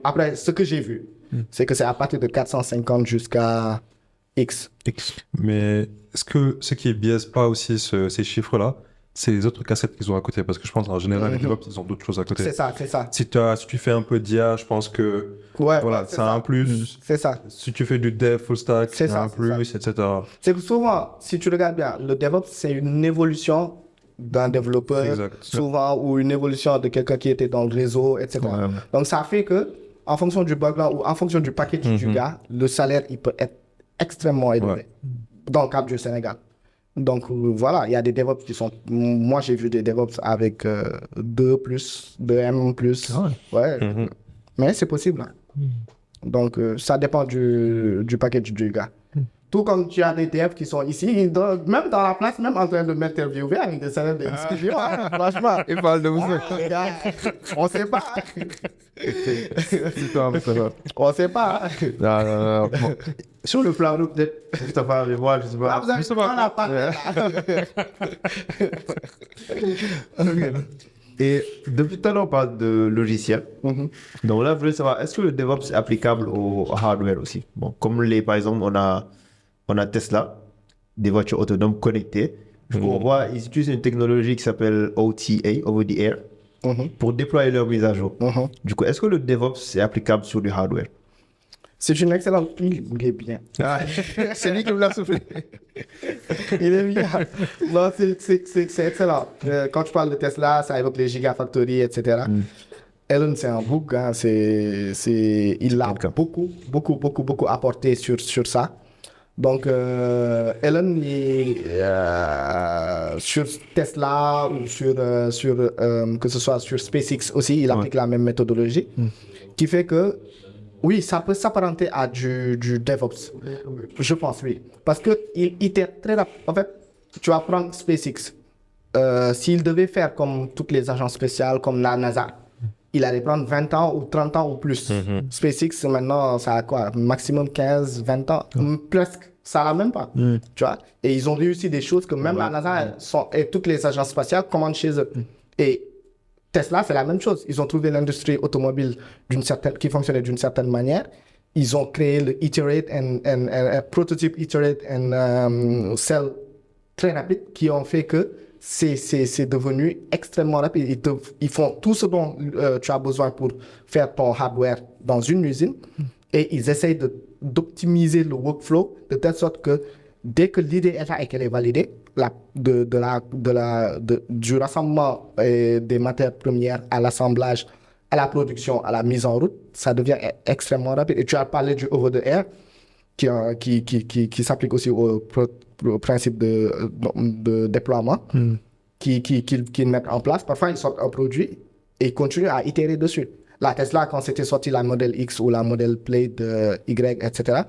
après, ce que j'ai vu, c'est que c'est à partir de 450 jusqu'à X. Mais est-ce que ce qui biaise pas aussi ces chiffres-là, c'est les autres cassettes qu'ils ont à côté? Parce que je pense en général, les DevOps, ils ont d'autres choses à côté. C'est ça. Si tu fais un peu d'IA, je pense que ça a un plus. C'est ça. Si tu fais du dev full stack, ça a un plus, etc. C'est que souvent, si tu regardes bien, le DevOps, c'est une évolution d'un développeur, souvent, ou une évolution de quelqu'un qui était dans le réseau, etc. Ouais. Donc, ça fait que, en fonction du background ou en fonction du package du gars, le salaire, il peut être extrêmement élevé dans le cadre du Sénégal. Donc, voilà, il y a des DevOps qui sont... Moi, j'ai vu des DevOps avec 2M+. Mais c'est possible. Hein. Donc, ça dépend du package du gars. Tout comme tu as des devs qui sont ici, même dans la place, même en train de m'interviewer avec des salles de discussion, hein, franchement. Il parle de vous. Les gars, on sait pas. C'est toi, Mustafa. On sait pas. Non, non, non. Bon. Sur le plan, nous, peut-être, Mustafa avec moi, je sais Ah, pas. vous avez pas la patte. Et depuis tout à l'heure, on parle de logiciel. Donc là, je voulais savoir, est-ce que le DevOps est applicable au hardware aussi? Bon, comme par exemple, on a Tesla, des voitures autonomes connectées. Du coup, on voit, ils utilisent une technologie qui s'appelle OTA, Over the Air, pour déployer leur mise à jour. Du coup, est-ce que le DevOps est applicable sur du hardware? C'est une excellente. Il est bien. Ah, c'est lui qui me l'a soufflé. Il est bien. Non, c'est excellent. Quand tu parles de Tesla, ça évoque les gigafactories, etc. Elon, c'est un bouc. Hein, il a beaucoup apporté sur ça. Donc, Elon, sur Tesla ou que ce soit sur SpaceX aussi, il applique la même méthodologie qui fait que oui, ça peut s'apparenter à du DevOps. Je pense, oui. Parce qu'il itère très rapidement. En fait, tu vas prendre SpaceX. S'il devait faire comme toutes les agences spéciales, comme la NASA, il allait prendre 20 ans ou 30 ans ou plus. SpaceX, maintenant, ça a quoi? Maximum 15, 20 ans. Presque. Ça n'a même pas. Tu vois? Et ils ont réussi des choses que même la NASA et toutes les agences spatiales commandent chez eux. Et Tesla, c'est la même chose. Ils ont trouvé l'industrie automobile qui fonctionnait d'une certaine manière. Ils ont créé le iterate and prototype iterate and sell très rapide qui ont fait que c'est devenu extrêmement rapide. Ils font tout ce dont tu as besoin pour faire ton hardware dans une usine et ils essayent d'optimiser le workflow de telle sorte que dès que l'idée est là et qu'elle est validée, du rassemblement des matières premières à l'assemblage, à la production, à la mise en route, ça devient extrêmement rapide. Et tu as parlé du over the air qui s'applique aussi au principe de déploiement qu'ils mettent en place. Parfois, ils sortent un produit et ils continuent à itérer dessus. La Tesla, quand c'était sorti la Model X ou la Model Plaid Y, etc.,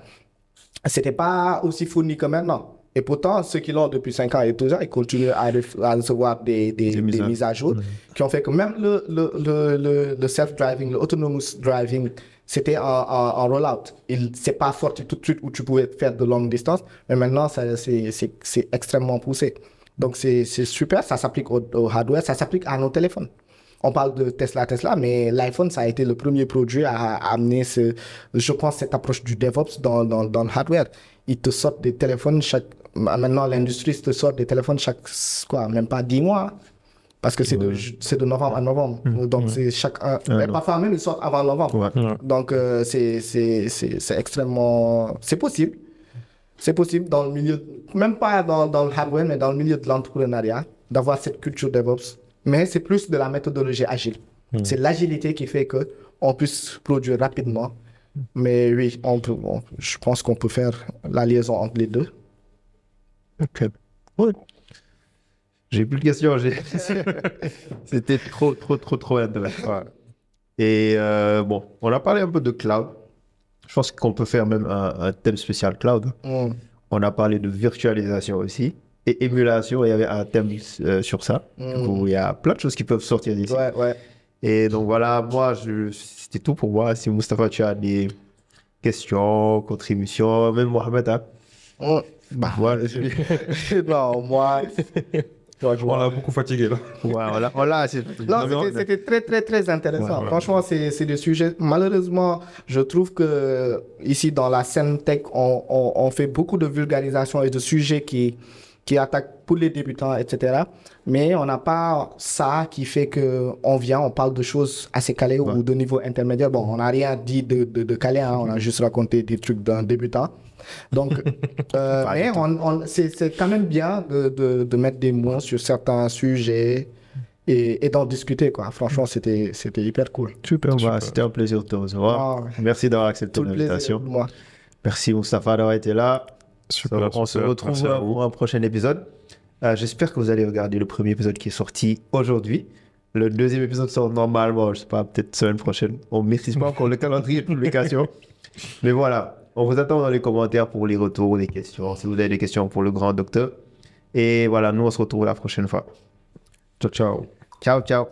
c'était pas aussi fourni que maintenant. Et pourtant, ceux qui l'ont depuis 5 ans et tout ça, ils continuent à recevoir des mises à jour qui ont fait que même le self-driving, le autonomous driving, c'était en rollout. C'est pas sorti tout de suite où tu pouvais faire de longues distances, mais maintenant, c'est extrêmement poussé. Donc, c'est super, ça s'applique au hardware, ça s'applique à nos téléphones. On parle de Tesla, mais l'iPhone, ça a été le premier produit à amener, je pense, cette approche du DevOps dans le hardware. Ils te sortent des téléphones maintenant, l'industrie te sort des téléphones même pas 10 mois. Parce que c'est de novembre à novembre. Donc, c'est parfois même, ils sortent avant novembre. Donc, c'est extrêmement... C'est possible. C'est possible dans le milieu, même pas dans le hardware, mais dans le milieu de l'entrepreneuriat, d'avoir cette culture DevOps. Mais c'est plus de la méthodologie agile. C'est l'agilité qui fait qu'on puisse produire rapidement. Mais oui, je pense qu'on peut faire la liaison entre les deux. Ok. Ouais. J'ai plus de questions. C'était trop intéressant. Ouais. Et bon, on a parlé un peu de cloud. Je pense qu'on peut faire même un thème spécial cloud. On a parlé de virtualisation aussi. Et émulation, il y avait un thème sur ça. Où il y a plein de choses qui peuvent sortir d'ici. Ouais. Et donc voilà, moi, c'était tout pour moi. Si Mustafa, tu as des questions, contributions, même Mohamed, hein? Voilà. Non, moi... On l'a beaucoup fatigué là. Voilà, c'était très intéressant. Franchement, c'est des sujets... Malheureusement, je trouve que ici, dans la scène tech, on fait beaucoup de vulgarisation et de sujets qui attaquent pour les débutants, etc. Mais on n'a pas ça qui fait qu'on parle de choses assez calées ou de niveau intermédiaire. Bon, on n'a rien dit de calé, hein, on a juste raconté des trucs d'un débutant. Donc, mais c'est quand même bien de mettre des mots sur certains sujets et d'en discuter, quoi. Franchement, c'était hyper cool. Super. C'était un plaisir de te recevoir. Merci d'avoir accepté l'invitation. Merci Moustapha d'avoir été là. Super, on se retrouve pour un prochain épisode. J'espère que vous allez regarder le premier épisode qui est sorti aujourd'hui. Le deuxième épisode sort normalement, je sais pas, peut-être semaine prochaine. On ne maîtrise pas encore le calendrier de publication. Mais voilà. On vous attend dans les commentaires pour les retours, les questions, si vous avez des questions pour le grand docteur. Et voilà, nous, on se retrouve la prochaine fois. Ciao, ciao. Ciao, ciao.